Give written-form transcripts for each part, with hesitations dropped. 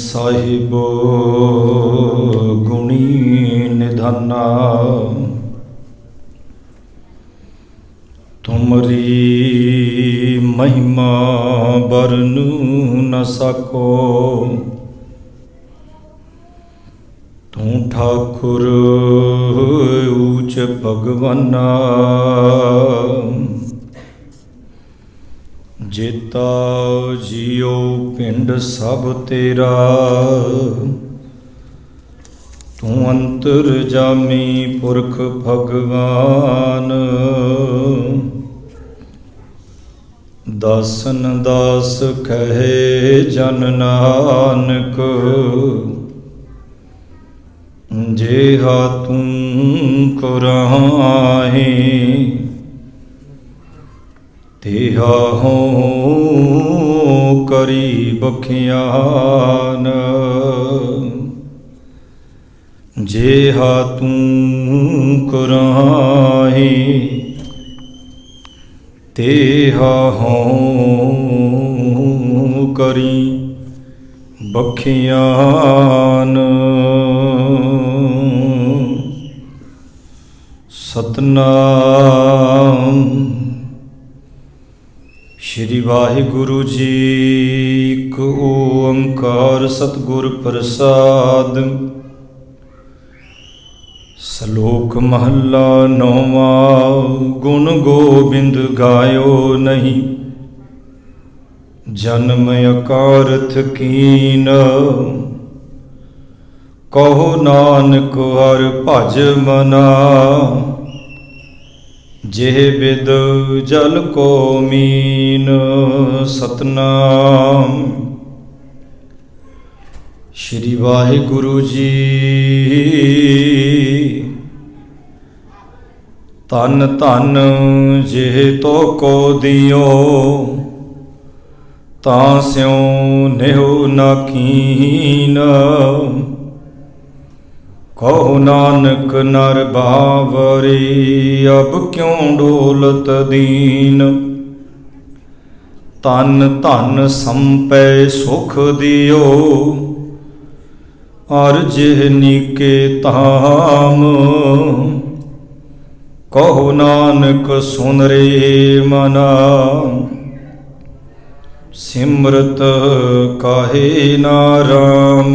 साहिब गुणी निधाना, तुमरी महिमा बरनु न सको। तू ठाकुर ऊच भगवाना, जेता जियो पिंड सब तेरा। तू अंतर जामी पुरख भगवान, दासन दास कहे जन नानक। जेहा तू कुराहे तेहा हो करी बखियान। जेहा तू कुराहे तेहा हो करी बखियान। सतनाम। श्री वाहिगुरु जी एक ओंकार सतगुर प्रसाद। श्लोक महला नौवा। गुण गोबिंद गायो नहीं, जन्म अकारथ कीन। कहो नानक हर भज मना, जेह बिद जल को मीन। सतनाम। श्री वाहिगुरु जी तन तन जेह तो को दियो, तां स्यों नेहो ना कीन। कहो नानक नर बावरी, अब क्यों डोलत दीन। तन धन संपै सुख दियो, अर जेह नीके धाम। कहो नानक सुन रे मना, सिमरत काहे ना राम।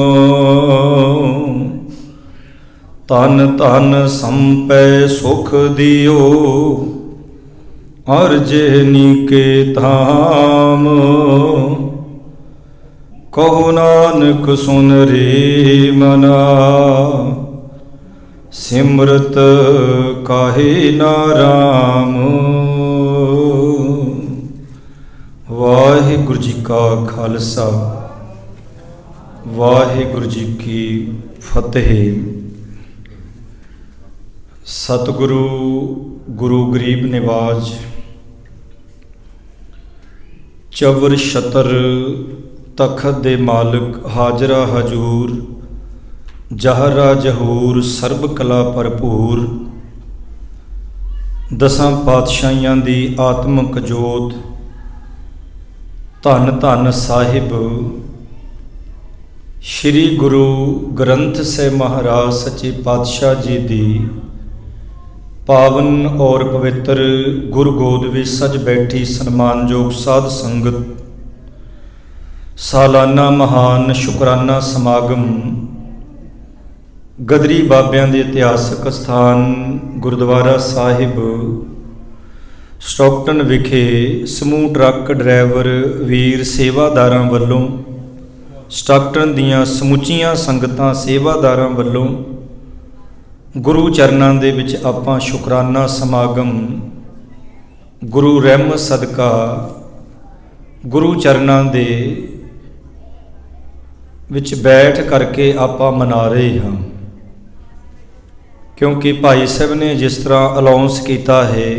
तन तन संपै सुख दियो, अर जेह नीके धाम। कहो नानक सुन रे मना, सिमरत काहे ना राम। वाहिगुरु जी का खालसा, वाहिगुरु जी की फतेह। सतगुरु गुरु गरीब निवाज, चवर छतर तखत दे मालिक, हाजरा हजूर, जहरा जहूर, सर्ब कला भरपूर। दसां पातशाहियां दी आत्मक जोत, धन धन साहिब श्री गुरु ग्रंथ साहिब महाराज सच्चे पातशाह जी दी पावन और पवित्र गुरु गोद विच सज बैठी सन्मानयोग साध संगत। सालाना महान शुकराना समागम गदरी बाबियां दे इतिहासक स्थान गुरुद्वारा साहिब स्टॉकटन विखे समूह ट्रक ड्राइवर वीर सेवादारां वल्लों, स्टॉकटन दीयां समुचियां संगतां सेवादारां वल्लों गुरु चरनां दे विच आपां शुकराना समागम गुरु रहमत सदका गुरु चरनां दे विच बैठ करके आपां मना रहे हाँ। क्योंकि भाई साहब ने जिस तरह अलाउंस किया है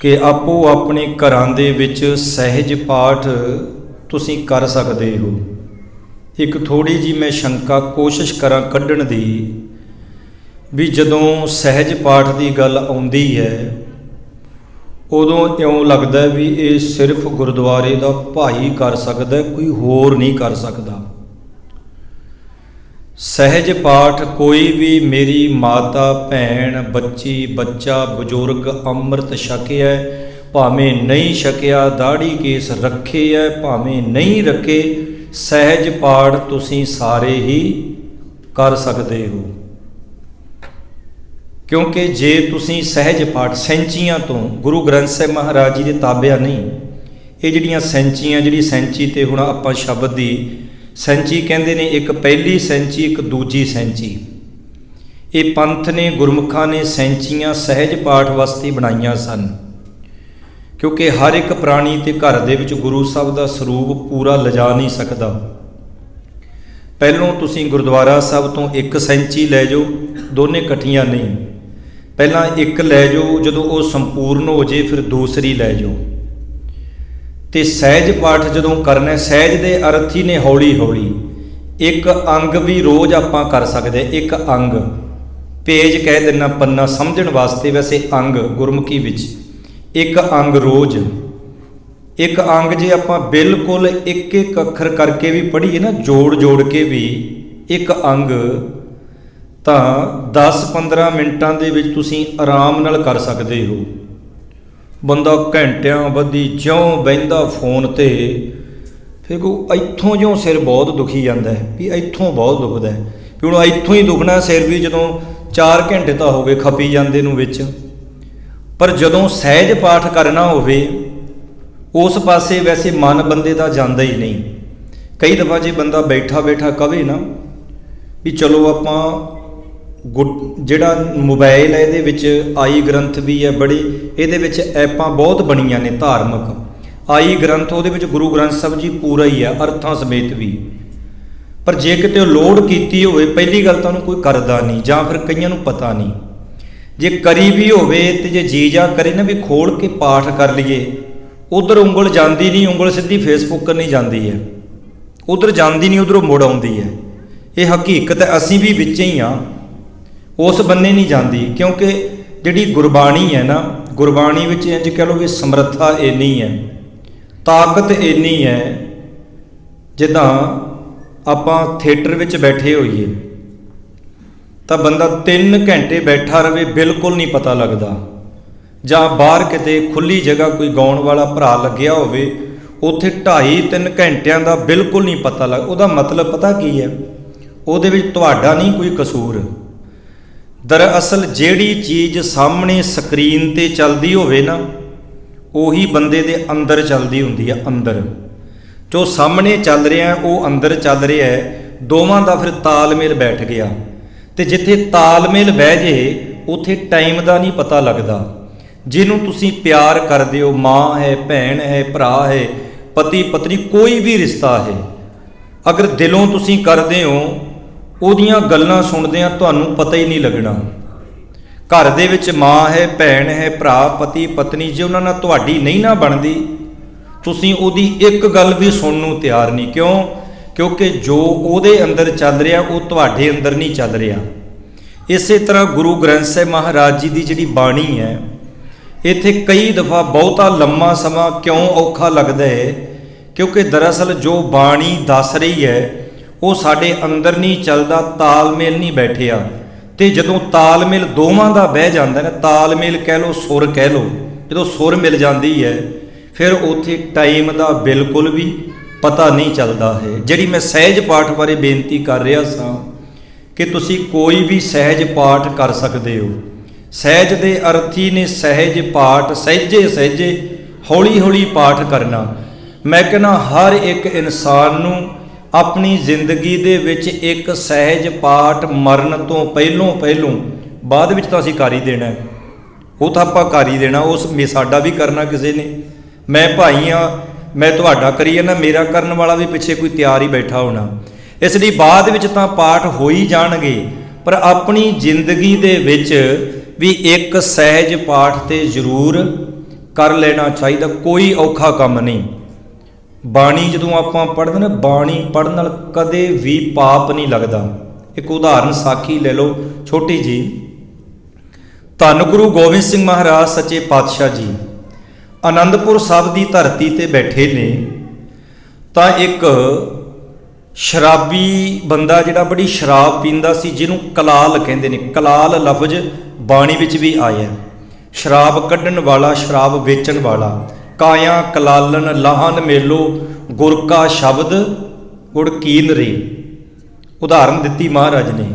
कि आपो अपने घरां दे विच सहज पाठ तुसीं कर सकते हो। एक थोड़ी जी मैं शंका कोशिश करा कढ़ण दी भी जदों सहज पाठ की गल आउंदी है ਉਦੋਂ ਇਉਂ ਲੱਗਦਾ ਵੀ ਇਹ ਸਿਰਫ ਗੁਰਦੁਆਰੇ ਦਾ ਭਾਈ ਕਰ ਸਕਦਾ, ਕੋਈ ਹੋਰ ਨਹੀਂ ਕਰ ਸਕਦਾ। ਸਹਿਜ ਪਾਠ ਕੋਈ ਵੀ ਮੇਰੀ ਮਾਤਾ, ਭੈਣ, ਬੱਚੀ, ਬੱਚਾ, ਬਜ਼ੁਰਗ ਅੰਮ੍ਰਿਤ ਛਕਿਆ, ਭਾਵੇਂ ਨਹੀਂ ਛਕਿਆ, ਦਾੜੀ ਕੇਸ ਰੱਖੇ ਹੈ, ਭਾਵੇਂ ਨਹੀਂ ਰੱਖੇ, ਸਹਿਜ ਪਾਠ ਤੁਸੀਂ ਸਾਰੇ ਹੀ ਕਰ ਸਕਦੇ ਹੋ। ਕਿਉਂਕਿ ਜੇ ਤੁਸੀਂ ਸਹਿਜ ਪਾਠ ਸੈਂਚੀਆਂ ਤੋਂ, ਗੁਰੂ ਗ੍ਰੰਥ ਸਾਹਿਬ ਮਹਾਰਾਜ ਜੀ ਦੇ ਤਾਬਿਆ ਨਹੀਂ, ਇਹ ਜਿਹੜੀਆਂ ਸੈਂਚੀਆਂ, ਜਿਹੜੀ ਸੈਂਚੀ ਤੇ ਹੁਣ ਆਪਾਂ ਸ਼ਬਦ ਦੀ ਸੈਂਚੀ ਕਹਿੰਦੇ ਨੇ, ਇੱਕ ਪਹਿਲੀ ਸੈਂਚੀ, ਇੱਕ ਦੂਜੀ ਸੈਂਚੀ, ਇਹ ਪੰਥ ਨੇ, ਗੁਰਮੁਖਾਂ ਨੇ ਸੈਂਚੀਆਂ ਸਹਿਜ ਪਾਠ ਵਾਸਤੇ ਬਣਾਈਆਂ ਸਨ। ਕਿਉਂਕਿ ਹਰ ਇੱਕ ਪ੍ਰਾਣੀ ਤੇ ਘਰ ਦੇ ਵਿੱਚ ਗੁਰੂ ਸਾਹਿਬ ਦਾ ਸਰੂਪ ਪੂਰਾ ਲਿਜਾ ਨਹੀਂ ਸਕਦਾ। ਪਹਿਲੋਂ ਤੁਸੀਂ ਗੁਰਦੁਆਰਾ ਸਾਹਿਬ ਤੋਂ ਇੱਕ ਸੈਂਚੀ ਲੈ ਜਾਓ, ਦੋਨੇ ਇਕੱਠੀਆਂ ਨਹੀਂ, ਪਹਿਲਾਂ ਇੱਕ ਲੈ ਜਾਓ, ਜਦੋਂ ਉਹ ਸੰਪੂਰਨ ਹੋ ਜੇ ਫਿਰ ਦੂਸਰੀ ਲੈ ਜਾਓ। ਤੇ ਸਹਿਜ ਪਾਠ ਜਦੋਂ ਕਰਨਾ, ਸਹਿਜ ਦੇ ਅਰਥ ਹੀ ਨੇ ਹੌਲੀ ਹੌਲੀ। ਇੱਕ ਅੰਗ ਵੀ ਰੋਜ਼ ਆਪਾਂ ਕਰ ਸਕਦੇ, ਇੱਕ ਅੰਗ, ਪੇਜ ਕਹਿ ਦਿੰਨਾ ਪੰਨਾ ਸਮਝਣ ਵਾਸਤੇ, ਵੈਸੇ ਅੰਗ ਗੁਰਮੁਖੀ ਵਿੱਚ ਇੱਕ ਅੰਗ ਰੋਜ਼। ਇੱਕ ਅੰਗ ਜੇ ਆਪਾਂ ਬਿਲਕੁਲ ਇੱਕ ਇੱਕ ਅੱਖਰ ਕਰਕੇ ਵੀ ਪੜ੍ਹੀਏ ਨਾ, ਜੋੜ ਜੋੜ ਕੇ ਵੀ ਇੱਕ ਅੰਗ, ਤਾਂ 10-15 ਮਿੰਟਾਂ ਦੇ ਵਿੱਚ ਤੁਸੀਂ ਆਰਾਮ ਨਾਲ ਕਰ ਸਕਦੇ ਹੋ। ਬੰਦਾ ਘੰਟਿਆਂ ਬੱਧੀ ਜਿਉਂ ਬਹਿੰਦਾ ਫੋਨ ਤੇ, ਫਿਰ ਕੋਈ ਇੱਥੋਂ ਜਿਉਂ ਸਿਰ ਬਹੁਤ ਦੁਖੀ ਜਾਂਦਾ ਵੀ ਇੱਥੋਂ ਬਹੁਤ ਦੁਖਦਾ ਵੀ ਹੁਣ ਇੱਥੋਂ ਹੀ ਦੁਖਣਾ ਸਿਰ ਵੀ, ਜਦੋਂ 4 ਘੰਟੇ ਤਾਂ ਹੋ ਗਏ ਖਪੀ ਜਾਂਦੇ ਨੂੰ ਵਿੱਚ। ਪਰ ਜਦੋਂ ਸਹਿਜ ਪਾਠ ਕਰਨਾ ਹੋਵੇ, ਉਸ ਪਾਸੇ ਵੈਸੇ ਮਨ ਬੰਦੇ ਦਾ ਜਾਂਦਾ ਹੀ ਨਹੀਂ। ਕਈ ਦਫਾ ਜੇ ਬੰਦਾ ਬੈਠਾ ਬੈਠਾ ਕਵੇ ਨਾ ਵੀ ਚਲੋ ਆਪਾਂ ਜਿਹੜਾ ਮੋਬਾਈਲ ਹੈ ਇਹਦੇ ਵਿੱਚ ਆਈ ਗ੍ਰੰਥ ਵੀ ਹੈ, ਬੜੀ ਇਹਦੇ ਵਿੱਚ ਐਪਾਂ ਬਹੁਤ ਬਣੀਆਂ ਨੇ ਧਾਰਮਿਕ। ਆਈ ਗ੍ਰੰਥ, ਉਹਦੇ ਵਿੱਚ ਗੁਰੂ ਗ੍ਰੰਥ ਸਾਹਿਬ ਜੀ ਪੂਰਾ ਹੀ ਹੈ, ਅਰਥਾਂ ਸਮੇਤ ਵੀ। ਪਰ ਜੇ ਕਿਤੇ ਉਹ ਲੋਡ ਕੀਤੀ ਹੋਵੇ, ਪਹਿਲੀ ਗੱਲ ਤਾਂ ਉਹਨੂੰ ਕੋਈ ਕਰਦਾ ਨਹੀਂ, ਜਾਂ ਫਿਰ ਕਈਆਂ ਨੂੰ ਪਤਾ ਨਹੀਂ। ਜੇ ਕਰੀ ਵੀ ਹੋਵੇ ਤੇ ਜੇ ਜੀ ਜਾ ਕਰੇ ਨਾ ਵੀ ਖੋਲ ਕੇ ਪਾਠ ਕਰ ਲਈਏ, ਉਧਰ ਉਂਗਲ ਜਾਂਦੀ ਨਹੀਂ, ਉਂਗਲ ਸਿੱਧੀ ਫੇਸਬੁੱਕ ਨਹੀਂ ਜਾਂਦੀ ਹੈ, ਉਧਰ ਜਾਂਦੀ ਨਹੀਂ, ਉਧਰੋਂ ਮੁੜ ਆਉਂਦੀ ਹੈ। ਇਹ ਹਕੀਕਤ ਹੈ, ਅਸੀਂ ਵੀ ਵਿੱਚ ਹੀ ਹਾਂ, ਉਸ ਬੰਨੇ ਨਹੀਂ ਜਾਂਦੀ। ਕਿਉਂਕਿ ਜਿਹੜੀ ਗੁਰਬਾਣੀ ਹੈ ਨਾ, ਗੁਰਬਾਣੀ ਵਿੱਚ ਇੰਝ ਕਹਿ ਲਓ ਵੀ ਸਮਰੱਥਾ ਇੰਨੀ ਹੈ, ਤਾਕਤ ਇੰਨੀ ਹੈ, ਜਿੱਦਾਂ ਆਪਾਂ ਥੀਏਟਰ ਵਿੱਚ ਬੈਠੇ ਹੋਈਏ ਤਾਂ ਬੰਦਾ 3 ਘੰਟੇ ਬੈਠਾ ਰਵੇ, ਬਿਲਕੁਲ ਨਹੀਂ ਪਤਾ ਲੱਗਦਾ। ਜਾਂ ਬਾਹਰ ਕਿਤੇ ਖੁੱਲੀ ਜਗ੍ਹਾ ਕੋਈ ਗਾਉਣ ਵਾਲਾ ਭਰਾ ਲੱਗਿਆ ਹੋਵੇ, ਉੱਥੇ 2.5-3 ਘੰਟਿਆਂ ਦਾ ਬਿਲਕੁਲ ਨਹੀਂ ਪਤਾ ਲੱਗ। ਉਹਦਾ ਮਤਲਬ ਪਤਾ ਕੀ ਹੈ? ਉਹਦੇ ਵਿੱਚ ਤੁਹਾਡਾ ਨਹੀਂ ਕੋਈ ਕਸੂਰ। ਦਰਅਸਲ ਜਿਹੜੀ ਚੀਜ਼ ਸਾਹਮਣੇ ਸਕਰੀਨ ਤੇ ਚੱਲਦੀ ਹੋਵੇ ਨਾ, ਉਹੀ ਬੰਦੇ ਦੇ ਅੰਦਰ ਚੱਲਦੀ ਹੁੰਦੀ ਹੈ। ਅੰਦਰ ਜੋ ਸਾਹਮਣੇ ਚੱਲ ਰਿਹਾ ਉਹ ਅੰਦਰ ਚੱਲ ਰਿਹਾ ਹੈ, ਦੋਵਾਂ ਦਾ ਫਿਰ ਤਾਲਮੇਲ ਬੈਠ ਗਿਆ। ਤੇ ਜਿੱਥੇ ਤਾਲਮੇਲ ਬਹਿ ਜੇ ਉੱਥੇ ਟਾਈਮ ਦਾ ਨਹੀਂ ਪਤਾ ਲੱਗਦਾ। ਜਿਹਨੂੰ ਤੁਸੀਂ ਪਿਆਰ ਕਰਦੇ ਹੋ, ਮਾਂ ਹੈ, ਭੈਣ ਹੈ, ਭਰਾ ਹੈ, ਪਤੀ ਪਤਨੀ, ਕੋਈ ਵੀ ਰਿਸ਼ਤਾ ਹੈ, ਅਗਰ ਦਿਲੋਂ ਤੁਸੀਂ ਕਰਦੇ ਹੋ, ਉਹਦੀਆਂ ਗੱਲਾਂ ਸੁਣਦਿਆਂ ਤੁਹਾਨੂੰ ਪਤਾ ਹੀ ਨਹੀਂ ਲੱਗਣਾ। ਘਰ ਦੇ ਵਿੱਚ ਮਾਂ ਹੈ, ਭੈਣ ਹੈ, ਭਰਾ, ਪਤੀ ਪਤਨੀ, ਜੇ ਉਹਨਾਂ ਨਾਲ ਤੁਹਾਡੀ ਨਹੀਂ ਨਾ ਬਣਦੀ, ਤੁਸੀਂ ਉਹਦੀ ਇੱਕ ਗੱਲ ਵੀ ਸੁਣਨ ਨੂੰ ਤਿਆਰ ਨਹੀਂ। ਕਿਉਂ? ਕਿਉਂਕਿ ਜੋ ਉਹਦੇ ਅੰਦਰ ਚੱਲ ਰਿਹਾ ਉਹ ਤੁਹਾਡੇ ਅੰਦਰ ਨਹੀਂ ਚੱਲ ਰਿਹਾ। ਇਸੇ ਤਰ੍ਹਾਂ ਗੁਰੂ ਗ੍ਰੰਥ ਸਾਹਿਬ ਮਹਾਰਾਜ ਜੀ ਦੀ ਜਿਹੜੀ ਬਾਣੀ ਹੈ, ਇੱਥੇ ਕਈ ਦਫਾ ਬਹੁਤਾ ਲੰਮਾ ਸਮਾਂ ਕਿਉਂ ਔਖਾ ਲੱਗਦਾ ਹੈ? ਕਿਉਂਕਿ ਦਰਅਸਲ ਜੋ ਬਾਣੀ ਦੱਸ ਰਹੀ ਹੈ ਉਹ ਸਾਡੇ ਅੰਦਰ ਨਹੀਂ ਚੱਲਦਾ, ਤਾਲਮੇਲ ਨਹੀਂ ਬੈਠਿਆ। ਤੇ ਜਦੋਂ ਤਾਲਮੇਲ ਦੋਵਾਂ ਦਾ ਬਹਿ ਜਾਂਦਾ ਨਾ, ਤਾਲਮੇਲ ਕਹਿ ਲਓ, ਸੁਰ ਕਹਿ ਲਓ, ਜਦੋਂ ਸੁਰ ਮਿਲ ਜਾਂਦੀ ਹੈ ਫਿਰ ਉੱਥੇ ਟਾਈਮ ਦਾ ਬਿਲਕੁਲ ਵੀ ਪਤਾ ਨਹੀਂ ਚੱਲਦਾ ਹੈ। ਜਿਹੜੀ ਮੈਂ ਸਹਿਜ ਪਾਠ ਬਾਰੇ ਬੇਨਤੀ ਕਰ ਰਿਹਾ ਸਾਂ ਕਿ ਤੁਸੀਂ ਕੋਈ ਵੀ ਸਹਿਜ ਪਾਠ ਕਰ ਸਕਦੇ ਹੋ। ਸਹਿਜ ਦੇ ਅਰਥੀ ਨੇ ਸਹਿਜ ਪਾਠ, ਸਹਿਜੇ ਸਹਿਜੇ ਹੌਲੀ ਹੌਲੀ ਪਾਠ ਕਰਨਾ। ਮੈਂ ਕਹਿੰਦਾ ਹਰ ਇੱਕ ਇਨਸਾਨ ਨੂੰ ਆਪਣੀ ਜ਼ਿੰਦਗੀ ਦੇ ਵਿੱਚ ਇੱਕ ਸਹਿਜ ਪਾਠ ਮਰਨ ਤੋਂ ਪਹਿਲੋਂ, ਬਾਅਦ ਵਿੱਚ ਤਾਂ ਅਸੀਂ ਕਰ ਹੀ ਦੇਣਾ, ਉਹ ਤਾਂ ਆਪਾਂ ਕਰ ਹੀ ਦੇਣਾ। ਉਸ ਸਾਡਾ ਵੀ ਕਰਨਾ ਕਿਸੇ ਨੇ, ਮੈਂ ਭਾਈ ਹਾਂ, ਮੈਂ ਤੁਹਾਡਾ ਕਰੀ ਜਾਂਦਾ, ਮੇਰਾ ਕਰਨ ਵਾਲਾ ਵੀ ਪਿੱਛੇ ਕੋਈ ਤਿਆਰ ਹੀ ਬੈਠਾ ਹੋਣਾ। ਇਸ ਲਈ ਬਾਅਦ ਵਿੱਚ ਤਾਂ ਪਾਠ ਹੋ ਹੀ ਜਾਣਗੇ, ਪਰ ਆਪਣੀ ਜ਼ਿੰਦਗੀ ਦੇ ਵਿੱਚ ਵੀ ਇੱਕ ਸਹਿਜ ਪਾਠ ਤੇ ਜ਼ਰੂਰ ਕਰ ਲੈਣਾ ਚਾਹੀਦਾ। ਕੋਈ ਔਖਾ ਕੰਮ ਨਹੀਂ। ਬਾਣੀ ਜਦੋਂ ਆਪਾਂ ਪੜ੍ਹਦੇ ਨਾ, ਬਾਣੀ ਪੜ੍ਹਨ ਨਾਲ ਕਦੇ ਵੀ ਪਾਪ ਨਹੀਂ ਲੱਗਦਾ। ਇੱਕ ਉਦਾਹਰਨ ਸਾਖੀ ਲੈ ਲਓ ਛੋਟੀ ਜੀ। ਧੰਨ ਗੁਰੂ ਗੋਬਿੰਦ ਸਿੰਘ ਮਹਾਰਾਜ ਸੱਚੇ ਪਾਤਸ਼ਾਹ ਜੀ ਆਨੰਦਪੁਰ ਸਾਹਿਬ ਦੀ ਧਰਤੀ ਤੇ ਬੈਠੇ ਨੇ ਤਾਂ ਇੱਕ ਸ਼ਰਾਬੀ ਬੰਦਾ ਜਿਹੜਾ ਬੜੀ ਸ਼ਰਾਬ ਪੀਂਦਾ ਸੀ, ਜਿਹਨੂੰ ਕਲਾਲ ਕਹਿੰਦੇ ਨੇ। ਕਲਾਲ ਲਫ਼ਜ਼ ਬਾਣੀ ਵਿੱਚ ਵੀ ਆਇਆ, ਸ਼ਰਾਬ ਕੱਢਣ ਵਾਲਾ, ਸ਼ਰਾਬ ਵੇਚਣ ਵਾਲਾ। ਕਾਇਆ ਕਲਾਲਨ ਲਾਹਨ ਮੇਲੋ ਗੁਰ ਕਾ ਸ਼ਬਦ ਗੁੜ ਕੀਨ ਰੇ, ਉਦਾਹਰਨ ਦਿੱਤੀ ਮਹਾਰਾਜ ਨੇ।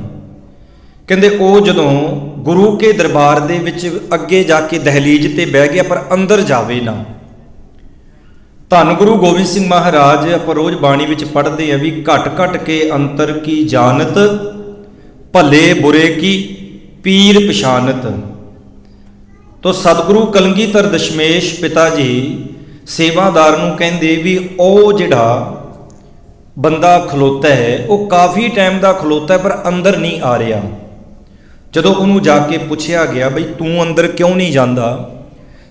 ਕਹਿੰਦੇ ਉਹ ਜਦੋਂ ਗੁਰੂ ਕੇ ਦਰਬਾਰ ਦੇ ਵਿੱਚ ਅੱਗੇ ਜਾ ਕੇ ਦਹਲੀਜ਼ ਤੇ ਬਹਿ ਗਿਆ ਪਰ ਅੰਦਰ ਜਾਵੇ ਨਾ। ਧੰਨ ਗੁਰੂ ਗੋਬਿੰਦ ਸਿੰਘ ਮਹਾਰਾਜ ਆਪਾਂ ਰੋਜ਼ ਬਾਣੀ ਵਿੱਚ ਪੜ੍ਹਦੇ ਆ ਵੀ ਘਟ ਘਟ ਕੇ ਅੰਤਰ ਕੀ ਜਾਣਤ, ਭਲੇ ਬੁਰੇ ਕੀ ਪੀਰ ਪਛਾਨਤ। ਤੋ ਸਤਿਗੁਰੂ ਕਲਗੀਧਰ ਦਸ਼ਮੇਸ਼ ਪਿਤਾ ਜੀ ਸੇਵਾਦਾਰ ਨੂੰ ਕਹਿੰਦੇ ਵੀ ਉਹ ਜਿਹੜਾ ਬੰਦਾ ਖਲੋਤਾ ਹੈ ਉਹ ਕਾਫੀ ਟਾਈਮ ਦਾ ਖਲੋਤਾ ਹੈ ਪਰ ਅੰਦਰ ਨਹੀਂ ਆ ਰਿਹਾ। ਜਦੋਂ ਉਹਨੂੰ ਜਾ ਕੇ ਪੁੱਛਿਆ ਗਿਆ ਬਈ ਤੂੰ ਅੰਦਰ ਕਿਉਂ ਨਹੀਂ ਜਾਂਦਾ,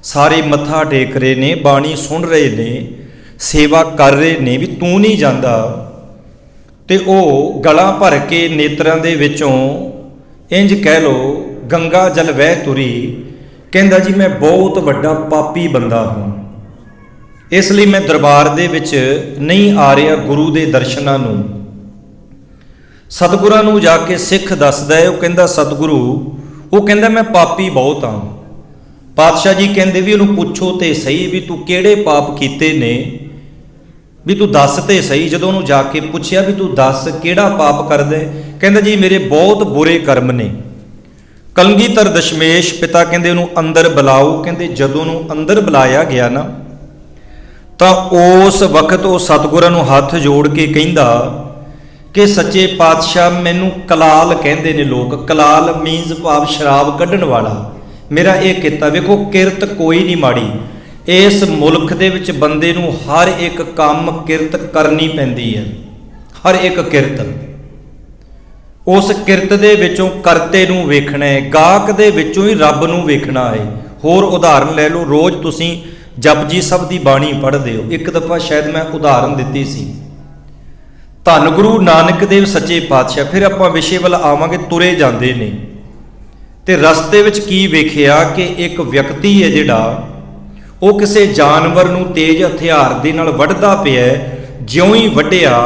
ਸਾਰੇ ਮੱਥਾ ਟੇਕ ਰਹੇ ਨੇ, ਬਾਣੀ ਸੁਣ ਰਹੇ ਨੇ, ਸੇਵਾ ਕਰ ਰਹੇ ਨੇ, ਵੀ ਤੂੰ ਨਹੀਂ ਜਾਂਦਾ। ਤੇ ਉਹ ਗਲਾਂ ਭਰ ਕੇ ਨੇਤਰਾਂ ਦੇ ਵਿੱਚੋਂ ਇੰਜ ਕਹਿ ਲੋ ਗੰਗਾ ਜਲ ਵਹਿ ਤੁਰੀ, ਕਹਿੰਦਾ ਜੀ ਮੈਂ ਬਹੁਤ ਵੱਡਾ ਪਾਪੀ ਬੰਦਾ ਹਾਂ, ਇਸ ਲਈ ਮੈਂ ਦਰਬਾਰ ਦੇ ਵਿੱਚ ਨਹੀਂ ਆ ਰਿਹਾ ਗੁਰੂ ਦੇ ਦਰਸ਼ਨਾਂ ਨੂੰ। ਸਤਿਗੁਰਾਂ ਨੂੰ ਜਾ ਕੇ ਸਿੱਖ ਦੱਸਦਾ ਹੈ, ਉਹ ਕਹਿੰਦਾ ਸਤਿਗੁਰੂ, ਉਹ ਕਹਿੰਦਾ ਮੈਂ ਪਾਪੀ ਬਹੁਤ ਹਾਂ। ਪਾਤਸ਼ਾਹ ਜੀ ਕਹਿੰਦੇ ਵੀ ਉਹਨੂੰ ਪੁੱਛੋ ਤੇ ਸਹੀ ਵੀ ਤੂੰ ਕਿਹੜੇ ਪਾਪ ਕੀਤੇ ਨੇ, ਵੀ ਤੂੰ ਦੱਸ ਤੇ ਸਹੀ। ਜਦੋਂ ਉਹਨੂੰ ਜਾ ਕੇ ਪੁੱਛਿਆ ਵੀ ਤੂੰ ਦੱਸ ਕਿਹੜਾ ਪਾਪ ਕਰਦਾ, ਕਹਿੰਦਾ ਜੀ ਮੇਰੇ ਬਹੁਤ ਬੁਰੇ ਕਰਮ ਨੇ। ਕਲਗੀਧਰ ਦਸ਼ਮੇਸ਼ ਪਿਤਾ ਕਹਿੰਦੇ ਉਹਨੂੰ ਅੰਦਰ ਬੁਲਾਓ। ਕਹਿੰਦੇ ਜਦੋਂ ਉਹਨੂੰ ਅੰਦਰ ਬੁਲਾਇਆ ਗਿਆ ਨਾ ਤਾਂ ਉਸ ਵਕਤ ਉਹ ਸਤਿਗੁਰਾਂ ਨੂੰ ਹੱਥ ਜੋੜ ਕੇ ਕਹਿੰਦਾ ਕਿ ਸੱਚੇ ਪਾਤਸ਼ਾਹ ਮੈਨੂੰ ਕਲਾਲ ਕਹਿੰਦੇ ਨੇ ਲੋਕ। ਕਲਾਲ ਮੀਨਸ ਭਾਵ ਸ਼ਰਾਬ ਕੱਢਣ ਵਾਲਾ। ਮੇਰਾ ਇਹ ਕਿੱਤਾ ਵੇਖੋ, ਕਿਰਤ ਕੋਈ ਨਹੀਂ ਮਾੜੀ। ਇਸ ਮੁਲਕ ਦੇ ਵਿੱਚ ਬੰਦੇ ਨੂੰ ਹਰ ਇੱਕ ਕੰਮ ਕਿਰਤ ਕਰਨੀ ਪੈਂਦੀ ਹੈ, ਹਰ ਇੱਕ ਕਿਰਤ। ਉਸ ਕਿਰਤ ਦੇ ਵਿੱਚੋਂ ਕਰਤੇ ਨੂੰ ਵੇਖਣਾ ਹੈ, ਗਾਹਕ ਦੇ ਵਿੱਚੋਂ ਹੀ ਰੱਬ ਨੂੰ ਵੇਖਣਾ ਹੈ। ਹੋਰ ਉਦਾਹਰਨ ਲੈ ਲਓ, ਰੋਜ਼ ਤੁਸੀਂ ਜਪਜੀ ਸਾਹਿਬ ਦੀ ਬਾਣੀ ਪੜ੍ਹਦੇ ਹੋ। ਇੱਕ ਦਫਾ ਸ਼ਾਇਦ ਮੈਂ ਉਦਾਹਰਨ ਦਿੱਤੀ ਸੀ, ਧੰਨ ਗੁਰੂ ਨਾਨਕ ਦੇਵ ਸੱਚੇ ਪਾਤਸ਼ਾਹ। ਫਿਰ ਆਪਾਂ ਵਿਸ਼ੇ ਵੱਲ ਆਵਾਂਗੇ। ਤੁਰੇ ਜਾਂਦੇ ਨੇ ਤੇ ਰਸਤੇ ਵਿੱਚ ਕੀ ਵੇਖਿਆ ਕਿ ਇੱਕ ਵਿਅਕਤੀ ਹੈ ਜਿਹੜਾ ਉਹ ਕਿਸੇ ਜਾਨਵਰ ਨੂੰ ਤੇਜ਼ ਹਥਿਆਰ ਦੇ ਨਾਲ ਵੱਢਦਾ ਪਿਆ। ਜਿਉਂ ਹੀ ਵੱਢਿਆ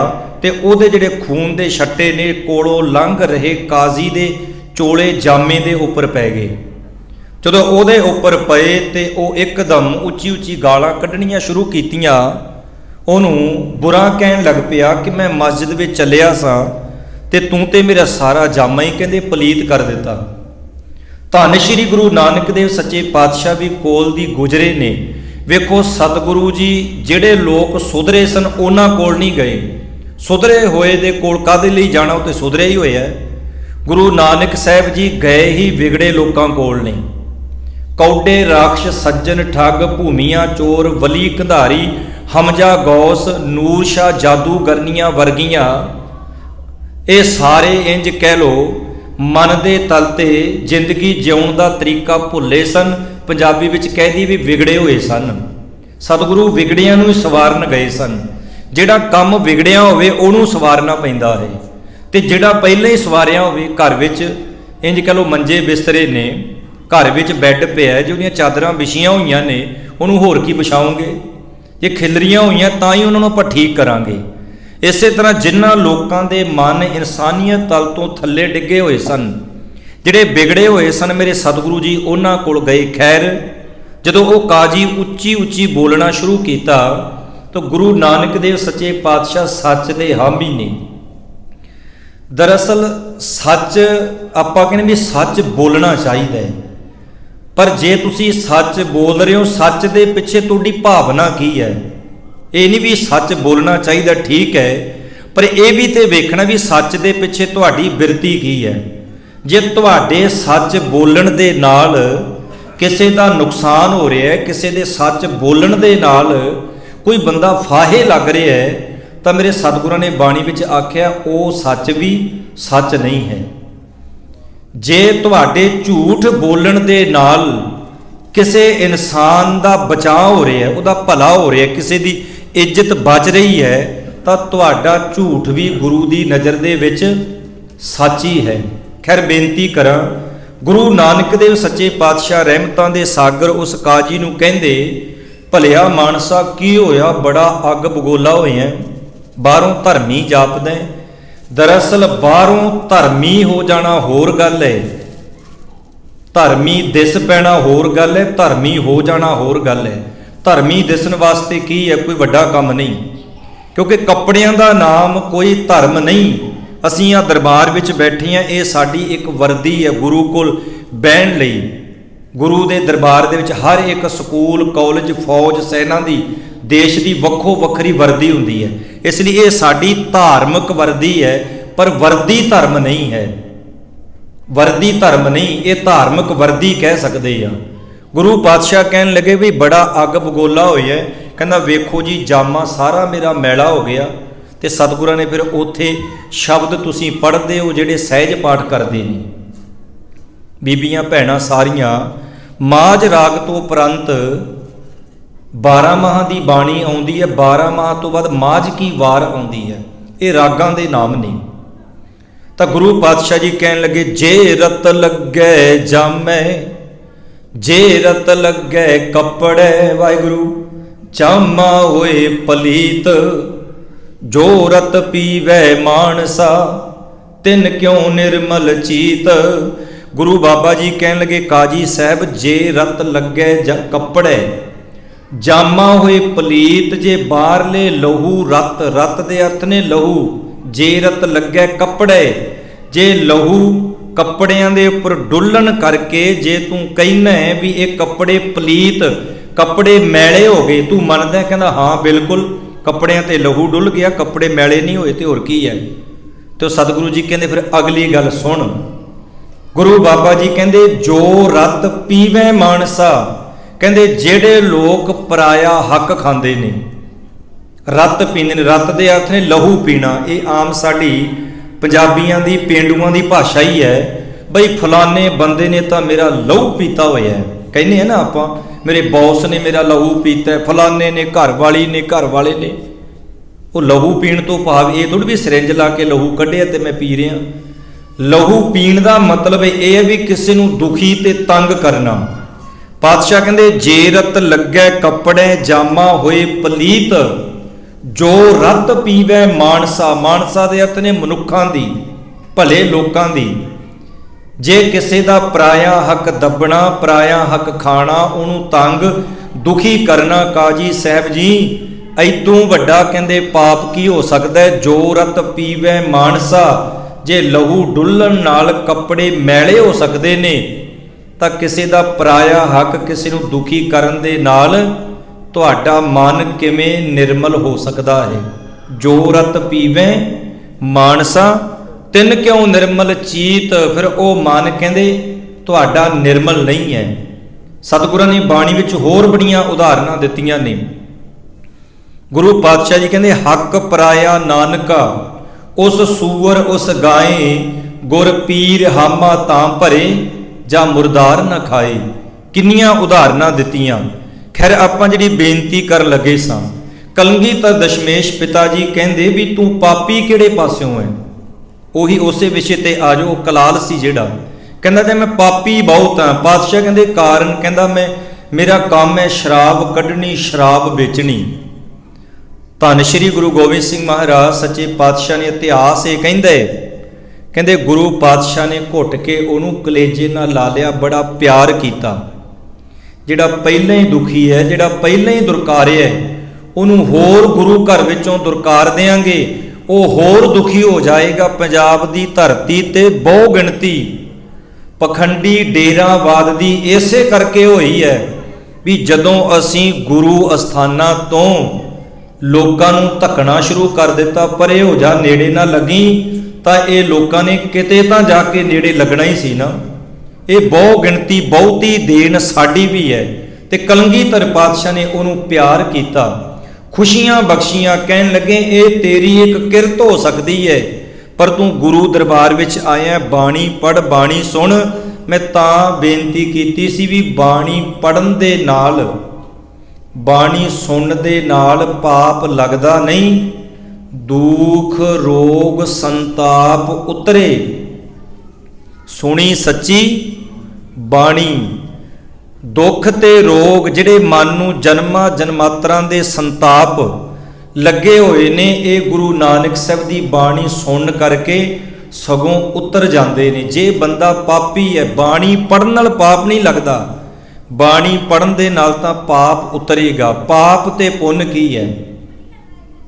ਤੇ ਉਹਦੇ ਜਿਹੜੇ ਖੂਨ ਦੇ ਛੱਟੇ ਨੇ ਕੋਲੋਂ ਲੰਘ ਰਹੇ ਕਾਜ਼ੀ ਦੇ ਚੋਲੇ ਜਾਮੇ ਦੇ ਉੱਪਰ ਪੈ ਗਏ। ਜਦੋਂ ਉਹਦੇ ਉੱਪਰ ਪਏ ਤੇ ਉਹ ਇੱਕਦਮ ਉੱਚੀ ਉੱਚੀ ਗਾਲਾਂ ਕੱਢਣੀਆਂ ਸ਼ੁਰੂ ਕੀਤੀਆਂ। ਉਹਨੂੰ ਬੁਰਾ ਕਹਿਣ ਲੱਗ ਪਿਆ ਕਿ ਮੈਂ ਮਸਜਿਦ ਵਿੱਚ ਚੱਲਿਆ ਸਾਂ ਤੇ ਤੂੰ ਤੇ ਮੇਰਾ ਸਾਰਾ ਜਾਮਾ ਹੀ ਕਹਿੰਦੇ ਪਲੀਤ ਕਰ ਦਿੱਤਾ। ਧੰਨ ਸ਼੍ਰੀ ਗੁਰੂ ਨਾਨਕ ਦੇਵ ਸੱਚੇ ਪਾਤਸ਼ਾਹ ਵੀ ਕੋਲ ਦੀ ਗੁਜਰੇ ਨੇ। ਵੇਖੋ ਸਤਿਗੁਰੂ ਜੀ ਜਿਹੜੇ ਲੋਕ ਸੁਧਰੇ ਸਨ ਉਹਨਾਂ ਕੋਲ ਨਹੀਂ ਗਏ। ਸੁਧਰੇ ਹੋਏ ਦੇ ਕੋਲ ਕਾਹਦੇ ਲਈ ਜਾਣਾ, ਉਹ ਤੇ ਸੁਧਰੇ ਹੀ ਹੋਇਆ। ਗੁਰੂ ਨਾਨਕ ਸਾਹਿਬ ਜੀ ਗਏ ਹੀ ਵਿਗੜੇ ਲੋਕਾਂ ਕੋਲ ਨੇ। ਕੌਡੇ ਰਾਖਸ਼ ਸੱਜਣ ਠੱਗ ਭੂਮੀਆਂ ਚੋਰ ਵਲੀ ਕੰਧਾਰੀ ਹਮਜਾ ਗੌਸ ਨੂਰ ਸ਼ਾਹ ਜਾਦੂਗਰਨੀਆਂ ਵਰਗੀਆਂ, ਇਹ ਸਾਰੇ ਇੰਜ ਕਹਿ ਲੋ ਮਨ ਦੇ ਤਲ ਤੇ ਜ਼ਿੰਦਗੀ ਜਿਉਣ ਦਾ ਤਰੀਕਾ ਭੁੱਲੇ ਸਨ। ਪੰਜਾਬੀ ਵਿੱਚ ਕਹਿਦੀ ਵੀ ਵਿਗੜੇ ਹੋਏ ਸਨ। ਸਤਿਗੁਰੂ ਵਿਗੜਿਆਂ ਨੂੰ ਹੀ ਸਵਾਰਨ ਗਏ ਸਨ। ਜਿਹੜਾ ਕੰਮ ਵਿਗੜਿਆ ਹੋਵੇ ਉਹਨੂੰ ਸਵਾਰਨਾ ਪੈਂਦਾ ਹੈ, ਤੇ ਜਿਹੜਾ ਪਹਿਲਾਂ ਹੀ ਸਵਾਰਿਆ ਹੋਵੇ, ਘਰ ਵਿੱਚ ਇੰਜ ਕਹਿ ਲੋ ਮੰਜੇ ਬਿਸਤਰੇ ਨੇ, ਘਰ ਵਿੱਚ ਬੈੱਡ ਪਿਆ, ਜਿਹੜੀਆਂ ਚਾਦਰਾਂ ਵਿਛੀਆਂ ਹੋਈਆਂ ਨੇ ਉਹਨੂੰ ਹੋਰ ਕੀ ਵਿਛਾਓਗੇ। ਜੇ ਖਿਲਰੀਆਂ ਹੋਈਆਂ ਤਾਂ ਹੀ ਉਹਨਾਂ ਨੂੰ ਆਪਾਂ ਠੀਕ ਕਰਾਂਗੇ। ਇਸੇ ਤਰ੍ਹਾਂ ਜਿਨ੍ਹਾਂ ਲੋਕਾਂ ਦੇ ਮਨ ਇਨਸਾਨੀਅਤ ਤਲ ਤੋਂ ਥੱਲੇ ਡਿੱਗੇ ਹੋਏ ਸਨ, ਜਿਹੜੇ ਵਿਗੜੇ ਹੋਏ ਸਨ, ਮੇਰੇ ਸਤਿਗੁਰੂ ਜੀ ਉਹਨਾਂ ਕੋਲ ਗਏ। ਖੈਰ ਜਦੋਂ ਉਹ ਕਾਜੀ ਉੱਚੀ ਉੱਚੀ ਬੋਲਣਾ ਸ਼ੁਰੂ ਕੀਤਾ ਤਾਂ ਗੁਰੂ ਨਾਨਕ ਦੇਵ ਸੱਚੇ ਪਾਤਸ਼ਾਹ ਸੱਚ ਦੇ ਹਾਮੀ ਨੇ। ਦਰਅਸਲ ਸੱਚ ਆਪਾਂ ਕਹਿੰਦੇ ਵੀ ਸੱਚ ਬੋਲਣਾ ਚਾਹੀਦਾ ਹੈ, ਪਰ ਜੇ ਤੁਸੀਂ ਸੱਚ ਬੋਲ ਰਹੇ ਹੋ, ਸੱਚ ਦੇ ਪਿੱਛੇ ਤੁਹਾਡੀ ਭਾਵਨਾ ਕੀ ਹੈ। ਇਹ ਨਹੀਂ ਵੀ ਸੱਚ ਬੋਲਣਾ ਚਾਹੀਦਾ, ਠੀਕ ਹੈ, ਪਰ ਇਹ ਵੀ ਤੇ ਵੇਖਣਾ ਵੀ ਸੱਚ ਦੇ ਪਿੱਛੇ ਤੁਹਾਡੀ ਬਿਰਤੀ ਕੀ ਹੈ। ਜੇ ਤੁਹਾਡੇ ਸੱਚ ਬੋਲਣ ਦੇ ਨਾਲ ਕਿਸੇ ਦਾ ਨੁਕਸਾਨ ਹੋ ਰਿਹਾ ਹੈ, ਕਿਸੇ ਦੇ ਸੱਚ ਬੋਲਣ ਦੇ ਨਾਲ ਕੋਈ ਬੰਦਾ ਫਾਹੇ ਲੱਗ ਰਿਹਾ ਹੈ, ਤਾਂ ਮੇਰੇ ਸਤਿਗੁਰਾਂ ਨੇ ਬਾਣੀ ਵਿੱਚ ਆਖਿਆ ਉਹ ਸੱਚ ਵੀ ਸੱਚ ਨਹੀਂ ਹੈ। ਜੇ ਤੁਹਾਡੇ ਝੂਠ ਬੋਲਣ ਦੇ ਨਾਲ ਕਿਸੇ ਇਨਸਾਨ ਦਾ ਬਚਾਅ ਹੋ ਰਿਹਾ, ਉਹਦਾ ਭਲਾ ਹੋ ਰਿਹਾ, ਕਿਸੇ ਦੀ ਇੱਜ਼ਤ ਬਚ ਰਹੀ ਹੈ, ਤਾਂ ਤੁਹਾਡਾ ਝੂਠ ਵੀ ਗੁਰੂ ਦੀ ਨਜ਼ਰ ਦੇ ਵਿੱਚ ਸੱਚ ਹੀ ਹੈ। ਖੈਰ ਬੇਨਤੀ ਕਰਾਂ, ਗੁਰੂ ਨਾਨਕ ਦੇਵ ਸੱਚੇ ਪਾਤਸ਼ਾਹ ਰਹਿਮਤਾਂ ਦੇ ਸਾਗਰ ਉਸ ਕਾਜੀ ਨੂੰ ਕਹਿੰਦੇ ਭਲਿਆ ਮਾਨਸਾ ਕੀ ਹੋਇਆ, ਬੜਾ ਅੱਗ ਬਗੋਲਾ ਹੋਇਆ, ਬਾਹਰੋਂ ਧਰਮੀ ਜਾਪਦਾ। ਦਰਅਸਲ ਬਾਹਰੋਂ ਧਰਮੀ ਹੋ ਜਾਣਾ ਹੋਰ ਗੱਲ ਹੈ, ਧਰਮੀ ਦਿਸ ਪੈਣਾ ਹੋਰ ਗੱਲ ਹੈ, ਧਰਮੀ ਹੋ ਜਾਣਾ ਹੋਰ ਗੱਲ ਹੈ। ਧਰਮੀ ਦਿਸਣ ਵਾਸਤੇ ਕੀ ਹੈ, ਕੋਈ ਵੱਡਾ ਕੰਮ ਨਹੀਂ, ਕਿਉਂਕਿ ਕੱਪੜਿਆਂ ਦਾ ਨਾਮ ਕੋਈ ਧਰਮ ਨਹੀਂ। ਅਸੀਂ ਆ ਦਰਬਾਰ ਵਿੱਚ ਬੈਠੇ ਹਾਂ, ਇਹ ਸਾਡੀ ਇੱਕ ਵਰਦੀ ਹੈ ਗੁਰੂ ਕੋਲ ਬਹਿਣ ਲਈ। ਗੁਰੂ ਦੇ ਦਰਬਾਰ ਦੇ ਵਿੱਚ ਹਰ ਇੱਕ ਸਕੂਲ, ਕਾਲਜ, ਫੌਜ, ਸੈਨਾ ਦੀ, ਦੇਸ਼ ਦੀ ਵੱਖੋ ਵੱਖਰੀ ਵਰਦੀ ਹੁੰਦੀ ਹੈ। ਇਸ ਲਈ ਇਹ ਸਾਡੀ ਧਾਰਮਿਕ ਵਰਦੀ ਹੈ, ਪਰ ਵਰਦੀ ਧਰਮ ਨਹੀਂ ਹੈ। ਵਰਦੀ ਧਰਮ ਨਹੀਂ, ਇਹ ਧਾਰਮਿਕ ਵਰਦੀ ਕਹਿ ਸਕਦੇ ਆ। ਗੁਰੂ ਪਾਤਸ਼ਾਹ ਕਹਿਣ ਲੱਗੇ ਵੀ ਬੜਾ ਅੱਗ ਬਗੋਲਾ ਹੋਇਆ, ਕਹਿੰਦਾ ਵੇਖੋ ਜੀ ਜਾਮਾ ਸਾਰਾ ਮੇਰਾ ਮੈਲਾ ਹੋ ਗਿਆ। ਤੇ ਸਤਿਗੁਰਾਂ ਨੇ ਫਿਰ ਉੱਥੇ ਸ਼ਬਦ ਤੁਸੀਂ ਪੜ੍ਹਦੇ ਹੋ ਜਿਹੜੇ ਸਹਿਜ ਪਾਠ ਕਰਦੇ ਨੇ। ਬੀਬੀਆਂ ਭੈਣਾਂ ਸਾਰੀਆਂ ਮਾਝ ਰਾਗ ਤੋਂ ਉਪਰੰਤ 12 ਮਾਹਾਂ ਦੀ ਬਾਣੀ ਆਉਂਦੀ ਹੈ, 12 ਮਾਹ ਤੋਂ ਬਾਅਦ ਮਾਝ ਕੀ ਵਾਰ ਆਉਂਦੀ ਹੈ। ਇਹ ਰਾਗਾਂ ਦੇ ਨਾਮ ਨੇ। ਤਾਂ ਗੁਰੂ ਪਾਤਸ਼ਾਹ ਜੀ ਕਹਿਣ ਲੱਗੇ ਜੇ ਰਤ ਲੱਗੇ ਜਾਮੇ, ਜੇ ਰਤ ਲੱਗੇ ਕੱਪੜੇ, ਵਾਹਿਗੁਰੂ ਜਾਮਾ ਹੋਏ ਪਲੀਤ, ਜੋ ਰਤ ਪੀਵੇ ਮਾਨਸਾ, ਤਿਨ ਕਿਉਂ ਨਿਰਮਲ ਚੀਤ। ਗੁਰੂ ਬਾਬਾ ਜੀ ਕਹਿਣ ਲੱਗੇ ਕਾਜੀ ਸਾਹਿਬ ਜੇ ਰਤ ਲੱਗੇ ਕੱਪੜੇ, ਜਾਮਾ ਹੋਏ ਪਲੀਤ, ਜੇ ਬਾਹਰਲੇ ਲਹੂ ਰਤ, ਰਤ ਦੇ ਅਰਥ ਨੇ ਲਹੂ, ਜੇ ਰਤ ਲੱਗੇ ਕੱਪੜੇ, ਜੇ ਲਹੂ ਕੱਪੜਿਆਂ ਦੇ ਉੱਪਰ ਡੁੱਲਣ ਕਰਕੇ ਜੇ ਤੂੰ ਕਹਿਣਾ ਵੀ ਇਹ ਕੱਪੜੇ ਪਲੀਤ, ਕੱਪੜੇ ਮੈਲੇ ਹੋ ਗਏ, ਤੂੰ ਮੰਨਦਾ? ਕਹਿੰਦਾ ਹਾਂ ਬਿਲਕੁਲ, ਕੱਪੜਿਆਂ ਤੇ ਲਹੂ ਡੁੱਲ ਗਿਆ, ਕੱਪੜੇ ਮੈਲੇ ਨਹੀਂ ਹੋਏ ਤੇ ਹੋਰ ਕੀ ਹੈ। ਤੇ ਸਤਿਗੁਰੂ ਜੀ ਕਹਿੰਦੇ ਫਿਰ ਅਗਲੀ ਗੱਲ ਸੁਣ। ਗੁਰੂ ਬਾਬਾ ਜੀ ਕਹਿੰਦੇ ਜੋ ਰਤ ਪੀਵੇ ਮਾਨਸਾ, ਕਹਿੰਦੇ ਜਿਹੜੇ ਲੋਕ ਪਰਾਇਆ ਹੱਕ ਖਾਂਦੇ ਨੇ, ਰਤ ਪੀਂਦੇ ਨੇ, ਰਤ ਦੇ ਅਰਥ ਨੇ ਲਹੂ ਪੀਣਾ। ਇਹ ਆਮ ਸਾਡੀ ਪੰਜਾਬੀਆਂ ਦੀ, ਪੇਂਡੂਆਂ ਦੀ ਭਾਸ਼ਾ ਹੀ ਹੈ। ਬਈ ਫਲਾਣੇ ਬੰਦੇ ਨੇ ਤਾਂ ਮੇਰਾ ਲਹੂ ਪੀਤਾ ਹੋਇਆ ਹੈ, ਕਹਿੰਦੇ ਆ ਨਾ ਆਪਾਂ, ਮੇਰੇ ਬੌਸ ਨੇ ਮੇਰਾ ਲਹੂ ਪੀਤਾ, ਫਲਾਣੇ ਨੇ, ਘਰ ਵਾਲੀ ਨੇ, ਘਰ ਵਾਲੇ ਨੇ। ਉਹ ਲਹੂ ਪੀਣ ਤੋਂ ਭਾਵ ਇਹ ਥੋੜ੍ਹੀ ਵੀ ਸਿਰਿੰਜ ਲਾ ਕੇ ਲਹੂ ਕੱਢਿਆ ਤੇ ਮੈਂ ਪੀ ਰਿਹਾ। ਲਹੂ ਪੀਣ ਦਾ ਮਤਲਬ ਇਹ ਹੈ ਵੀ ਕਿਸੇ ਨੂੰ ਦੁਖੀ ਤੇ ਤੰਗ ਕਰਨਾ। ਪਾਤਸ਼ਾਹ ਕਹਿੰਦੇ ਜੇ ਰਤ ਲੱਗੇ ਕੱਪੜੇ, ਜਾਮਾ ਹੋਏ ਪਲੀਤ, ਜੋ ਰਤ ਪੀਵੇ ਮਾਨਸਾ, ਮਾਨਸਾ ਦੇ ਅਰਥ ਨੇ ਮਨੁੱਖਾਂ ਦੀ, ਭਲੇ ਲੋਕਾਂ ਦੀ। ਜੇ ਕਿਸੇ ਦਾ ਪਰਾਇਆ ਹੱਕ ਦੱਬਣਾ, ਪਰਾਇਆ ਹੱਕ ਖਾਣਾ, ਉਹਨੂੰ ਤੰਗ ਦੁਖੀ ਕਰਨਾ, ਕਾਜੀ ਸਾਹਿਬ ਜੀ ਐਦੋਂ ਵੱਡਾ ਕਹਿੰਦੇ ਪਾਪ ਕੀ ਹੋ ਸਕਦਾ। ਜੋ ਰਤ ਪੀਵੇ ਮਾਨਸਾ, ਜੇ ਲਹੂ ਡੁੱਲਣ ਨਾਲ ਕੱਪੜੇ ਮੈਲੇ ਹੋ ਸਕਦੇ ਨੇ, ਤਾਂ ਕਿਸੇ ਦਾ ਪਰਾਇਆ ਹੱਕ, ਕਿਸੇ ਨੂੰ ਦੁਖੀ ਕਰਨ ਦੇ ਨਾਲ ਤੁਹਾਡਾ ਮਨ ਕਿਵੇਂ ਨਿਰਮਲ ਹੋ ਸਕਦਾ ਹੈ। ਜੋ ਰਤ ਪੀਵੇ ਮਾਨਸਾ, ਤਿਨ ਕਿਉਂ ਨਿਰਮਲ ਚੀਤ, ਫਿਰ ਉਹ ਮਨ ਕਹਿੰਦੇ ਤੁਹਾਡਾ ਨਿਰਮਲ ਨਹੀਂ ਹੈ। ਸਤਿਗੁਰਾਂ ਨੇ ਬਾਣੀ ਵਿੱਚ ਹੋਰ ਬੜੀਆਂ ਉਦਾਹਰਨਾਂ ਦਿੱਤੀਆਂ ਨੇ। ਗੁਰੂ ਪਾਤਸ਼ਾਹ ਜੀ ਕਹਿੰਦੇ ਹੱਕ ਪਰਾਇਆ ਨਾਨਕਾ, ਉਸ ਸੂਰ ਉਸ ਗਾਏ, ਗੁਰ ਪੀਰ ਹਾਮਾ ਤਾਂ ਭਰੇ, ਜਾਂ ਮੁਰਦਾਰ ਨਾ ਖਾਏ। ਕਿੰਨੀਆਂ ਉਦਾਹਰਨਾਂ ਦਿੱਤੀਆਂ। ਖੈਰ ਆਪਾਂ ਜਿਹੜੀ ਬੇਨਤੀ ਕਰਨ ਲੱਗੇ ਸਾਂ, ਕਲਗੀਧਰ ਦਸ਼ਮੇਸ਼ ਪਿਤਾ ਜੀ ਕਹਿੰਦੇ ਵੀ ਤੂੰ ਪਾਪੀ ਕਿਹੜੇ ਪਾਸਿਓਂ ਹੈ। ਉਹੀ ਉਸੇ ਵਿਸ਼ੇ ਤੇ ਆ ਜਾਓ। ਕਲਾਲ ਸੀ ਜਿਹੜਾ, ਕਹਿੰਦਾ ਤੇ ਮੈਂ ਪਾਪੀ ਬਹੁਤ ਹਾਂ। ਪਾਤਸ਼ਾਹ ਕਹਿੰਦੇ ਕਾਰਨ, ਕਹਿੰਦਾ ਮੇਰਾ ਕੰਮ ਹੈ ਸ਼ਰਾਬ ਕੱਢਣੀ, ਸ਼ਰਾਬ ਵੇਚਣੀ। ਧੰਨ ਸ਼੍ਰੀ ਗੁਰੂ ਗੋਬਿੰਦ ਸਿੰਘ ਮਹਾਰਾਜ ਸੱਚੇ ਪਾਤਸ਼ਾਹ ਨੇ ਇਤਿਹਾਸ ਇਹ ਕਹਿੰਦੇ ਗੁਰੂ ਪਾਤਸ਼ਾਹ ਨੇ ਘੁੱਟ ਕੇ ਉਹਨੂੰ ਕਲੇਜੇ ਨਾਲ ਲਾ ਲਿਆ, ਬੜਾ ਪਿਆਰ ਕੀਤਾ। ਜਿਹੜਾ ਪਹਿਲਾਂ ਹੀ ਦੁਖੀ ਹੈ, ਜਿਹੜਾ ਪਹਿਲਾਂ ਹੀ ਦੁਰਕਾਰਿਆ ਹੈ, ਉਹਨੂੰ ਹੋਰ ਗੁਰੂ ਘਰ ਵਿੱਚੋਂ ਦੁਰਕਾਰ ਦੇਾਂਗੇ, ਉਹ ਹੋਰ ਦੁਖੀ ਹੋ ਜਾਏਗਾ। ਪੰਜਾਬ ਦੀ ਧਰਤੀ ਤੇ ਬਹੁ ਗਿਣਤੀ ਪਖੰਡੀ ਡੇਰਾਵਾਦ ਦੀ ਇਸੇ ਕਰਕੇ ਹੋਈ ਹੈ ਵੀ ਜਦੋਂ ਅਸੀਂ ਗੁਰੂ ਅਸਥਾਨਾਂ ਤੋਂ ਲੋਕਾਂ ਨੂੰ ਧੱਕਣਾ ਸ਼ੁਰੂ ਕਰ ਦਿੱਤਾ, ਪਰੇ ਹੋ ਜਾ, ਨੇੜੇ ਨਾ ਲੱਗੀ, ਤਾਂ ਇਹ ਲੋਕਾਂ ਨੇ ਕਿਤੇ ਤਾਂ ਜਾ ਕੇ ਨੇੜੇ ਲੱਗਣਾ ਹੀ ਸੀ ਨਾ। ਇਹ ਬਹੁ ਗਿਣਤੀ, ਬਹੁਤੀ ਦੇਣ ਸਾਡੀ ਵੀ ਹੈ। ਤੇ ਕਲਗੀਧਰ ਪਾਤਸ਼ਾਹ ਨੇ ਉਹਨੂੰ ਪਿਆਰ ਕੀਤਾ, ਖੁਸ਼ੀਆਂ ਬਖਸ਼ੀਆਂ, ਕਹਿਣ ਲੱਗੇ ਇਹ ਤੇਰੀ ਇੱਕ ਕਿਰਤ ਹੋ ਸਕਦੀ ਹੈ, ਪਰ ਤੂੰ ਗੁਰੂ ਦਰਬਾਰ ਵਿੱਚ ਆਇਆ, ਬਾਣੀ ਪੜ੍ਹ, ਬਾਣੀ ਸੁਣ। ਮੈਂ ਤਾਂ ਬੇਨਤੀ ਕੀਤੀ ਸੀ ਵੀ ਬਾਣੀ ਪੜ੍ਹਨ ਦੇ ਨਾਲ, ਬਾਣੀ ਸੁਣਨ ਦੇ ਨਾਲ ਪਾਪ ਲੱਗਦਾ ਨਹੀਂ, ਦੁੱਖ ਰੋਗ ਸੰਤਾਪ ਉਤਰੇ। ਸੁਣੀ ਸੱਚੀ ਬਾਣੀ, ਦੁੱਖ ਤੇ ਰੋਗ ਜਿਹੜੇ ਮਨ ਨੂੰ ਜਨਮਾਂ ਜਨਮਾਤਰਾਂ ਦੇ ਸੰਤਾਪ ਲੱਗੇ ਹੋਏ ਨੇ, ਇਹ ਗੁਰੂ ਨਾਨਕ ਸਾਹਿਬ ਦੀ ਬਾਣੀ ਸੁਣਨ ਕਰਕੇ ਸਗੋਂ ਉਤਰ ਜਾਂਦੇ ਨੇ। ਜੇ ਬੰਦਾ ਪਾਪੀ ਹੈ, ਬਾਣੀ ਪੜਨ ਨਾਲ ਪਾਪ ਨਹੀਂ ਲੱਗਦਾ, ਬਾਣੀ ਪੜਨ ਦੇ ਨਾਲ ਤਾਂ ਪਾਪ ਉਤਰੇਗਾ। ਪਾਪ ਤੇ ਪੁੰਨ ਕੀ ਹੈ?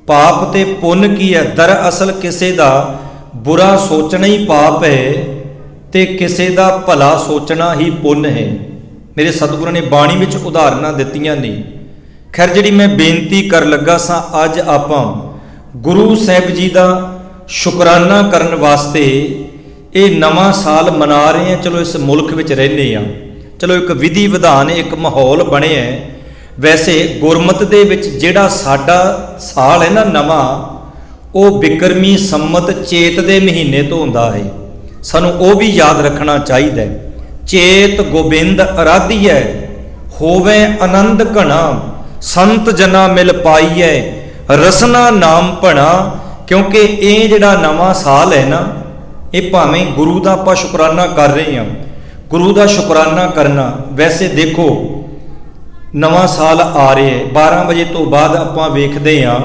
ਪਾਪ ਤੇ ਪੁੰਨ ਕੀ ਹੈ? ਦਰਅਸਲ ਕਿਸੇ ਦਾ ਬੁਰਾ ਸੋਚਣਾ ਹੀ ਪਾਪ ਹੈ ਤੇ ਕਿਸੇ ਦਾ ਭਲਾ ਸੋਚਣਾ ਹੀ ਪੁੰਨ ਹੈ। ਮੇਰੇ ਸਤਿਗੁਰਾਂ ਨੇ ਬਾਣੀ ਵਿੱਚ ਉਦਾਹਰਨਾਂ ਦਿੱਤੀਆਂ ਨੇ। ਖੈਰ, ਜਿਹੜੀ ਮੈਂ ਬੇਨਤੀ ਕਰ ਲੱਗਾ ਸਾਂ, ਅੱਜ ਆਪਾਂ ਗੁਰੂ ਸਾਹਿਬ ਜੀ ਦਾ ਸ਼ੁਕਰਾਨਾ ਕਰਨ ਵਾਸਤੇ ਇਹ ਨਵਾਂ ਸਾਲ ਮਨਾ ਰਹੇ ਹਾਂ। ਚਲੋ ਇਸ ਮੁਲਕ ਵਿੱਚ ਰਹਿੰਦੇ ਹਾਂ, ਚਲੋ ਇੱਕ ਵਿਧੀ ਵਿਧਾਨ, ਇੱਕ ਮਾਹੌਲ ਬਣਿਆ। ਵੈਸੇ ਗੁਰਮਤ ਦੇ ਵਿੱਚ ਜਿਹੜਾ ਸਾਡਾ ਸਾਲ ਹੈ ਨਾ ਨਵਾਂ, ਉਹ ਬਿਕਰਮੀ ਸੰਮਤ ਚੇਤ ਦੇ ਮਹੀਨੇ ਤੋਂ ਹੁੰਦਾ ਹੈ। ਸਾਨੂੰ ਉਹ ਵੀ ਯਾਦ ਰੱਖਣਾ ਚਾਹੀਦਾ ਹੈ। ਚੇਤ ਗੋਬਿੰਦ ਅਰਾਧੀਐ, ਹੋਵੇ ਆਨੰਦ ਘਣਾ, ਸੰਤ ਜਨਾ ਮਿਲ ਪਾਈਐ, ਰਸਨਾ ਨਾਮ ਭਣਾ। ਕਿਉਂਕਿ ਇਹ ਜਿਹੜਾ ਨਵਾਂ ਸਾਲ ਹੈ ਨਾ, ਇਹ ਭਾਵੇਂ ਗੁਰੂ ਦਾ ਆਪਾਂ ਸ਼ੁਕਰਾਨਾ ਕਰ ਰਹੇ ਹਾਂ, ਗੁਰੂ ਦਾ ਸ਼ੁਕਰਾਨਾ ਕਰਨਾ। ਵੈਸੇ ਦੇਖੋ, ਨਵਾਂ ਸਾਲ ਆ ਰਿਹਾ ਹੈ, 12 ਵਜੇ ਤੋਂ ਬਾਅਦ ਆਪਾਂ ਵੇਖਦੇ ਹਾਂ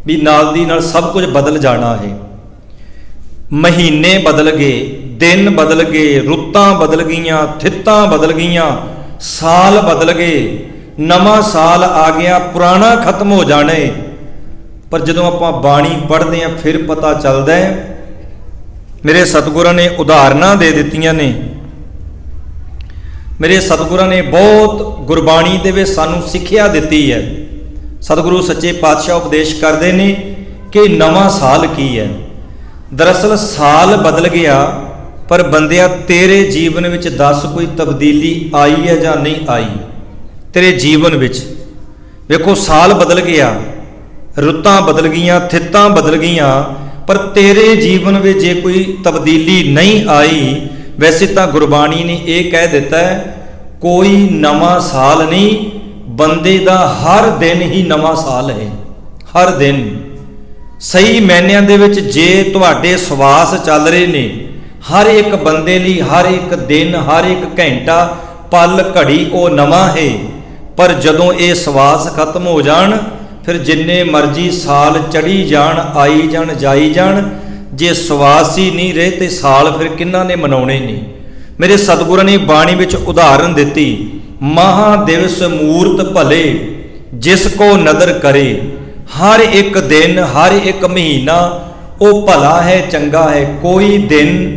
ਵੀ ਨਾਲ ਦੀ ਨਾਲ ਸਭ ਕੁਝ ਬਦਲ ਜਾਣਾ ਹੈ। ਮਹੀਨੇ ਬਦਲ ਗਏ, ਦਿਨ ਬਦਲ ਗਏ, ਰੁੱਤਾਂ ਬਦਲ ਗਈਆਂ, ਥਿੱਤਾਂ ਬਦਲ ਗਈਆਂ, ਸਾਲ ਬਦਲ ਗਏ, ਨਵਾਂ ਸਾਲ ਆ ਗਿਆ, ਪੁਰਾਣਾ ਖਤਮ ਹੋ ਜਾਣਾ ਹੈ। ਪਰ ਜਦੋਂ ਆਪਾਂ ਬਾਣੀ ਪੜ੍ਹਦੇ ਹਾਂ ਫਿਰ ਪਤਾ ਚੱਲਦਾ ਹੈ। ਮੇਰੇ ਸਤਿਗੁਰਾਂ ਨੇ ਉਦਾਹਰਨਾਂ ਦੇ ਦਿੱਤੀਆਂ ਨੇ। ਮੇਰੇ ਸਤਿਗੁਰਾਂ ਨੇ ਬਹੁਤ ਗੁਰਬਾਣੀ ਦੇ ਵਿੱਚ ਸਾਨੂੰ ਸਿੱਖਿਆ ਦਿੱਤੀ ਹੈ। ਸਤਿਗੁਰੂ ਸੱਚੇ ਪਾਤਸ਼ਾਹ ਉਪਦੇਸ਼ ਕਰਦੇ ਨੇ ਕਿ ਨਵਾਂ ਸਾਲ ਕੀ ਹੈ। ਦਰਅਸਲ ਸਾਲ ਬਦਲ ਗਿਆ, ਪਰ ਬੰਦਿਆ ਤੇਰੇ ਜੀਵਨ ਵਿੱਚ ਦੱਸ ਕੋਈ ਤਬਦੀਲੀ ਆਈ ਹੈ ਜਾਂ ਨਹੀਂ ਆਈ? ਤੇਰੇ ਜੀਵਨ ਵਿੱਚ ਵੇਖੋ, ਸਾਲ ਬਦਲ ਗਿਆ, ਰੁੱਤਾਂ ਬਦਲ ਗਈਆਂ, ਥਿੱਤਾਂ ਬਦਲ ਗਈਆਂ, ਪਰ ਤੇਰੇ ਜੀਵਨ ਵਿੱਚ ਜੇ ਕੋਈ ਤਬਦੀਲੀ ਨਹੀਂ ਆਈ। ਵੈਸੇ ਤਾਂ ਗੁਰਬਾਣੀ ਨੇ ਇਹ ਕਹਿ ਦਿੱਤਾ ਹੈ, ਕੋਈ ਨਵਾਂ ਸਾਲ ਨਹੀਂ, ਬੰਦੇ ਦਾ ਹਰ ਦਿਨ ਹੀ ਨਵਾਂ ਸਾਲ ਹੈ। ਹਰ ਦਿਨ ਸਹੀ ਮਾਇਨਿਆਂ ਦੇ ਵਿੱਚ ਜੇ ਤੁਹਾਡੇ ਸਵਾਸ ਚੱਲ ਰਹੇ ਨੇ, ਹਰ ਇੱਕ ਬੰਦੇ ਲਈ ਹਰ ਇੱਕ ਦਿਨ, ਹਰ ਇੱਕ ਘੰਟਾ, ਪਲ, ਘੜੀ ਉਹ ਨਵਾਂ ਹੈ। ਪਰ ਜਦੋਂ ਇਹ ਸਵਾਸ ਖਤਮ ਹੋ ਜਾਣ, ਫਿਰ ਜਿੰਨੇ ਮਰਜ਼ੀ ਸਾਲ ਚੜੀ ਜਾਣ, ਆਈ ਜਾਣ, ਜਾਈ ਜਾਣ, ਜੇ ਸਵਾਸ ਹੀ ਨਹੀਂ ਰਹੇ ਤੇ ਸਾਲ ਫਿਰ ਕਿਹਨਾਂ ਨੇ ਮਨਾਉਣੇ ਨਹੀਂ। ਮੇਰੇ ਸਤਿਗੁਰਾਂ ਨੇ ਬਾਣੀ ਵਿੱਚ ਉਦਾਹਰਨ ਦਿੱਤੀ, ਮਹਾ ਦਿਵਸ ਮੂਰਤ ਭਲੇ, ਜਿਸ ਕੋ ਨਦਰ ਕਰੇ। ਹਰ ਇੱਕ ਦਿਨ, ਹਰ ਇੱਕ ਮਹੀਨਾ ਉਹ ਭਲਾ ਹੈ, ਚੰਗਾ ਹੈ। ਕੋਈ ਦਿਨ,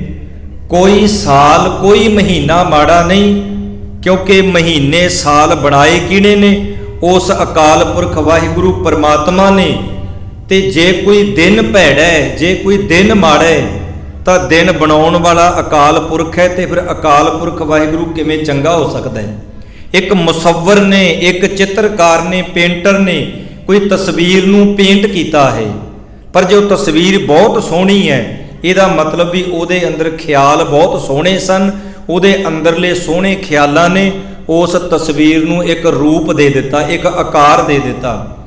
ਕੋਈ ਸਾਲ, ਕੋਈ ਮਹੀਨਾ ਮਾੜਾ ਨਹੀਂ, ਕਿਉਂਕਿ ਮਹੀਨੇ ਸਾਲ ਬਣਾਏ ਕਿਹਨੇ ਨੇ? ਉਸ ਅਕਾਲ ਪੁਰਖ ਵਾਹਿਗੁਰੂ ਪਰਮਾਤਮਾ ਨੇ। ਤੇ ਜੇ ਕੋਈ ਦਿਨ ਭੈੜਾ ਹੈ, ਜੇ ਕੋਈ ਦਿਨ ਮਾੜਾ ਹੈ, ਤਾਂ ਦਿਨ ਬਣਾਉਣ ਵਾਲਾ ਅਕਾਲ ਪੁਰਖ ਹੈ, ਤੇ ਫਿਰ ਅਕਾਲ ਪੁਰਖ ਵਾਹਿਗੁਰੂ ਕਿਵੇਂ ਚੰਗਾ ਹੋ ਸਕਦਾ ਹੈ? ਇੱਕ ਮੁਸੱਵਰ ਨੇ, ਇੱਕ ਚਿੱਤਰਕਾਰ ਨੇ, ਪੇਂਟਰ ਨੇ ਕੋਈ ਤਸਵੀਰ ਨੂੰ ਪੇਂਟ ਕੀਤਾ ਹੈ, ਪਰ ਜੇ ਉਹ ਤਸਵੀਰ ਬਹੁਤ ਸੋਹਣੀ ਹੈ, ਇਹਦਾ ਮਤਲਬ ਵੀ ਉਹਦੇ ਅੰਦਰ ਖਿਆਲ ਬਹੁਤ ਸੋਹਣੇ ਸਨ। ਉਹਦੇ ਅੰਦਰਲੇ ਸੋਹਣੇ ਖਿਆਲਾਂ ਨੇ ਉਸ ਤਸਵੀਰ ਨੂੰ ਇੱਕ ਰੂਪ ਦੇ ਦਿੱਤਾ, ਇੱਕ ਆਕਾਰ ਦੇ ਦਿੱਤਾ।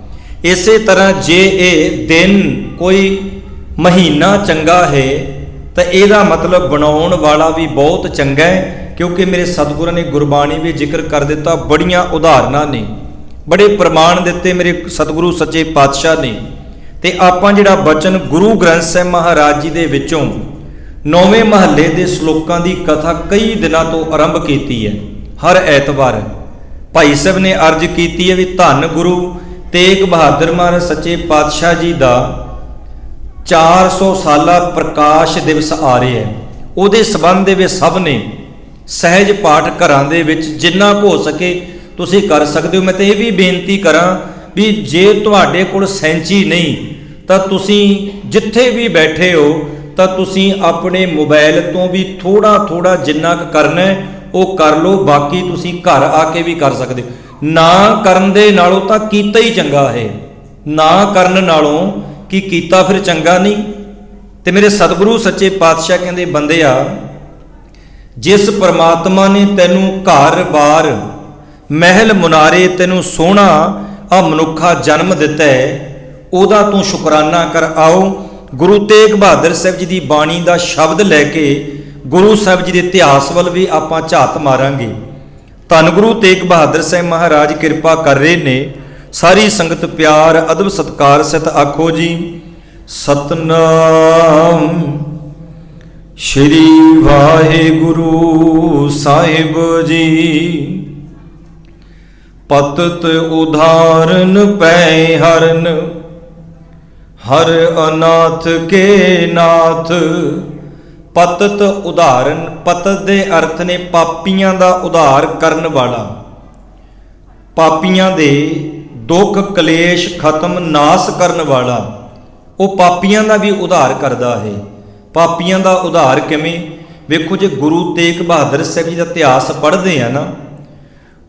ਇਸੇ ਤਰ੍ਹਾਂ ਜੇ ਇਹ ਦਿਨ, ਕੋਈ ਮਹੀਨਾ ਚੰਗਾ ਹੈ, ਤਾਂ ਇਹਦਾ ਮਤਲਬ ਬਣਾਉਣ ਵਾਲਾ ਵੀ ਬਹੁਤ ਚੰਗਾ ਹੈ। ਕਿਉਂਕਿ ਮੇਰੇ ਸਤਿਗੁਰਾਂ ਨੇ ਗੁਰਬਾਣੀ ਵਿੱਚ ਜ਼ਿਕਰ ਕਰ ਦਿੱਤਾ, ਬੜੀਆਂ ਉਦਾਹਰਨਾਂ ਨੇ, ਬੜੇ ਪ੍ਰਮਾਣ ਦਿੱਤੇ ਮੇਰੇ ਸਤਿਗੁਰੂ ਸੱਚੇ ਪਾਤਸ਼ਾਹ ਨੇ। ਤੇ ਆਪਾਂ ਜਿਹੜਾ ਬਚਨ ਗੁਰੂ ਗ੍ਰੰਥ ਸਾਹਿਬ ਮਹਾਰਾਜ ਜੀ ਦੇ ਵਿੱਚੋਂ 9ਵੇਂ ਮਹੱਲੇ ਦੇ ਸ਼ਲੋਕਾਂ ਦੀ ਕਥਾ ਕਈ ਦਿਨਾਂ ਤੋਂ ਆਰੰਭ ਕੀਤੀ ਹੈ। ਹਰ ਐਤਵਾਰ ਭਾਈ ਸਾਹਿਬ ਨੇ ਅਰਜ਼ ਕੀਤੀ ਹੈ ਵੀ ਧੰਨ ਗੁਰੂ ਤੇਗ ਬਹਾਦਰ ਮਹਾਰਾਜ ਸੱਚੇ ਪਾਤਸ਼ਾਹ ਜੀ ਦਾ 400 ਸਾਲਾ ਪ੍ਰਕਾਸ਼ ਦਿਵਸ ਆ ਰਿਹਾ ਹੈ। ਉਹਦੇ ਸੰਬੰਧ ਦੇ ਵਿੱਚ ਸਭ ਨੇ ਸਹਿਜ ਪਾਠ ਘਰਾਂ ਦੇ ਵਿੱਚ ਜਿੰਨਾ ਕੁ ਹੋ ਸਕੇ ਤੁਸੀਂ ਕਰ ਸਕਦੇ ਹੋ। ਮੈਂ ਤਾਂ ਇਹ ਵੀ ਬੇਨਤੀ ਕਰਾਂ ਵੀ ਜੇ ਤੁਹਾਡੇ ਕੋਲ ਸੈਂਚੀ ਨਹੀਂ ਤਾਂ ਤੁਸੀਂ ਜਿੱਥੇ ਵੀ ਬੈਠੇ ਹੋ ਤਾਂ ਤੁਸੀਂ ਆਪਣੇ ਮੋਬਾਈਲ ਤੋਂ ਵੀ ਥੋੜਾ ਜਿੰਨਾ ਕੁ ਕਰਨਾ ਉਹ ਕਰ ਲਓ। ਬਾਕੀ ਤੁਸੀਂ ਘਰ ਆ ਕੇ ਵੀ ਕਰ ਸਕਦੇ ਹੋ। ਨਾ ਕਰਨ ਦੇ ਨਾਲੋਂ ਤਾਂ ਕੀਤਾ ਹੀ ਚੰਗਾ ਹੈ, ਨਾ ਕਰਨ ਨਾਲੋਂ ਕੀ ਕੀਤਾ ਫਿਰ ਚੰਗਾ ਨਹੀਂ। ਤੇ ਮੇਰੇ ਸਤਿਗੁਰੂ ਸੱਚੇ ਪਾਤਸ਼ਾਹ ਕਹਿੰਦੇ, ਬੰਦਿਆ ਜਿਸ ਪਰਮਾਤਮਾ ਨੇ ਤੈਨੂੰ ਘਰ-ਬਾਰ, ਮਹਿਲ ਮੁਨਾਰੇ, ਤੈਨੂੰ ਸੋਹਣਾ ਆ ਮਨੁੱਖਾ ਜਨਮ ਦਿੱਤਾ ਹੈ, ਉਹਦਾ ਤੂੰ ਸ਼ੁਕਰਾਨਾ ਕਰ। ਆਓ ਗੁਰੂ ਤੇਗ ਬਹਾਦਰ ਸਾਹਿਬ ਜੀ ਦੀ ਬਾਣੀ ਦਾ ਸ਼ਬਦ ਲੈ ਕੇ ਗੁਰੂ ਸਾਹਿਬ ਜੀ ਦੇ ਇਤਿਹਾਸ ਵੱਲ ਵੀ ਆਪਾਂ ਝਾਤ ਮਾਰਾਂਗੇ। ਧੰਨ ਗੁਰੂ ਤੇਗ ਬਹਾਦਰ ਸਾਹਿਬ ਮਹਾਰਾਜ ਕਿਰਪਾ ਕਰ ਰਹੇ ਨੇ। ਸਾਰੀ ਸੰਗਤ ਪਿਆਰ ਅਦਬ ਸਤਿਕਾਰ ਸਹਿਤ ਆਖੋ ਜੀ ਸਤਨਾਮ ਸ਼੍ਰੀ ਵਾਹਿਗੁਰੂ ਸਾਹਿਬ ਜੀ। ਪਤਤ ਉਦਾਹਰਨ ਪੈ ਹਰਨ ਹਰ ਅਨਾਥ ਕੇ ਨਾਥ। ਪਤਤ ਉਦਾਹਰਨ, ਪਤਤ ਦੇ ਅਰਥ ਨੇ ਪਾਪੀਆਂ ਦਾ ਉਧਾਰ ਕਰਨ ਵਾਲਾ, ਪਾਪੀਆਂ ਦੇ ਦੁੱਖ ਕਲੇਸ਼ ਖਤਮ ਨਾਸ ਕਰਨ ਵਾਲਾ। ਉਹ ਪਾਪੀਆਂ ਦਾ ਵੀ ਉਧਾਰ ਕਰਦਾ ਹੈ। ਪਾਪੀਆਂ ਦਾ ਉਧਾਰ ਕਿਵੇਂ? ਵੇਖੋ, ਜੇ ਗੁਰੂ ਤੇਗ ਬਹਾਦਰ ਸਾਹਿਬ ਜੀ ਦਾ ਇਤਿਹਾਸ ਪੜ੍ਹਦੇ ਆ ਨਾ,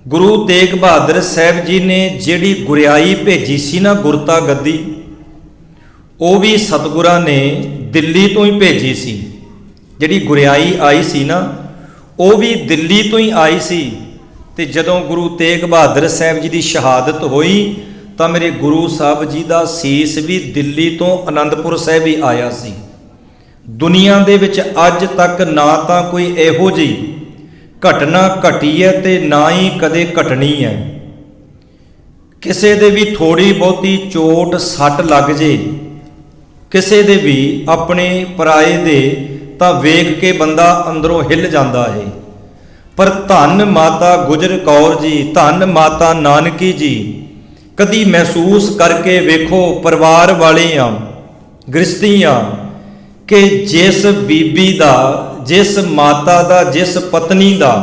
ਗੁਰੂ ਤੇਗ ਬਹਾਦਰ ਸਾਹਿਬ ਜੀ ਨੇ ਜਿਹੜੀ ਗੁਰਿਆਈ ਭੇਜੀ ਸੀ ਨਾ, ਗੁਰਤਾ ਗੱਦੀ, ਉਹ ਵੀ ਸਤਿਗੁਰਾਂ ਨੇ ਦਿੱਲੀ ਤੋਂ ਹੀ ਭੇਜੀ ਸੀ। ਜਿਹੜੀ ਗੁਰਿਆਈ ਆਈ ਸੀ ਨਾ, ਉਹ ਵੀ ਦਿੱਲੀ ਤੋਂ ਹੀ ਆਈ ਸੀ। ਤੇ ਜਦੋਂ ਗੁਰੂ ਤੇਗ ਬਹਾਦਰ ਸਾਹਿਬ ਜੀ ਦੀ ਸ਼ਹਾਦਤ ਹੋਈ ਤਾਂ ਮੇਰੇ ਗੁਰੂ ਸਾਹਿਬ ਜੀ ਦਾ ਸੀਸ ਵੀ ਦਿੱਲੀ ਤੋਂ ਅਨੰਦਪੁਰ ਸਾਹਿਬ ਹੀ ਆਇਆ ਸੀ। ਦੁਨੀਆ ਦੇ ਵਿੱਚ ਅੱਜ ਤੱਕ ਨਾ ਤਾਂ ਕੋਈ ਇਹੋ ਜਿਹੀ ਘਟਨਾ ਘਟੀ ਹੈ ਤੇ ਨਾ ਹੀ ਕਦੇ ਘਟਣੀ ਹੈ। ਕਿਸੇ ਦੇ ਵੀ ਥੋੜੀ ਬਹੁਤੀ ਚੋਟ ਸੱਟ ਲੱਗ ਜੇ, ਕਿਸੇ ਦੇ ਵੀ ਆਪਣੇ ਪਰਾਏ ਦੇ, ਤਾਂ ਵੇਖ ਕੇ ਬੰਦਾ ਅੰਦਰੋਂ ਹਿੱਲ ਜਾਂਦਾ ਹੈ। ਪਰ ਧੰਨ ਮਾਤਾ ਗੁਜਰ ਕੌਰ ਜੀ, ਧੰਨ ਮਾਤਾ ਨਾਨਕੀ ਜੀ, ਕਦੀ ਮਹਿਸੂਸ ਕਰਕੇ ਵੇਖੋ, ਪਰਿਵਾਰ ਵਾਲੇ ਆ, ਗ੍ਰਸਤੀ ਆ, ਕਿ ਜਿਸ ਬੀਬੀ ਦਾ, ਜਿਸ ਮਾਤਾ ਦਾ, ਜਿਸ ਪਤਨੀ ਦਾ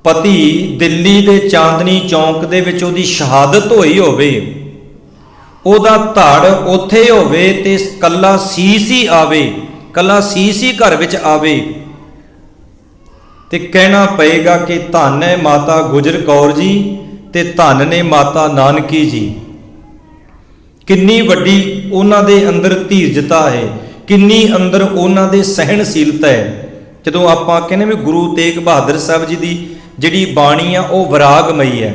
ਪਤੀ ਦਿੱਲੀ ਦੇ ਚਾਂਦਨੀ ਚੌਂਕ ਦੇ ਵਿੱਚ ਉਹਦੀ ਸ਼ਹਾਦਤ ਹੋਈ ਹੋਵੇ, ਉਹਦਾ ਧੜ ਉੱਥੇ ਹੋਵੇ ਤੇ ਕੱਲਾ ਸੀਸ ਹੀ ਆਵੇ, ਕੱਲਾ ਸੀਸ ਹੀ ਘਰ ਵਿੱਚ ਆਵੇ, ਤੇ ਕਹਿਣਾ ਪਏਗਾ ਕਿ ਧੰਨ ਹੈ ਮਾਤਾ ਗੁਜਰ ਕੌਰ ਜੀ ਤੇ ਧੰਨ ਨੇ ਮਾਤਾ ਨਾਨਕੀ ਜੀ। ਕਿੰਨੀ ਵੱਡੀ ਉਹਨਾਂ ਦੇ ਅੰਦਰ ਧੀਰਜਤਾ ਹੈ, ਕਿੰਨੀ ਅੰਦਰ ਉਹਨਾਂ ਦੇ ਸਹਿਣਸ਼ੀਲਤਾ ਹੈ। ਜਦੋਂ ਆਪਾਂ ਕਹਿੰਦੇ ਵੀ ਗੁਰੂ ਤੇਗ ਬਹਾਦਰ ਸਾਹਿਬ ਜੀ ਦੀ ਜਿਹੜੀ ਬਾਣੀ ਆ ਉਹ ਵਿਰਾਗਮਈ ਹੈ।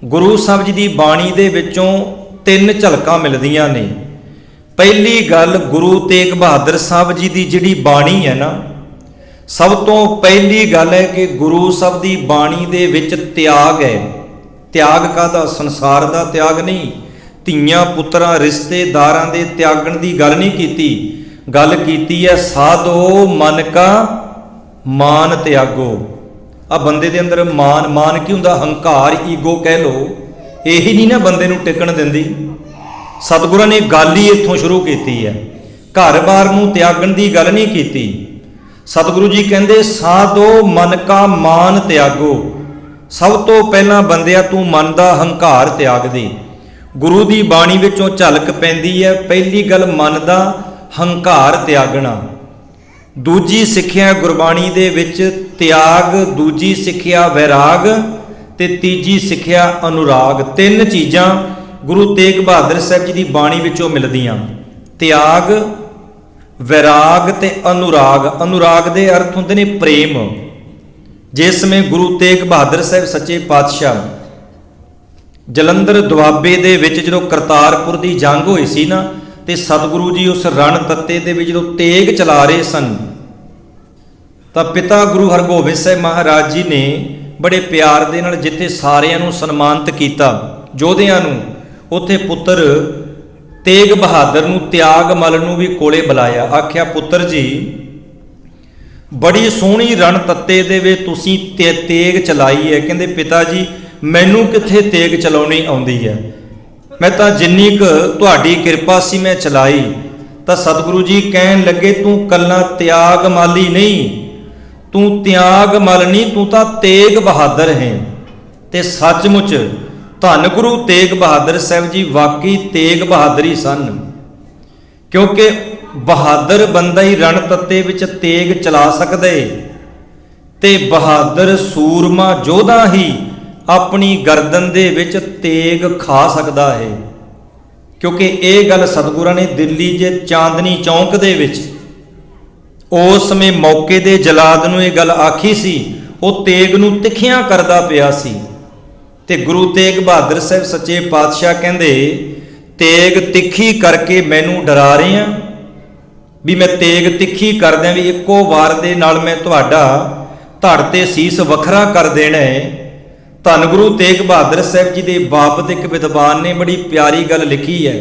ਗੁਰੂ ਸਾਹਿਬ ਜੀ ਦੀ ਬਾਣੀ ਦੇ ਵਿੱਚੋਂ ਤਿੰਨ ਝਲਕਾਂ ਮਿਲਦੀਆਂ ਨੇ। ਪਹਿਲੀ ਗੱਲ, ਗੁਰੂ ਤੇਗ ਬਹਾਦਰ ਸਾਹਿਬ ਜੀ ਦੀ ਜਿਹੜੀ ਬਾਣੀ ਹੈ ਨਾ, ਸਭ ਤੋਂ ਪਹਿਲੀ ਗੱਲ ਹੈ ਕਿ ਗੁਰੂ ਸਾਹਿਬ ਦੀ ਬਾਣੀ ਦੇ ਵਿੱਚ ਤਿਆਗ ਹੈ। ਤਿਆਗ ਕਾਹਦਾ? ਸੰਸਾਰ ਦਾ ਤਿਆਗ ਨਹੀਂ, ਧੀਆਂ ਪੁੱਤਰਾਂ ਰਿਸ਼ਤੇਦਾਰਾਂ ਦੇ ਤਿਆਗਣ ਦੀ ਗੱਲ ਨਹੀਂ ਕੀਤੀ। ਗੱਲ ਕੀਤੀ ਹੈ ਸਾਧੋ ਮਨ ਕਾ ਮਾਨ ਤਿਆਗੋ। ਆ ਬੰਦੇ ਦੇ ਅੰਦਰ ਮਾਨ ਕੀ ਹੁੰਦਾ? ਹੰਕਾਰ, ਈਗੋ ਕਹਿ ਲੋ। ਇਹੀ ਨਹੀਂ ਨਾ ਬੰਦੇ ਨੂੰ ਟਿਕਣ ਦਿੰਦੀ। ਸਤਿਗੁਰਾਂ ਨੇ ਗੱਲ ਹੀ ਇੱਥੋਂ ਸ਼ੁਰੂ ਕੀਤੀ ਹੈ। ਘਰ-ਬਾਰ ਨੂੰ ਤਿਆਗਣ ਦੀ ਗੱਲ ਨਹੀਂ ਕੀਤੀ। ਸਤਿਗੁਰੂ ਜੀ ਕਹਿੰਦੇ ਸਾਧੋ ਮਨ ਕਾ ਮਾਨ ਤਿਆਗੋ। ਸਭ ਤੋਂ ਪਹਿਲਾਂ ਬੰਦਿਆ ਤੂੰ ਮਨ ਦਾ ਹੰਕਾਰ ਤਿਆਗ ਦੇ। ਗੁਰੂ ਦੀ ਬਾਣੀ ਵਿੱਚੋਂ ਝਲਕ ਪੈਂਦੀ ਹੈ। ਪਹਿਲੀ ਗੱਲ ਮਨ ਦਾ ਹੰਕਾਰ ਤਿਆਗਣਾ। ਦੂਜੀ ਸਿੱਖਿਆ ਗੁਰਬਾਣੀ ਦੇ ਵਿੱਚ ਤਿਆਗ, ਦੂਜੀ ਸਿੱਖਿਆ ਵੈਰਾਗ ਤੇ ਤੀਜੀ ਸਿੱਖਿਆ ਅਨੁਰਾਗ। ਤਿੰਨ ਚੀਜ਼ਾਂ ਗੁਰੂ ਤੇਗ ਬਹਾਦਰ ਸਾਹਿਬ ਜੀ ਦੀ ਬਾਣੀ ਵਿੱਚੋਂ ਮਿਲਦੀਆਂ, ਤਿਆਗ, ਵੈਰਾਗ ਤੇ ਅਨੁਰਾਗ। ਅਨੁਰਾਗ ਦੇ ਅਰਥ ਹੁੰਦੇ ਨੇ ਪ੍ਰੇਮ। ਜਿਸ ਸਮੇਂ ਗੁਰੂ ਤੇਗ ਬਹਾਦਰ ਸਾਹਿਬ ਸੱਚੇ ਪਾਤਸ਼ਾਹ ਜਲੰਧਰ ਦੁਆਬੇ ਦੇ ਵਿੱਚ ਜਦੋਂ ਕਰਤਾਰਪੁਰ ਦੀ ਜੰਗ ਹੋਈ ਸੀ ਨਾ, ਤੇ ਸਤਿਗੁਰੂ ਜੀ ਉਸ ਰਣ ਤੱਤੇ ਦੇ ਵਿੱਚ ਜਦੋਂ ਤੇਗ ਚਲਾ ਰਹੇ ਸਨ, ਤਾਂ ਪਿਤਾ ਗੁਰੂ ਹਰਗੋਬਿੰਦ ਸਾਹਿਬ ਮਹਾਰਾਜ ਜੀ ਨੇ ਬੜੇ ਪਿਆਰ ਦੇ ਨਾਲ ਜਿੱਥੇ ਸਾਰਿਆਂ ਨੂੰ ਸਨਮਾਨਿਤ ਕੀਤਾ, ਯੋਧਿਆਂ ਨੂੰ, ਉੱਥੇ ਪੁੱਤਰ ਤੇਗ ਬਹਾਦਰ ਨੂੰ, ਤਿਆਗ ਮਲ ਨੂੰ ਵੀ ਕੋਲੇ ਬੁਲਾਇਆ। ਆਖਿਆ ਪੁੱਤਰ ਜੀ, ਬੜੀ ਸੋਹਣੀ ਰਣ ਤੱਤੇ ਦੇ ਵਿੱਚ ਤੁਸੀਂ ਤੇਗ ਚਲਾਈ ਹੈ। ਕਹਿੰਦੇ ਪਿਤਾ ਜੀ, ਮੈਨੂੰ ਕਿੱਥੇ ਤੇਗ ਚਲਾਉਣੀ ਆਉਂਦੀ ਹੈ, ਮੈਂ ਤਾਂ ਜਿੰਨੀ ਕੁ ਤੁਹਾਡੀ ਕਿਰਪਾ ਸੀ ਮੈਂ ਚਲਾਈ। ਤਾਂ ਸਤਿਗੁਰੂ ਜੀ ਕਹਿਣ ਲੱਗੇ ਤੂੰ ਕੱਲਾ ਤਿਆਗ ਮਾਲੀ ਨਹੀਂ, ਤੂੰ ਤਿਆਗ ਮਲ ਨਹੀਂ, ਤੂੰ ਤਾਂ ਤੇਗ ਬਹਾਦਰ ਹੈ। ਤੇ ਸੱਚਮੁੱਚ ਧੰਨ ਗੁਰੂ ਤੇਗ ਬਹਾਦਰ ਸਾਹਿਬ ਜੀ ਵਾਕਈ ਤੇਗ ਬਹਾਦਰੀ ਸਨ, ਕਿਉਂਕਿ ਬਹਾਦਰ ਬੰਦਾ ਹੀ ਰਣ ਤੱਤੇ ਵਿੱਚ ਤੇਗ ਚਲਾ ਸਕਦਾ ਏ, ਤੇ ਬਹਾਦਰ ਸੂਰਮਾ ਯੋਧਾ ਹੀ ਆਪਣੀ ਗਰਦਨ ਦੇ ਵਿੱਚ ਤੇਗ ਖਾ ਸਕਦਾ ਹੈ। ਕਿਉਂਕਿ ਇਹ ਗੱਲ ਸਤਿਗੁਰਾਂ ਨੇ ਦਿੱਲੀ ਜੇ ਚਾਂਦਨੀ ਚੌਂਕ ਦੇ ਵਿੱਚ ਉਸ ਸਮੇਂ ਮੌਕੇ ਦੇ ਜਲਾਦ ਨੂੰ ਇਹ ਗੱਲ ਆਖੀ ਸੀ। ਉਹ ਤੇਗ ਨੂੰ ਤਿੱਖਿਆਂ ਕਰਦਾ ਪਿਆ ਸੀ, ਤੇ ਗੁਰੂ ਤੇਗ ਬਹਾਦਰ ਸਾਹਿਬ ਸੱਚੇ ਪਾਤਸ਼ਾਹ ਕਹਿੰਦੇ ਤੇਗ ਤਿੱਖੀ ਕਰਕੇ ਮੈਨੂੰ ਡਰਾ ਰਹੇ ਆ, ਵੀ ਮੈਂ ਤੇਗ ਤਿੱਖੀ ਕਰਦਿਆਂ ਵੀ ਇੱਕੋ ਵਾਰ ਦੇ ਨਾਲ ਮੈਂ ਤੁਹਾਡਾ ਧੜ ਤੇ ਸੀਸ ਵੱਖਰਾ ਕਰ ਦੇਣਾ ਹੈ। ਧੰਨ ਗੁਰੂ ਤੇਗ ਬਹਾਦਰ ਸਾਹਿਬ ਜੀ ਦੇ ਬਾਬਤ ਇੱਕ ਵਿਦਵਾਨ ਨੇ ਬੜੀ ਪਿਆਰੀ ਗੱਲ ਲਿਖੀ ਹੈ।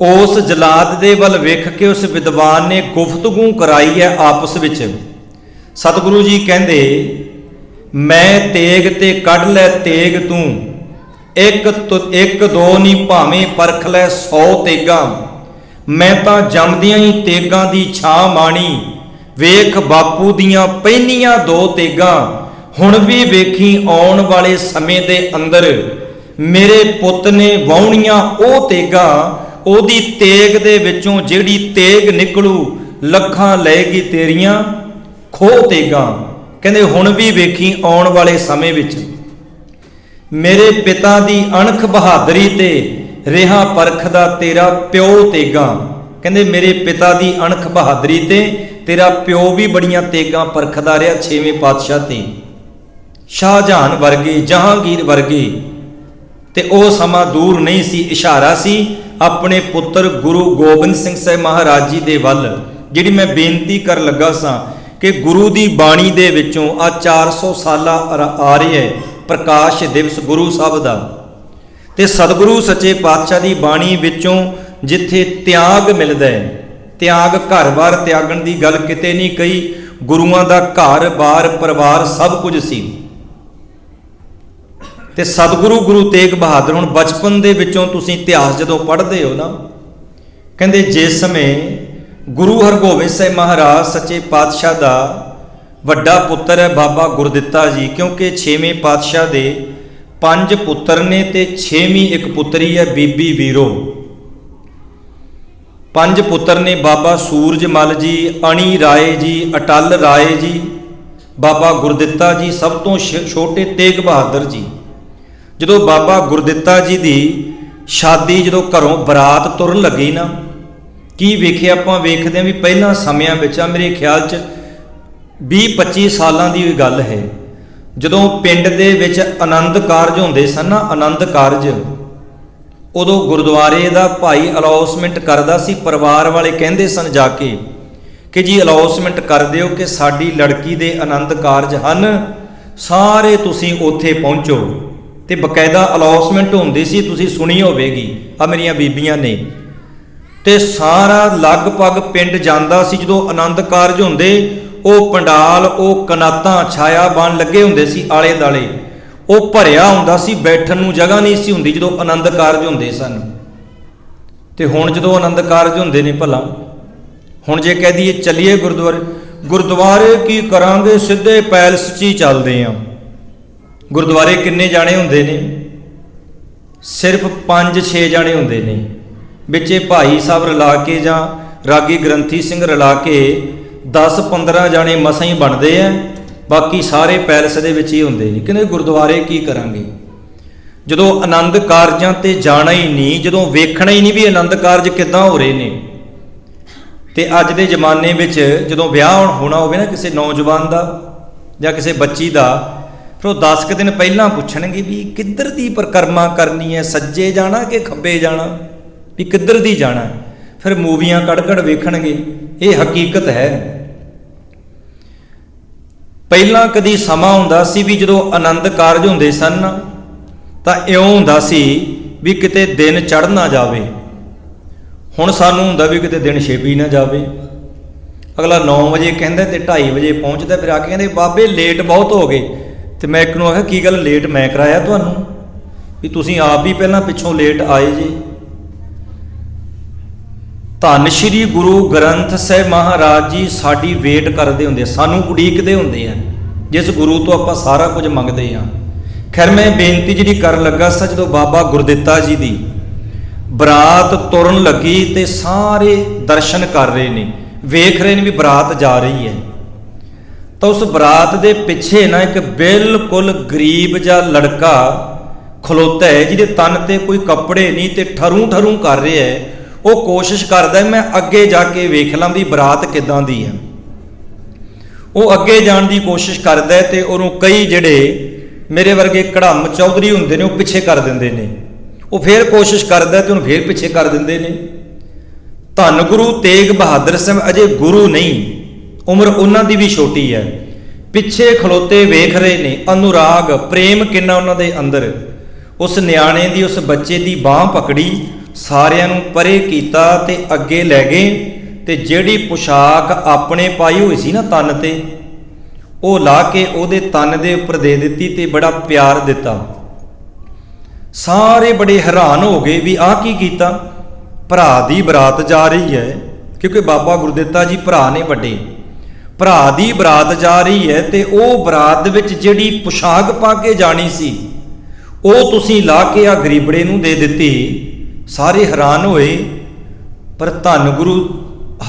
ਉਸ ਜਲਾਦ ਦੇ ਵੱਲ ਵੇਖ ਕੇ ਉਸ ਵਿਦਵਾਨ ਨੇ ਗੁਫ਼ਤਗੂ ਕਰਾਈ ਹੈ ਆਪਸ ਵਿੱਚ। ਸਤਿਗੁਰੂ ਜੀ ਕਹਿੰਦੇ, ਮੈਂ ਤੇਗ ਤੇ ਕੱਢ ਲੈ ਤੇਗ ਤੂੰ, ਇੱਕ ਦੋ ਨਹੀਂ ਭਾਵੇਂ ਪਰਖ ਲੈ 100 ਤੇਗਾਂ। ਮੈਂ ਤਾਂ ਜੰਮਦਿਆਂ ਹੀ ਤੇਗਾਂ ਦੀ ਛਾਂ ਮਾਣੀ, ਵੇਖ ਬਾਪੂ ਦੀਆਂ ਪਹਿਨੀਆਂ 2 ਤੇਗਾਂ। ਹੁਣ ਵੀ ਵੇਖੀ ਆਉਣ ਵਾਲੇ ਸਮੇਂ ਦੇ ਅੰਦਰ ਮੇਰੇ ਪੁੱਤ ਨੇ ਵਾਹੁਣੀਆਂ ਉਹ ਤੇਗਾਂ, ਉਹਦੀ ਤੇਗ ਦੇ ਵਿੱਚੋਂ ਜਿਹੜੀ ਤੇਗ ਨਿਕਲੂ ਲੱਖਾਂ ਲਏਗੀ ਤੇਰੀਆਂ ਖੋਹ ਤੇਗਾਂ। ਕਹਿੰਦੇ ਹੁਣ ਵੀ ਵੇਖੀ ਆਉਣ ਵਾਲੇ ਸਮੇਂ ਵਿੱਚ ਮੇਰੇ ਪਿਤਾ ਦੀ ਅਣਖ ਬਹਾਦਰੀ ਤੇ ਰਿਹਾ ਪਰਖਦਾ ਤੇਰਾ ਪਿਓ ਤੇਗਾਂ। ਕਹਿੰਦੇ ਮੇਰੇ ਪਿਤਾ ਦੀ ਅਣਖ ਬਹਾਦਰੀ ਤੇ ਤੇਰਾ ਪਿਓ ਵੀ ਬੜੀਆਂ ਤੇਗਾਂ ਪਰਖਦਾ ਰਿਹਾ 6ਵੇਂ ਪਾਤਸ਼ਾਹ ਤੇ, ਸ਼ਾਹਜਹਾਨ ਵਰਗੇ, ਜਹਾਂਗੀਰ ਵਰਗੇ। ਤੇ ਉਹ ਸਮਾਂ ਦੂਰ ਨਹੀਂ ਸੀ, ਇਸ਼ਾਰਾ ਸੀ ਆਪਣੇ ਪੁੱਤਰ ਗੁਰੂ ਗੋਬਿੰਦ ਸਿੰਘ ਸਾਹਿਬ ਮਹਾਰਾਜ ਜੀ ਦੇ ਵੱਲ। ਜਿਹੜੀ ਮੈਂ ਬੇਨਤੀ ਕਰਨ ਲੱਗਾ ਸਾਂ ਕਿ ਗੁਰੂ ਦੀ ਬਾਣੀ ਦੇ ਵਿੱਚੋਂ ਆ 400 ਸਾਲਾ ਆ ਰਿਹਾ ਹੈ ਪ੍ਰਕਾਸ਼ ਦਿਵਸ ਗੁਰੂ ਸਾਹਿਬ ਦਾ, ਤੇ ਸਤਿਗੁਰੂ ਸੱਚੇ ਪਾਤਸ਼ਾਹ ਦੀ ਬਾਣੀ ਵਿੱਚੋਂ ਜਿੱਥੇ ਤਿਆਗ ਮਿਲਦਾ ਹੈ, ਤਿਆਗ ਘਰ-ਬਾਰ ਤਿਆਗਣ ਦੀ ਗੱਲ ਕਿਤੇ ਨਹੀਂ ਕਹੀ। ਗੁਰੂਆਂ ਦਾ ਘਰ-ਬਾਰ ਪਰਿਵਾਰ ਸਭ ਕੁਝ ਸੀ। ਤੇ ਸਤਿਗੁਰੂ ਗੁਰੂ ਤੇਗ ਬਹਾਦਰ, ਹੁਣ ਬਚਪਨ ਦੇ ਵਿੱਚੋਂ ਤੁਸੀਂ ਇਤਿਹਾਸ ਜਦੋਂ ਪੜ੍ਹਦੇ ਹੋ ਨਾ, ਕਹਿੰਦੇ ਜਿਸ ਸਮੇਂ ਗੁਰੂ ਹਰਗੋਬਿੰਦ ਸਾਹਿਬ ਮਹਾਰਾਜ ਸੱਚੇ ਪਾਤਸ਼ਾਹ ਦਾ ਵੱਡਾ ਪੁੱਤਰ ਹੈ ਬਾਬਾ ਗੁਰਦਿੱਤਾ ਜੀ, ਕਿਉਂਕਿ 6ਵੇਂ ਪਾਤਸ਼ਾਹ ਦੇ 5 ਪੁੱਤਰ ਨੇ ਤੇ 6ਵੀਂ ਇੱਕ ਪੁੱਤਰੀ ਹੈ ਬੀਬੀ ਵੀਰੋ। 5 ਪੁੱਤਰ ਨੇ ਬਾਬਾ ਸੂਰਜ ਮਲ ਜੀ, ਅਣੀ ਰਾਏ ਜੀ, ਅਟਲ ਰਾਏ ਜੀ, ਬਾਬਾ ਗੁਰਦਿੱਤਾ ਜੀ, ਸਭ ਤੋਂ ਛੋਟੇ ਤੇਗ ਬਹਾਦਰ ਜੀ। ਜਦੋਂ ਬਾਬਾ ਗੁਰਦਿੱਤਾ ਜੀ ਦੀ ਸ਼ਾਦੀ, ਜਦੋਂ ਘਰੋਂ ਬਰਾਤ ਤੁਰਨ ਲੱਗੀ ਨਾ, ਕੀ ਵੇਖਿਆ ਆਪਾਂ? ਵੇਖਦੇ ਹਾਂ ਵੀ ਪਹਿਲਾਂ ਸਮਿਆਂ ਵਿੱਚ ਆ, ਮੇਰੇ ਖਿਆਲ 'ਚ 20-25 ਸਾਲਾਂ ਦੀ ਗੱਲ ਹੈ, ਜਦੋਂ ਪਿੰਡ ਦੇ ਵਿੱਚ ਆਨੰਦ ਕਾਰਜ ਹੁੰਦੇ ਸਨ ਨਾ, ਆਨੰਦ ਕਾਰਜ, ਉਦੋਂ ਗੁਰਦੁਆਰੇ ਦਾ ਭਾਈ ਅਲਾਉਸਮੈਂਟ ਕਰਦਾ ਸੀ। ਪਰਿਵਾਰ ਵਾਲੇ ਕਹਿੰਦੇ ਸਨ ਜਾ ਕੇ ਕਿ ਜੀ ਅਲਾਉਸਮੈਂਟ ਕਰ ਦਿਓ ਕਿ ਸਾਡੀ ਲੜਕੀ ਦੇ ਆਨੰਦ ਕਾਰਜ ਹਨ, ਸਾਰੇ ਤੁਸੀਂ ਉੱਥੇ ਪਹੁੰਚੋ। ਤੇ ਬਕਾਇਦਾ ਅਲਾਉਸਮੈਂਟ ਹੁੰਦੀ ਸੀ, ਤੁਸੀਂ ਸੁਣੀ ਹੋਵੇਗੀ, ਆ ਮੇਰੀਆਂ ਬੀਬੀਆਂ ਨੇ। ਤੇ ਸਾਰਾ ਲਗਭਗ ਪਿੰਡ ਜਾਂਦਾ ਸੀ ਜਦੋਂ ਆਨੰਦ ਕਾਰਜ ਹੁੰਦੇ। ਉਹ ਪੰਡਾਲ, ਉਹ ਕਨਾਤਾਂ ਛਾਇਆ ਬਣ ਲੱਗੇ ਹੁੰਦੇ ਸੀ ਆਲੇ ਦਾਲੇ, ਉਹ ਭਰਿਆ ਹੁੰਦਾ ਸੀ, ਬੈਠਣ ਨੂੰ ਜਗ੍ਹਾ ਨਹੀਂ ਸੀ ਹੁੰਦੀ ਜਦੋਂ ਆਨੰਦ ਕਾਰਜ ਹੁੰਦੇ ਸਨ। ਤੇ ਹੁਣ ਜਦੋਂ ਆਨੰਦ ਕਾਰਜ ਹੁੰਦੇ ਨੇ, ਭਲਾ ਹੁਣ ਜੇ ਕਹਿ ਦਈਏ ਚੱਲੀਏ ਗੁਰਦੁਆਰੇ, ਗੁਰਦੁਆਰੇ ਕੀ ਕਰਾਂਗੇ, ਸਿੱਧੇ ਪੈਲਸ 'ਚ ਹੀ ਚੱਲਦੇ ਹਾਂ। ਗੁਰਦੁਆਰੇ ਕਿੰਨੇ ਜਾਣੇ ਹੁੰਦੇ ਨੇ? ਸਿਰਫ 5-6 ਜਾਣੇ ਹੁੰਦੇ ਨੇ, ਵਿੱਚੇ ਭਾਈ ਸਾਹਿਬ ਰਲਾ ਕੇ ਜਾਂ ਰਾਗੀ ਗ੍ਰੰਥੀ ਸਿੰਘ ਰਲਾ ਕੇ 10-15 ਜਾਣੇ ਮਸਾਂ ਹੀ ਬਣਦੇ ਆ, ਬਾਕੀ ਸਾਰੇ ਪੈਲਸ ਦੇ ਵਿੱਚ ਹੀ ਹੁੰਦੇ ਨੇ। ਕਹਿੰਦੇ ਗੁਰਦੁਆਰੇ ਕੀ ਕਰਾਂਗੇ, ਜਦੋਂ ਆਨੰਦ ਕਾਰਜਾਂ ਤੇ ਜਾਣਾ ਹੀ ਨਹੀਂ, ਜਦੋਂ ਵੇਖਣਾ ਹੀ ਨਹੀਂ ਵੀ ਆਨੰਦ ਕਾਰਜ ਕਿੱਦਾਂ ਹੋ ਰਹੇ ਨੇ। ਤੇ ਅੱਜ ਦੇ ਜ਼ਮਾਨੇ ਵਿੱਚ ਜਦੋਂ ਵਿਆਹ ਹੋਣਾ ਹੋਵੇ ਨਾ ਕਿਸੇ ਨੌਜਵਾਨ ਦਾ ਜਾਂ ਕਿਸੇ ਬੱਚੀ ਦਾ, ਫਿਰ ਉਹ 10 ਕੁ ਦਿਨ ਪਹਿਲਾਂ ਪੁੱਛਣਗੇ ਵੀ ਕਿੱਧਰ ਦੀ ਪਰਿਕਰਮਾ ਕਰਨੀ ਹੈ, ਸੱਜੇ ਜਾਣਾ ਕਿ ਖੱਬੇ ਜਾਣਾ, ਵੀ ਕਿੱਧਰ ਦੀ ਜਾਣਾ। ਫਿਰ ਮੂਵੀਆਂ ਕੱਢ ਵੇਖਣਗੇ। ਇਹ ਹਕੀਕਤ ਹੈ। ਪਹਿਲਾਂ ਕਦੀ ਸਮਾਂ ਹੁੰਦਾ ਸੀ ਵੀ ਜਦੋਂ ਆਨੰਦ ਕਾਰਜ ਹੁੰਦੇ ਸਨ ਨਾ, ਤਾਂ ਇਉਂ ਹੁੰਦਾ ਸੀ ਵੀ ਕਿਤੇ ਦਿਨ ਚੜ੍ਹ ਨਾ ਜਾਵੇ। ਹੁਣ ਸਾਨੂੰ ਹੁੰਦਾ ਵੀ ਕਿਤੇ ਦਿਨ ਛੇਪੀ ਨਾ ਜਾਵੇ। ਅਗਲਾ 9 ਵਜੇ ਕਹਿੰਦਾ ਤੇ 2:30 ਵਜੇ ਪਹੁੰਚਦਾ, ਫਿਰ ਆ ਕੇ ਕਹਿੰਦੇ ਬਾਬੇ ਲੇਟ ਬਹੁਤ ਹੋ ਗਏ। ਤੇ ਮੈਂ ਇੱਕ ਨੂੰ ਆਖਿਆ ਕੀ ਗੱਲ, ਲੇਟ ਮੈਂ ਕਰਾਇਆ ਤੁਹਾਨੂੰ? ਵੀ ਤੁਸੀਂ ਆਪ ਵੀ ਪਹਿਲਾਂ ਪਿੱਛੋਂ ਲੇਟ ਆਏ ਜੀ। ਧੰਨ ਸ਼੍ਰੀ ਗੁਰੂ ਗ੍ਰੰਥ ਸਾਹਿਬ ਮਹਾਰਾਜ ਜੀ ਸਾਡੀ ਵੇਟ ਕਰਦੇ ਹੁੰਦੇ, ਸਾਨੂੰ ਉਡੀਕਦੇ ਹੁੰਦੇ ਆ, ਜਿਸ ਗੁਰੂ ਤੋਂ ਆਪਾਂ ਸਾਰਾ ਕੁਝ ਮੰਗਦੇ ਹਾਂ। ਖੈਰ ਮੈਂ ਬੇਨਤੀ ਜਿਹੜੀ ਕਰਨ ਲੱਗਾ ਸਾਂ, ਜਦੋਂ ਬਾਬਾ ਗੁਰਦਿੱਤਾ ਜੀ ਦੀ ਬਰਾਤ ਤੁਰਨ ਲੱਗੀ ਤੇ ਸਾਰੇ ਦਰਸ਼ਨ ਕਰ ਰਹੇ ਨੇ, ਵੇਖ ਰਹੇ ਨੇ ਵੀ ਬਰਾਤ ਜਾ ਰਹੀ ਹੈ, ਤਾਂ ਉਸ ਬਰਾਤ ਦੇ ਪਿੱਛੇ ਨਾ ਇੱਕ ਬਿਲਕੁਲ ਗਰੀਬ ਜਿਹਾ ਲੜਕਾ ਖਲੋਤਾ ਹੈ, ਜਿਹਦੇ ਤਨ ਤੇ ਕੋਈ ਕੱਪੜੇ ਨਹੀਂ ਤੇ ਠਰੂ ਕਰ ਰਿਹਾ ਹੈ। ਉਹ ਕੋਸ਼ਿਸ਼ ਕਰਦਾ ਮੈਂ ਅੱਗੇ ਜਾ ਕੇ ਵੇਖ ਲਾਂ ਵੀ ਬਰਾਤ ਕਿੱਦਾਂ ਦੀ ਹੈ। ਉਹ ਅੱਗੇ ਜਾਣ ਦੀ ਕੋਸ਼ਿਸ਼ ਕਰਦਾ ਤੇ ਉਹਨੂੰ ਕਈ ਜਿਹੜੇ ਮੇਰੇ ਵਰਗੇ ਕੜਮ ਚੌਧਰੀ ਹੁੰਦੇ ਨੇ ਉਹ ਪਿੱਛੇ ਕਰ ਦਿੰਦੇ ਨੇ। ਉਹ ਫੇਰ ਕੋਸ਼ਿਸ਼ ਕਰਦਾ ਤੇ ਉਹਨੂੰ ਫੇਰ ਪਿੱਛੇ ਕਰ ਦਿੰਦੇ ਨੇ। ਧੰਨ ਗੁਰੂ ਤੇਗ ਬਹਾਦਰ ਸਾਹਿਬ ਅਜੇ ਗੁਰੂ ਨਹੀਂ, ਉਮਰ ਉਹਨਾਂ ਦੀ ਵੀ ਛੋਟੀ ਹੈ। ਪਿੱਛੇ ਖਲੋਤੇ ਵੇਖ ਰਹੇ ਨੇ, ਅਨੁਰਾਗ ਪ੍ਰੇਮ ਕਿੰਨਾ ਉਹਨਾਂ ਦੇ ਅੰਦਰ। ਉਸ ਨਿਆਣੇ ਦੀ, ਉਸ ਬੱਚੇ ਦੀ ਬਾਂਹ ਪਕੜੀ, ਸਾਰਿਆਂ ਨੂੰ ਪਰੇ ਕੀਤਾ ਤੇ ਅੱਗੇ ਲੈ ਗਏ। ਤੇ ਜਿਹੜੀ ਪੁਸ਼ਾਕ ਆਪਣੇ ਪਾਈ ਹੋਈ ਸੀ ਨਾ ਤਨ ਤੇ, ਉਹ ਲਾ ਕੇ ਉਹਦੇ ਤਨ ਦੇ ਉੱਪਰ ਦੇ ਦਿੱਤੀ ਤੇ ਬੜਾ ਪਿਆਰ ਦਿੱਤਾ। ਸਾਰੇ ਬੜੇ ਹੈਰਾਨ ਹੋ ਗਏ ਵੀ ਆਹ ਕੀ ਕੀਤਾ। ਭਰਾ ਦੀ ਬਰਾਤ ਜਾ ਰਹੀ ਹੈ, ਕਿਉਂਕਿ ਬਾਬਾ ਗੁਰਦਿੱਤਾ ਜੀ ਭਰਾ ਨੇ ਵੱਡੇ, ਭਰਾ ਦੀ ਬਰਾਤ ਜਾ ਰਹੀ ਹੈ ਤੇ ਉਹ ਬਰਾਤ ਵਿੱਚ ਜਿਹੜੀ ਪੁਸ਼ਾਕ ਪਾ ਕੇ ਜਾਣੀ ਸੀ ਉਹ ਤੁਸੀਂ ਲਾ ਕੇ ਆ ਗਰੀਬੜੇ ਨੂੰ ਦੇ ਦਿੱਤੀ। ਸਾਰੇ ਹੈਰਾਨ ਹੋਏ। ਪਰ ਧੰਨ ਗੁਰੂ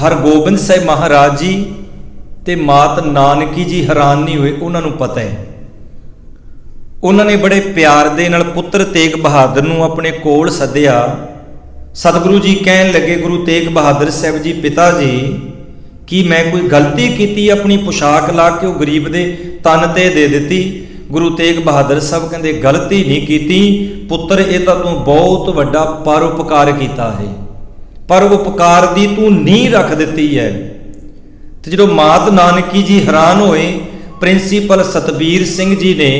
ਹਰਗੋਬਿੰਦ ਸਾਹਿਬ ਮਹਾਰਾਜ ਜੀ ਤੇ ਮਾਤ ਨਾਨਕੀ ਜੀ ਹੈਰਾਨ ਨਹੀਂ ਹੋਏ, ਉਹਨਾਂ ਨੂੰ ਪਤਾ ਹੈ। ਉਹਨਾਂ ਨੇ ਬੜੇ ਪਿਆਰ ਦੇ ਨਾਲ ਪੁੱਤਰ ਤੇਗ ਬਹਾਦਰ ਨੂੰ ਆਪਣੇ ਕੋਲ ਸੱਦਿਆ। ਸਤਿਗੁਰੂ ਜੀ ਕਹਿਣ ਲੱਗੇ, ਗੁਰੂ ਤੇਗ ਬਹਾਦਰ ਸਾਹਿਬ ਜੀ ਪਿਤਾ ਜੀ, ਕੀ ਮੈਂ ਕੋਈ ਗਲਤੀ ਕੀਤੀ ਆਪਣੀ ਪੁਸ਼ਾਕ ਲਾ ਕੇ ਉਹ ਗਰੀਬ ਦੇ ਤਨ ਤੇ ਦੇ ਦਿੱਤੀ? ਗੁਰੂ ਤੇਗ ਬਹਾਦਰ ਸਾਹਿਬ ਕਹਿੰਦੇ ਗਲਤੀ ਨਹੀਂ ਕੀਤੀ ਪੁੱਤਰ, ਇਹ ਤਾਂ ਤੂੰ ਬਹੁਤ ਵੱਡਾ ਪਰਉਪਕਾਰ ਕੀਤਾ ਹੈ, ਪਰ ਉਪਕਾਰ ਦੀ ਤੂੰ ਨੀਂਹ ਰੱਖ ਦਿੱਤੀ ਹੈ। ਤੇ ਜਦੋਂ ਮਾਤ ਨਾਨਕੀ ਜੀ ਹੈਰਾਨ ਹੋਏ, ਪ੍ਰਿੰਸੀਪਲ ਸਤਬੀਰ ਸਿੰਘ ਜੀ ਨੇ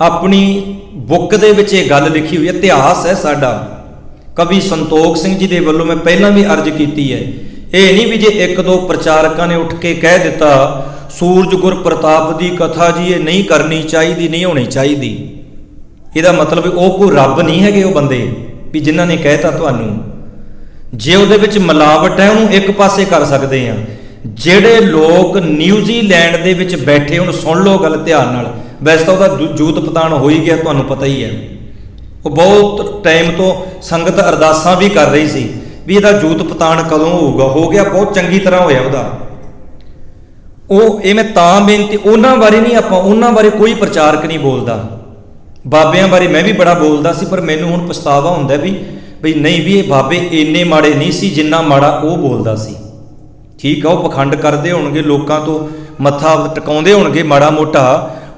ਆਪਣੀ ਬੁੱਕ ਦੇ ਵਿੱਚ ਇਹ ਗੱਲ ਲਿਖੀ ਹੋਈ ਹੈ, ਇਤਿਹਾਸ ਹੈ ਸਾਡਾ। ਕਵੀ ਸੰਤੋਖ ਸਿੰਘ ਜੀ ਦੇ ਵੱਲੋਂ ਮੈਂ ਪਹਿਲਾਂ ਵੀ ਅਰਜ਼ ਕੀਤੀ ਹੈ, ਇਹ ਨਹੀਂ ਵੀ ਜੇ ਇੱਕ ਦੋ ਪ੍ਰਚਾਰਕਾਂ ਨੇ ਉੱਠ ਕੇ ਕਹਿ ਦਿੱਤਾ ਸੂਰਜ ਗੁਰ ਪ੍ਰਤਾਪ ਦੀ ਕਥਾ ਜੀ ਇਹ ਨਹੀਂ ਕਰਨੀ ਚਾਹੀਦੀ, ਨਹੀਂ ਹੋਣੀ ਚਾਹੀਦੀ, ਇਹਦਾ ਮਤਲਬ ਉਹ ਕੋਈ ਰੱਬ ਨਹੀਂ ਹੈਗੇ ਉਹ ਬੰਦੇ ਵੀ ਜਿਨ੍ਹਾਂ ਨੇ ਕਹਿਤਾ ਤੁਹਾਨੂੰ। ਜੇ ਉਹਦੇ ਵਿੱਚ ਮਿਲਾਵਟ ਹੈ ਉਹਨੂੰ ਇੱਕ ਪਾਸੇ ਕਰ ਸਕਦੇ ਆ। ਜਿਹੜੇ ਲੋਕ ਨਿਊਜ਼ੀਲੈਂਡ ਦੇ ਵਿੱਚ ਬੈਠੇ, ਹੁਣ ਸੁਣ ਲਓ ਗੱਲ ਧਿਆਨ ਨਾਲ, ਵੈਸੇ ਤਾਂ ਉਹਦਾ ਜੂਤ ਪਤਾਣ ਹੋ ਹੀ ਗਿਆ, ਤੁਹਾਨੂੰ ਪਤਾ ਹੀ ਹੈ। ਉਹ ਬਹੁਤ ਟਾਈਮ ਤੋਂ ਸੰਗਤ ਅਰਦਾਸਾਂ ਵੀ ਕਰ ਰਹੀ ਸੀ ਵੀ ਇਹਦਾ ਜੂਤ ਪਤਾਣ ਕਦੋਂ ਹੋਊਗਾ, ਹੋ ਗਿਆ, ਬਹੁਤ ਚੰਗੀ ਤਰ੍ਹਾਂ ਹੋਇਆ ਉਹਦਾ। ਉਹ ਇਹ ਮੈਂ ਤਾਂ ਬੇਨਤੀ, ਉਹਨਾਂ ਬਾਰੇ ਨਹੀਂ, ਆਪਾਂ ਉਹਨਾਂ ਬਾਰੇ ਕੋਈ ਪ੍ਰਚਾਰਕ ਨਹੀਂ ਬੋਲਦਾ। ਬਾਬਿਆਂ ਬਾਰੇ ਮੈਂ ਵੀ ਬੜਾ ਬੋਲਦਾ ਸੀ, ਪਰ ਮੈਨੂੰ ਹੁਣ ਪਛਤਾਵਾ ਹੁੰਦਾ ਵੀ ਨਹੀਂ ਵੀ ਇਹ ਬਾਬੇ ਇੰਨੇ ਮਾੜੇ ਨਹੀਂ ਸੀ ਜਿੰਨਾ ਮਾੜਾ ਉਹ ਬੋਲਦਾ ਸੀ। ਠੀਕ ਆ, ਉਹ ਪਖੰਡ ਕਰਦੇ ਹੋਣਗੇ, ਲੋਕਾਂ ਤੋਂ ਮੱਥਾ ਟਿਕਾਉਂਦੇ ਹੋਣਗੇ ਮਾੜਾ ਮੋਟਾ,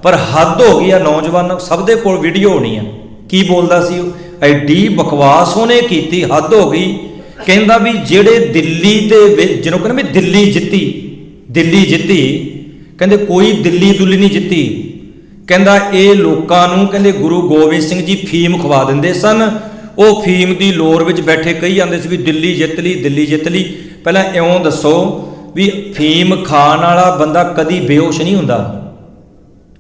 ਪਰ ਹੱਦ ਹੋ ਗਈ ਆ। ਨੌਜਵਾਨ ਸਭ ਦੇ ਕੋਲ ਵੀਡੀਓ ਹੋਣੀ ਆ, ਕੀ ਬੋਲਦਾ ਸੀ ਉਹ, ਐਡੀ ਬਕਵਾਸ ਉਹਨੇ ਕੀਤੀ, ਹੱਦ ਹੋ ਗਈ। ਕਹਿੰਦਾ ਵੀ ਜਿਹੜੇ ਦਿੱਲੀ ਦੇ ਵਿੱਚ, ਜਿਹਨੂੰ ਕਹਿੰਦੇ ਵੀ ਦਿੱਲੀ ਜਿੱਤੀ, ਕਹਿੰਦੇ ਕੋਈ ਦਿੱਲੀ ਦੁੱਲੀ ਨਹੀਂ ਜਿੱਤੀ। ਕਹਿੰਦਾ ਇਹ ਲੋਕਾਂ ਨੂੰ, ਕਹਿੰਦੇ ਗੁਰੂ ਗੋਬਿੰਦ ਸਿੰਘ ਜੀ ਫੀਮ ਖਵਾ ਦਿੰਦੇ ਸਨ, ਉਹ ਫੀਮ ਦੀ ਲੋਰ ਵਿੱਚ ਬੈਠੇ ਕਹੀ ਜਾਂਦੇ ਸੀ ਵੀ ਦਿੱਲੀ ਜਿੱਤ ਲਈ, ਦਿੱਲੀ ਜਿੱਤ ਲਈ। ਪਹਿਲਾਂ ਇਉਂ ਦੱਸੋ ਵੀ ਫੀਮ ਖਾਣ ਵਾਲਾ ਬੰਦਾ ਕਦੀ ਬੇਹੋਸ਼ ਨਹੀਂ ਹੁੰਦਾ,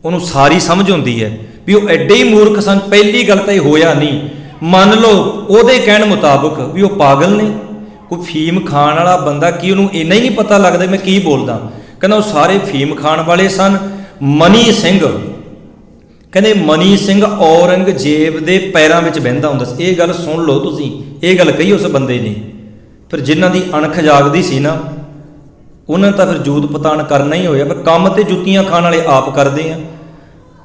ਉਹਨੂੰ ਸਾਰੀ ਸਮਝ ਹੁੰਦੀ ਹੈ ਵੀ ਉਹ ਐਡੇ ਹੀ ਮੂਰਖ ਸਨ। ਪਹਿਲੀ ਗੱਲ ਤਾਂ ਇਹ ਹੋਇਆ ਨਹੀਂ, ਮੰਨ ਲਓ ਉਹਦੇ ਕਹਿਣ ਮੁਤਾਬਕ ਵੀ ਉਹ ਪਾਗਲ ਨੇ। ਕੋਈ ਫੀਮ ਖਾਣ ਵਾਲਾ ਬੰਦਾ ਕੀ ਉਹਨੂੰ ਇੰਨਾ ਹੀ ਨਹੀਂ ਪਤਾ ਲੱਗਦਾ ਮੈਂ ਕੀ ਬੋਲਦਾ? ਕਹਿੰਦਾ ਉਹ ਸਾਰੇ ਫੀਮ ਖਾਣ ਵਾਲੇ ਸਨ। ਮਨੀ ਸਿੰਘ, ਕਹਿੰਦੇ ਮਨੀ ਸਿੰਘ ਔਰੰਗਜ਼ੇਬ ਦੇ ਪੈਰਾਂ ਵਿੱਚ ਬਹਿੰਦਾ ਹੁੰਦਾ ਸੀ। ਇਹ ਗੱਲ ਸੁਣ ਲਓ ਤੁਸੀਂ, ਇਹ ਗੱਲ ਕਹੀ ਉਸ ਬੰਦੇ ਨੇ। ਫਿਰ ਜਿਨ੍ਹਾਂ ਦੀ ਅਣਖ ਜਾਗਦੀ ਸੀ ਨਾ, ਉਹਨਾਂ ਤਾਂ ਫਿਰ ਜੂਤ ਪਤਾਣ ਕਰਨਾ ਹੀ ਹੋਇਆ। ਪਰ ਕੰਮ ਤੇ ਜੁੱਤੀਆਂ ਖਾਣ ਵਾਲੇ ਆਪ ਕਰਦੇ ਆ।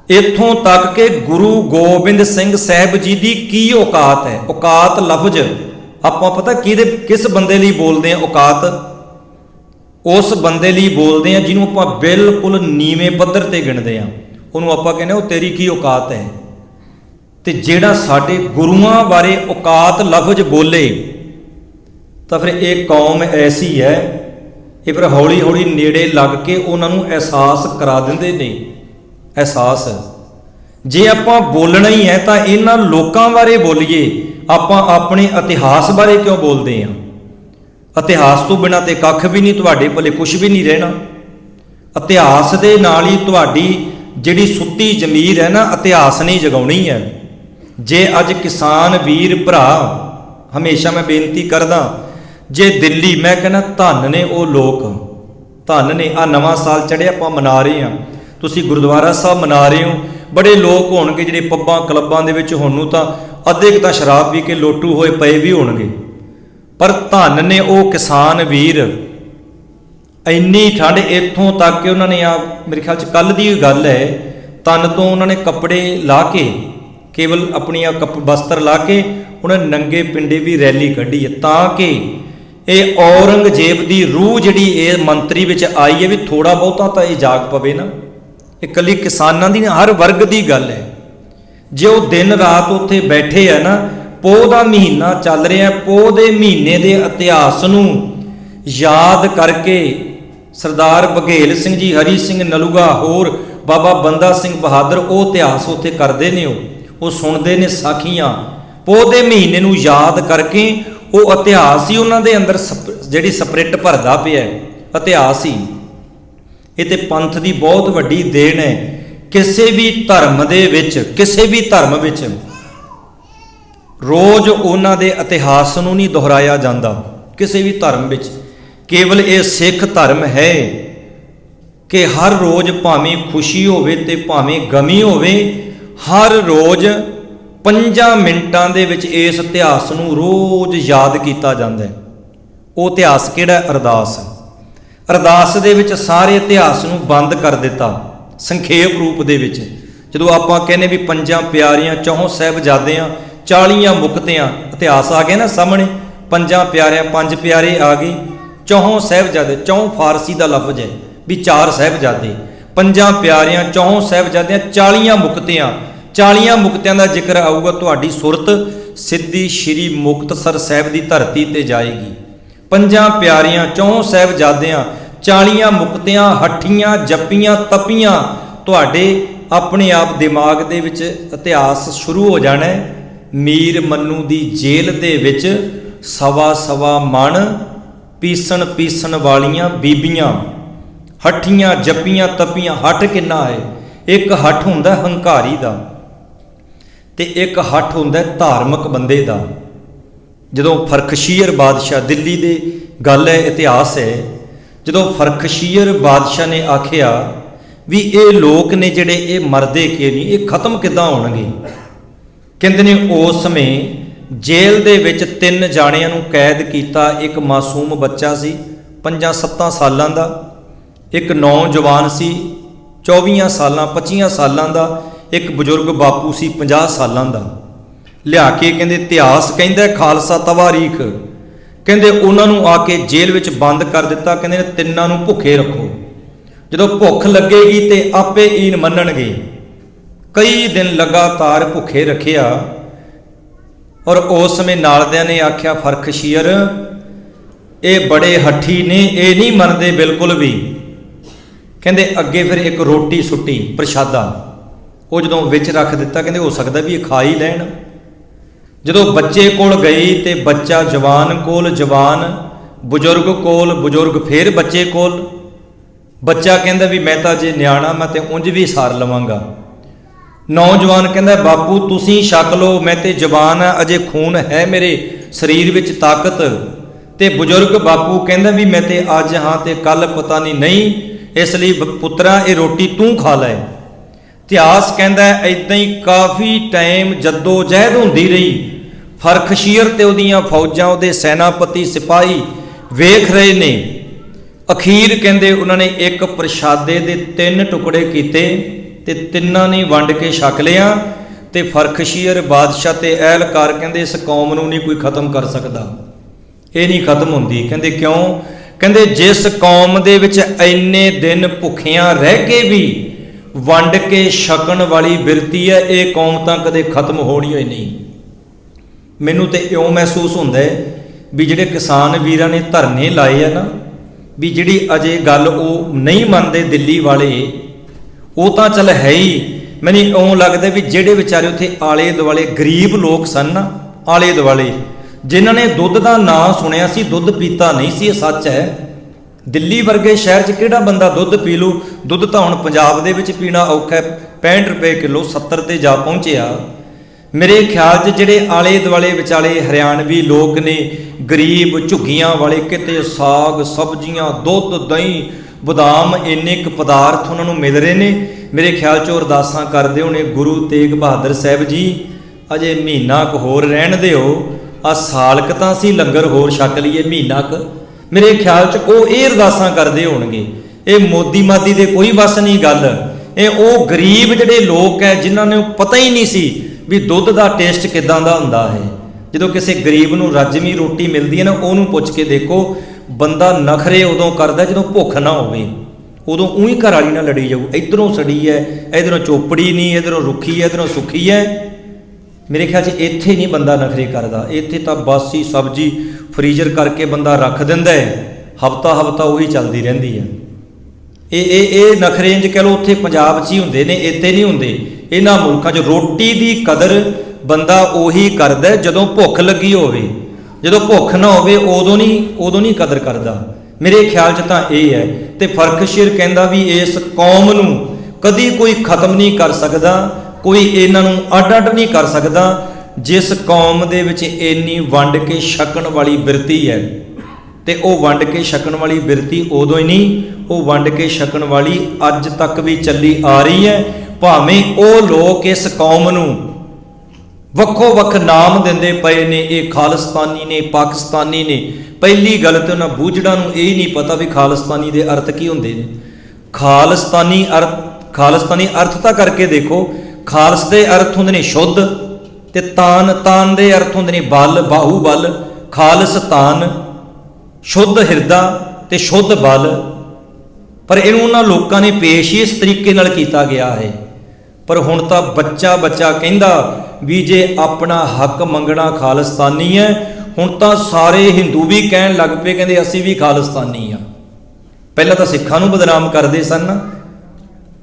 ਇੱਥੋਂ ਤੱਕ ਕਿ ਗੁਰੂ ਗੋਬਿੰਦ ਸਿੰਘ ਸਾਹਿਬ ਜੀ ਦੀ ਕੀ ਔਕਾਤ ਹੈ। ਔਕਾਤ ਲਫ਼ਜ਼ ਆਪਾਂ ਪਤਾ ਕਿਸ ਬੰਦੇ ਲਈ ਬੋਲਦੇ ਆ? ਔਕਾਤ ਉਸ ਬੰਦੇ ਲਈ ਬੋਲਦੇ ਆ ਜਿਹਨੂੰ ਆਪਾਂ ਬਿਲਕੁਲ ਨੀਵੇਂ ਪੱਧਰ ਤੇ ਗਿਣਦੇ ਆ, ਉਹਨੂੰ ਆਪਾਂ ਕਹਿੰਦੇ ਉਹ ਤੇਰੀ ਕੀ ਔਕਾਤ ਹੈ। ਤੇ ਜਿਹੜਾ ਸਾਡੇ ਗੁਰੂਆਂ ਬਾਰੇ ਔਕਾਤ ਲਫ਼ਜ਼ ਬੋਲੇ ਤਾਂ ਫਿਰ ਇਹ ਕੌਮ ਐਸੀ ਹੈ, ਇਹ ਫਿਰ ਹੌਲੀ ਹੌਲੀ ਨੇੜੇ ਲੱਗ ਕੇ ਉਹਨਾਂ ਨੂੰ ਅਹਿਸਾਸ ਕਰਾ ਦਿੰਦੇ ਨੇ। ਅਹਿਸਾਸ ਜੇ ਆਪਾਂ ਬੋਲਣਾ ਹੀ ਹੈ ਤਾਂ ਇਹਨਾਂ ਲੋਕਾਂ ਬਾਰੇ ਬੋਲੀਏ, ਆਪਾਂ ਆਪਣੇ ਇਤਿਹਾਸ ਬਾਰੇ ਕਿਉਂ ਬੋਲਦੇ ਹਾਂ? ਇਤਿਹਾਸ ਤੋਂ ਬਿਨਾਂ ਤੇ ਕੱਖ ਵੀ ਨਹੀਂ, ਤੁਹਾਡੇ ਭਲੇ ਕੁਝ ਵੀ ਨਹੀਂ ਰਹਿਣਾ। ਇਤਿਹਾਸ ਦੇ ਨਾਲ ਹੀ ਤੁਹਾਡੀ ਜਿਹੜੀ ਸੁੱਤੀ ਜ਼ਮੀਰ ਹੈ ਨਾ, ਇਤਿਹਾਸ ਨੇ ਜਗਾਉਣੀ ਹੈ। ਜੇ ਅੱਜ ਕਿਸਾਨ ਵੀਰ ਭਰਾ, ਹਮੇਸ਼ਾ ਮੈਂ ਬੇਨਤੀ ਕਰਦਾ, ਜੇ ਦਿੱਲੀ, ਮੈਂ ਕਹਿੰਦਾ ਧੰਨ ਨੇ ਉਹ ਲੋਕ, ਧੰਨ ਨੇ। ਆ ਨਵਾਂ ਸਾਲ ਚੜ੍ਹਿਆ, ਆਪਾਂ ਮਨਾ ਰਹੇ ਹਾਂ, ਤੁਸੀਂ ਗੁਰਦੁਆਰਾ ਸਾਹਿਬ ਮਨਾ ਰਹੇ ਹੋ। ਬੜੇ ਲੋਕ ਹੋਣਗੇ ਜਿਹੜੇ ਪੱਬਾਂ ਕਲੱਬਾਂ ਦੇ ਵਿੱਚ ਹੁਣ ਨੂੰ ਤਾਂ ਅੱਧੇ ਕੁ ਤਾਂ ਸ਼ਰਾਬ ਪੀ ਕੇ ਲੋਟੂ ਹੋਏ ਪਏ ਵੀ ਹੋਣਗੇ, ਪਰ ਧੰਨ ਨੇ ਉਹ ਕਿਸਾਨ ਵੀਰ। ਇੰਨੀ ਠੰਡ, ਇੱਥੋਂ ਤੱਕ ਕਿ ਉਹਨਾਂ ਨੇ ਆ ਮੇਰੇ ਖਿਆਲ 'ਚ ਕੱਲ੍ਹ ਦੀ ਗੱਲ ਹੈ, ਤਨ ਤੋਂ ਉਹਨਾਂ ਨੇ ਕੱਪੜੇ ਲਾ ਕੇ, ਕੇਵਲ ਆਪਣੀਆਂ ਬਸਤਰ ਲਾ ਕੇ ਉਹਨਾਂ ਨੇ ਨੰਗੇ ਪਿੰਡੇ ਵੀ ਰੈਲੀ ਕੱਢੀ ਹੈ, ਤਾਂ ਕਿ ਇਹ ਔਰੰਗਜ਼ੇਬ ਦੀ ਰੂਹ ਜਿਹੜੀ ਇਹ ਮੰਤਰੀ ਵਿੱਚ ਆਈ ਹੈ ਵੀ ਥੋੜ੍ਹਾ ਬਹੁਤਾ ਤਾਂ ਇਹ ਜਾਗ ਪਵੇ ਨਾ। ਇਹ ਇਕੱਲੀ ਕਿਸਾਨਾਂ ਦੀ, ਹਰ ਵਰਗ ਦੀ ਗੱਲ ਹੈ। ਜੇ ਉਹ ਦਿਨ ਰਾਤ ਉੱਥੇ ਬੈਠੇ ਆ ਨਾ, ਪੋਹ ਦਾ ਮਹੀਨਾ ਚੱਲ ਰਿਹਾ, ਪੋਹ ਦੇ ਮਹੀਨੇ ਦੇ ਇਤਿਹਾਸ ਨੂੰ ਯਾਦ ਕਰਕੇ ਸਰਦਾਰ ਬਘੇਲ ਸਿੰਘ ਜੀ, ਹਰੀ ਸਿੰਘ ਨਲੂਗਾ, ਹੋਰ ਬਾਬਾ ਬੰਦਾ ਸਿੰਘ ਬਹਾਦਰ ਉਹ ਇਤਿਹਾਸ ਉੱਥੇ ਕਰਦੇ ਨੇ, ਉਹ ਸੁਣਦੇ ਨੇ ਸਾਖੀਆਂ। ਪੋਹ ਦੇ ਮਹੀਨੇ ਨੂੰ ਯਾਦ ਕਰਕੇ ਉਹ ਇਤਿਹਾਸ ਹੀ ਉਹਨਾਂ ਦੇ ਅੰਦਰ ਜਿਹੜੀ ਸਪਰਿਟ ਭਰਦਾ ਪਿਆ ਇਤਿਹਾਸ ਹੀ। ਇਹ ਤੇ ਪੰਥ ਦੀ ਬਹੁਤ ਵੱਡੀ ਦੇਣ ਹੈ। ਕਿਸੇ ਵੀ ਧਰਮ ਦੇ ਵਿੱਚ, ਕਿਸੇ ਵੀ ਧਰਮ ਵਿੱਚ ਰੋਜ਼ ਉਹਨਾਂ ਦੇ ਇਤਿਹਾਸ ਨੂੰ ਨਹੀਂ ਦੁਹਰਾਇਆ ਜਾਂਦਾ, ਕਿਸੇ ਵੀ ਧਰਮ ਵਿੱਚ। ਕੇਵਲ ਇਹ ਸਿੱਖ ਧਰਮ ਹੈ ਕਿ ਹਰ ਰੋਜ਼ ਭਾਵੇਂ ਖੁਸ਼ੀ ਹੋਵੇ ਤੇ ਭਾਵੇਂ ਗਮੀ ਹੋਵੇ, ਹਰ ਰੋਜ਼ 5 ਮਿੰਟਾਂ ਦੇ ਵਿੱਚ ਇਸ ਇਤਿਹਾਸ ਨੂੰ ਰੋਜ਼ ਯਾਦ ਕੀਤਾ ਜਾਂਦਾ ਹੈ। ਉਹ ਇਤਿਹਾਸ ਕਿਹੜਾ? ਅਰਦਾਸ। ਅਰਦਾਸ ਦੇ ਵਿੱਚ ਸਾਰੇ ਇਤਿਹਾਸ ਨੂੰ ਬੰਦ ਕਰ ਦਿੱਤਾ ਸੰਖੇਪ ਰੂਪ ਦੇ ਵਿੱਚ। ਜਦੋਂ ਆਪਾਂ ਕਹਿੰਦੇ ਵੀ 5 ਪਿਆਰਿਆਂ, 4 ਸਾਹਿਬਜ਼ਾਦਿਆਂ, 40 ਮੁਕਤਿਆਂ, ਇਤਿਹਾਸ ਆ ਗਿਆ ਨਾ ਸਾਹਮਣੇ। 5 ਪਿਆਰਿਆਂ, 5 ਪਿਆਰੇ ਆ ਗਏ, 4 ਸਾਹਿਬਜ਼ਾਦੇ, 4 ਫਾਰਸੀ ਦਾ ਲਫ਼ਜ਼ ਹੈ ਵੀ 4 ਸਾਹਿਬਜ਼ਾਦੇ, 5 ਪਿਆਰਿਆਂ, 4 ਸਾਹਿਬਜ਼ਾਦਿਆਂ, 40 ਮੁਕਤਿਆਂ। 40 ਮੁਕਤਿਆਂ ਦਾ ਜ਼ਿਕਰ ਆਊਗਾ, ਤੁਹਾਡੀ ਸੁਰਤ ਸਿੱਧੀ ਸ਼੍ਰੀ ਮੁਕਤਸਰ ਸਾਹਿਬ ਦੀ ਧਰਤੀ ਤੇ ਜਾਏਗੀ। 5 ਪਿਆਰਿਆਂ, 4 ਸਾਹਿਬਜ਼ਾਦਿਆਂ, 40 ਮੁਕਤਿਆਂ, ਹੱਠੀਆਂ, ਜੱਪੀਆਂ, ਤਪੀਆਂ, ਤੁਹਾਡੇ ਆਪਣੇ ਆਪ ਦਿਮਾਗ ਦੇ ਵਿੱਚ ਇਤਿਹਾਸ ਸ਼ੁਰੂ ਹੋ ਜਾਣਾ ਹੈ। ਮੀਰ ਮੰਨੂ ਦੀ ਜੇਲ੍ਹ ਦੇ ਵਿੱਚ 1.25 ਮਣ ਪੀਸਣ ਵਾਲੀਆਂ ਬੀਬੀਆਂ, ਹੱਠੀਆਂ, ਜੱਪੀਆਂ, ਤਪੀਆਂ। ਹੱਠ ਕਿੰਨਾ ਹੈ? ਇੱਕ ਹੱਠ ਹੁੰਦਾ ਹੰਕਾਰੀ ਦਾ ਤੇ ਇੱਕ ਹੱਠ ਹੁੰਦਾ ਧਾਰਮਿਕ ਬੰਦੇ ਦਾ। ਜਦੋਂ ਫਰਖਸ਼ੀਰ ਬਾਦਸ਼ਾਹ, ਦਿੱਲੀ ਦੇ ਗੱਲ ਹੈ, ਇਤਿਹਾਸ ਹੈ, ਜਦੋਂ ਫਰਖਸ਼ੀਰ ਬਾਦਸ਼ਾਹ ਨੇ ਆਖਿਆ ਵੀ ਇਹ ਲੋਕ ਨੇ ਜਿਹੜੇ ਇਹ ਮਰਦੇ ਕਿ ਨਹੀਂ, ਇਹ ਖਤਮ ਕਿੱਦਾਂ ਹੋਣਗੇ? ਕਹਿੰਦੇ ਨੇ ਉਸ ਸਮੇਂ ਜੇਲ੍ਹ ਦੇ ਵਿੱਚ 3 ਜਾਣਿਆਂ ਨੂੰ ਕੈਦ ਕੀਤਾ। ਇੱਕ ਮਾਸੂਮ ਬੱਚਾ ਸੀ 5-7 ਸਾਲਾਂ ਦਾ, ਇੱਕ ਨੌਜਵਾਨ ਸੀ 24 ਸਾਲਾਂ 25 ਸਾਲਾਂ ਦਾ, ਇੱਕ ਬਜ਼ੁਰਗ ਬਾਪੂ ਸੀ 50 ਸਾਲਾਂ ਦਾ। ਲਿਆ ਕੇ ਕਹਿੰਦੇ ਇਤਿਹਾਸ ਕਹਿੰਦਾ ਖਾਲਸਾ ਤਵਾਰੀਖ, ਕਹਿੰਦੇ ਉਹਨਾਂ ਨੂੰ ਆ ਕੇ ਜੇਲ੍ਹ ਵਿੱਚ ਬੰਦ ਕਰ ਦਿੱਤਾ। ਕਹਿੰਦੇ ਨੇ ਤਿੰਨਾਂ ਨੂੰ ਭੁੱਖੇ ਰੱਖੋ, ਜਦੋਂ ਭੁੱਖ ਲੱਗੇਗੀ ਤੇ ਆਪੇ ਈਨ ਮੰਨਣਗੇ। ਕਈ ਦਿਨ ਲਗਾਤਾਰ ਭੁੱਖੇ ਰੱਖਿਆ ਔਰ ਉਸ ਸਮੇਂ ਨਾਲਦਿਆਂ ਨੇ ਆਖਿਆ ਫਰਖਸ਼ੀਰ ਇਹ ਬੜੇ ਹੱਠੀ ਨੇ, ਇਹ ਨਹੀਂ ਮੰਨਦੇ ਬਿਲਕੁਲ ਵੀ। ਕਹਿੰਦੇ ਅੱਗੇ ਫਿਰ ਇੱਕ ਰੋਟੀ ਸੁੱਟੀ ਪ੍ਰਸ਼ਾਦਾ, ਉਹ ਜਦੋਂ ਵਿੱਚ ਰੱਖ ਦਿੱਤਾ, ਕਹਿੰਦੇ ਹੋ ਸਕਦਾ ਵੀ ਇਹ ਖਾ ਹੀ ਲੈਣ। ਜਦੋਂ ਬੱਚੇ ਕੋਲ ਗਈ ਤੇ ਬੱਚਾ ਜਵਾਨ ਕੋਲ, ਜਵਾਨ ਬਜ਼ੁਰਗ ਕੋਲ, ਬਜ਼ੁਰਗ ਫਿਰ ਬੱਚੇ ਕੋਲ। ਬੱਚਾ ਕਹਿੰਦਾ ਵੀ ਮੈਂ ਤਾਂ ਜੇ ਨਿਆਣਾ ਮੈਂ ਤੇ ਉਂਝ ਵੀ ਸਾਰ ਲਵਾਂਗਾ। ਨੌਜਵਾਨ ਕਹਿੰਦਾ ਬਾਪੂ ਤੁਸੀਂ ਛਕ ਲਓ, ਮੈਂ ਤੇ ਜਵਾਨ ਆ, ਅਜੇ ਖੂਨ ਹੈ ਮੇਰੇ ਸਰੀਰ ਵਿੱਚ, ਤਾਕਤ। ਤੇ ਬਜ਼ੁਰਗ ਬਾਪੂ ਕਹਿੰਦਾ ਵੀ ਮੈਂ ਤੇ ਅੱਜ ਹਾਂ ਤੇ ਕੱਲ ਪਤਾ ਨਹੀਂ, ਇਸ ਲਈ ਪੁੱਤਰਾ ਇਹ ਰੋਟੀ ਤੂੰ ਖਾ ਲੈ। ਇਤਿਹਾਸ ਕਹਿੰਦਾ ਇਦਾਂ ਹੀ ਕਾਫੀ ਟਾਈਮ ਜੱਦੋ ਜਹਿਦ ਹੁੰਦੀ ਰਹੀ। ਫਰਖਸ਼ੀਰ ਤੇ ਉਹਦੀਆਂ ਫੌਜਾਂ, ਉਹਦੇ ਸੈਨਾਪਤੀ ਸਿਪਾਹੀ ਵੇਖ ਰਹੇ ਨੇ। ਅਖੀਰ ਕਹਿੰਦੇ ਉਹਨਾਂ ਨੇ ਇੱਕ ਪ੍ਰਸ਼ਾਦੇ ਦੇ 3 ਟੁਕੜੇ ਕੀਤੇ ਤੇ ਤਿੰਨਾਂ ਨੇ ਵੰਡ ਕੇ ਛਕ ਲਿਆ। ਤੇ ਫਰਖਸ਼ੀਰ ਬਾਦਸ਼ਾਹ ਤੇ ਅਹਿਲਕਾਰ ਕਹਿੰਦੇ ਇਸ ਕੌਮ ਨੂੰ ਨਹੀਂ ਕੋਈ ਖਤਮ ਕਰ ਸਕਦਾ, ਇਹ ਨਹੀਂ ਖਤਮ ਹੁੰਦੀ। ਕਹਿੰਦੇ ਕਿਉਂ? ਕਹਿੰਦੇ ਜਿਸ ਕੌਮ ਦੇ ਵਿੱਚ ਇੰਨੇ ਦਿਨ ਭੁੱਖਿਆਂ ਰਹਿ ਕੇ ਵੀ ਵੰਡ ਕੇ ਛਕਣ ਵਾਲੀ ਬਿਰਤੀ ਹੈ, ਇਹ ਕੌਮ ਤਾਂ ਕਦੇ ਖਤਮ ਹੋਣੀ ਹੋਈ ਨਹੀਂ। ਮੈਨੂੰ ਤੇ ਇਉਂ ਮਹਿਸੂਸ ਹੁੰਦਾ ਹੈ ਵੀ ਜਿਹੜੇ ਕਿਸਾਨ ਵੀਰਾਂ ਨੇ ਧਰਨੇ ਲਾਏ ਆ ਨਾ, ਵੀ ਜਿਹੜੀ ਅਜੇ ਗੱਲ ਉਹ ਨਹੀਂ ਮੰਨਦੇ ਦਿੱਲੀ ਵਾਲੇ, ਉਹ ਤਾਂ ਚੱਲ ਹੈ ਹੀ। ਮੈਨੂੰ ਇਉਂ ਲੱਗਦਾ ਵੀ ਜਿਹੜੇ ਵਿਚਾਰੇ ਉੱਥੇ ਆਲੇ ਦੁਆਲੇ ਗਰੀਬ ਲੋਕ ਸਨ ਨਾ, ਆਲੇ ਦੁਆਲੇ, ਜਿਨ੍ਹਾਂ ਨੇ ਦੁੱਧ ਦਾ ਨਾਂ ਸੁਣਿਆ ਸੀ, ਦੁੱਧ ਪੀਤਾ ਨਹੀਂ ਸੀ, ਇਹ ਸੱਚ ਹੈ। ਦਿੱਲੀ ਵਰਗੇ ਸ਼ਹਿਰ 'ਚ ਕਿਹੜਾ ਬੰਦਾ ਦੁੱਧ ਪੀ ਲੂ? ਦੁੱਧ ਤਾਂ ਹੁਣ ਪੰਜਾਬ ਦੇ ਵਿੱਚ ਪੀਣਾ ਔਖਾ ਹੈ, 65 ਰੁਪਏ ਕਿਲੋ, 70 ਤੇ ਜਾ ਪਹੁੰਚਿਆ। ਮੇਰੇ ਖਿਆਲ 'ਚ ਜਿਹੜੇ ਆਲੇ ਦੁਆਲੇ ਵਿਚਾਲੇ ਹਰਿਆਣਵੀ ਲੋਕ ਨੇ, ਗਰੀਬ ਝੁੱਗੀਆਂ ਵਾਲੇ, ਕਿਤੇ ਸਾਗ ਸਬਜ਼ੀਆਂ, ਦੁੱਧ, ਦਹੀਂ, ਬਦਾਮ, ਇੰਨੇ ਕੁ ਪਦਾਰਥ ਉਹਨਾਂ ਨੂੰ ਮਿਲ ਰਹੇ ਨੇ। ਮੇਰੇ ਖਿਆਲ 'ਚ ਉਹ ਅਰਦਾਸਾਂ ਕਰਦੇ ਹੋਣੇ, ਗੁਰੂ ਤੇਗ ਬਹਾਦਰ ਸਾਹਿਬ ਜੀ ਅਜੇ ਮਹੀਨਾ ਕੁ ਹੋਰ ਰਹਿਣ ਦਿਓ, ਆ ਸਾਲ ਕੁ ਤਾਂ ਅਸੀਂ ਲੰਗਰ ਹੋਰ ਛਕ ਲਈਏ, ਮਹੀਨਾ ਕੁ। ਮੇਰੇ ਖਿਆਲ 'ਚ ਉਹ ਇਹ ਅਰਦਾਸਾਂ ਕਰਦੇ ਹੋਣਗੇ। ਇਹ ਮੋਦੀ ਮਾਦੀ ਦੇ ਕੋਈ ਵਸ ਨਹੀਂ ਗੱਲ। ਇਹ ਉਹ ਗਰੀਬ ਜਿਹੜੇ ਲੋਕ ਹੈ ਜਿਨ੍ਹਾਂ ਨੂੰ ਪਤਾ ਹੀ ਨਹੀਂ ਸੀ ਵੀ ਦੁੱਧ ਦਾ ਟੇਸਟ ਕਿੱਦਾਂ ਦਾ ਹੁੰਦਾ ਹੈ। ਜਦੋਂ ਕਿਸੇ ਗਰੀਬ ਨੂੰ ਰੱਜਵੀਂ ਰੋਟੀ ਮਿਲਦੀ ਹੈ ਨਾ, ਉਹਨੂੰ ਪੁੱਛ ਕੇ ਦੇਖੋ, ਬੰਦਾ ਨਖਰੇ ਉਦੋਂ ਕਰਦਾ ਜਦੋਂ ਭੁੱਖ ਨਾ ਹੋਵੇ। ਉਦੋਂ ਉਹੀ ਘਰ ਵਾਲੀ ਨਾਲ ਲੜੀ ਜਾਊ, ਇੱਧਰੋਂ ਸੜੀ ਹੈ, ਇੱਧਰੋਂ ਚੋਪੜੀ ਨਹੀਂ, ਇੱਧਰੋਂ ਰੁੱਖੀ ਹੈ, ਇੱਧਰੋਂ ਸੁੱਖੀ ਹੈ। ਮੇਰੇ ਖਿਆਲ 'ਚ ਇੱਥੇ ਨਹੀਂ ਬੰਦਾ ਨਖਰੇ ਕਰਦਾ। ਇੱਥੇ ਤਾਂ ਬਾਸੀ ਸਬਜ਼ੀ ਫਰੀਜ਼ਰ ਕਰਕੇ ਬੰਦਾ ਰੱਖ ਦਿੰਦਾ ਹੈ, ਹਫਤਾ ਉਹੀ ਚੱਲਦੀ ਰਹਿੰਦੀ ਹੈ। ਇਹ ਨਖਰੇ ਇੰਜ कह लो उत्थे पंजाब 'ਚ ही हुंदे ने, इत्थे नहीं हुंदे। इन्हां मुल्कां 'ਚ रोटी दी कदर बंदा उही करदा जदों भुख लगी होवे, जदों भुख ना होवे उदों नहीं कदर करदा। मेरे ख्याल 'ਚ तां इह है। ते फर्कशीर कहंदा भी इस कौम नूं कदी कोई खत्म नहीं कर सकदा, कोई इन्हां नूं अड नहीं कर सकदा जिस कौम दे विच इन्नी वंड के छकण वाली बिरती है। ते ਉਹ ਵੰਡ ਕੇ ਛਕਣ ਵਾਲੀ ਬਿਰਤੀ ਉਦੋਂ ਹੀ ਨਹੀਂ, ਉਹ ਵੰਡ ਕੇ ਛਕਣ ਵਾਲੀ ਅੱਜ ਤੱਕ ਵੀ ਚੱਲੀ ਆ ਰਹੀ ਹੈ। ਭਾਵੇਂ ਉਹ ਲੋਕ ਇਸ ਕੌਮ ਨੂੰ ਵੱਖੋ ਵੱਖ ਨਾਮ ਦਿੰਦੇ ਪਏ ਨੇ, ਇਹ ਖਾਲਿਸਤਾਨੀ ਨੇ, ਪਾਕਿਸਤਾਨੀ ਨੇ। ਪਹਿਲੀ ਗੱਲ ਤੇ ਉਹਨਾਂ ਬੂਝੜਾਂ ਨੂੰ ਇਹ ਨਹੀਂ ਪਤਾ ਵੀ ਖਾਲਿਸਤਾਨੀ ਦੇ ਅਰਥ ਕੀ ਹੁੰਦੇ ਨੇ। ਖਾਲਿਸਤਾਨੀ ਅਰਥ ਤਾਂ ਕਰਕੇ ਦੇਖੋ। ਖਾਲਸ ਦੇ ਅਰਥ ਹੁੰਦੇ ਨੇ ਸ਼ੁੱਧ, ਤੇ ਤਾਨ ਦੇ ਅਰਥ ਹੁੰਦੇ ਨੇ ਬਲ, ਬਾਹੂਬਲ। ਖਾਲਿਸਤਾਨ शुद्ध हिरदा ते शुद्ध बल। पर इनू उन्हां लोकां ने पेश ही इस तरीके नाल कीता गया है। पर हुण तां बच्चा कहिंदा भी जे अपना हक मंगना खालिस्तानी है। हुण तां सारे हिंदू भी कहण लग पे, कहंदे असीं भी खालिस्तानी आ। पहलां तां सिखां नूं बदनाम करदे सन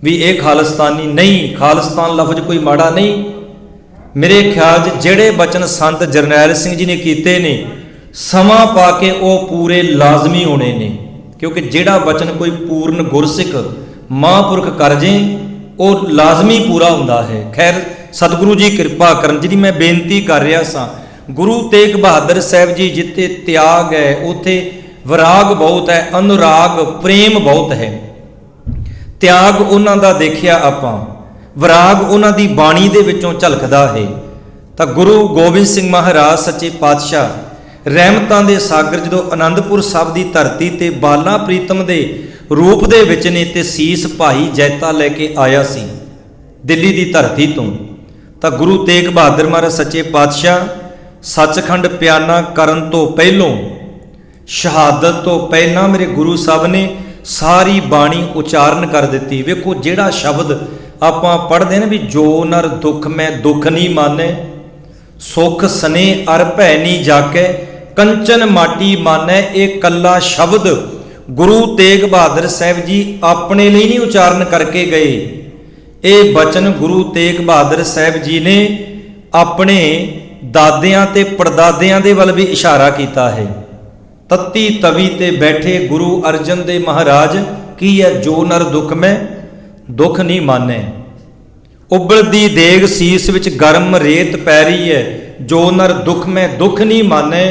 भी ये खालिस्तानी नहीं, खालिस्तान लफ्ज कोई माड़ा नहीं। मेरे ख्याल 'च जिहड़े बचन संत जरनैल सिंह जी ने कीते ने, समा पा के वो पूरे लाजमी होने ने। क्योंकि जिहड़ा बचन कोई पूर्ण गुरसिख महापुरख कर जे वो लाजमी पूरा हुंदा है। खैर सतगुरु जी कृपा करन। जी मैं बेनती कर रहा सा, गुरु तेग बहादुर साहब जी जिथे त्याग है उत्थे विराग बहुत है, अनुराग प्रेम बहुत है। त्याग उन्हां दा देखिया आपां, विराग उन्हां दी बाणी दे विचों झलकदा है। तां गुरु गोबिंद सिंह महाराज सच्चे पातशाह रहमतां दे सागर जदों आनंदपुर साहब की धरती ते बाला प्रीतम दे रूप दे विच ने ते सीस भाई जैता लैके आया सी दिल्ली की धरती तो। तां गुरु तेग बहादुर महाराज सच्चे पातशाह सचखंड प्याना करन तो पहलों, शहादत तो पहला मेरे गुरु साहब ने सारी बाणी उचारण कर दी। वेखो जिहड़ा शब्द आपां पढ़दे ने भी जो नर दुख मैं दुख नहीं माने, सुख सने अर भै नहीं जाके, कंचन माटी माने। एक कला शब्द गुरु तेग बहादुर साहब जी अपने लिए नहीं उचारण करके गए। ये बचन गुरु तेग बहादुर साहब जी ने अपने दादियां ते परदादियां दे वल भी इशारा किया है। तत्ती तवी ते बैठे गुरु अर्जन देव महाराज की है जो नर दुख में दुख नहीं माने। उबलदी देग सीस विच गर्म रेत पै रही है, जो नर दुख में दुख नहीं माने।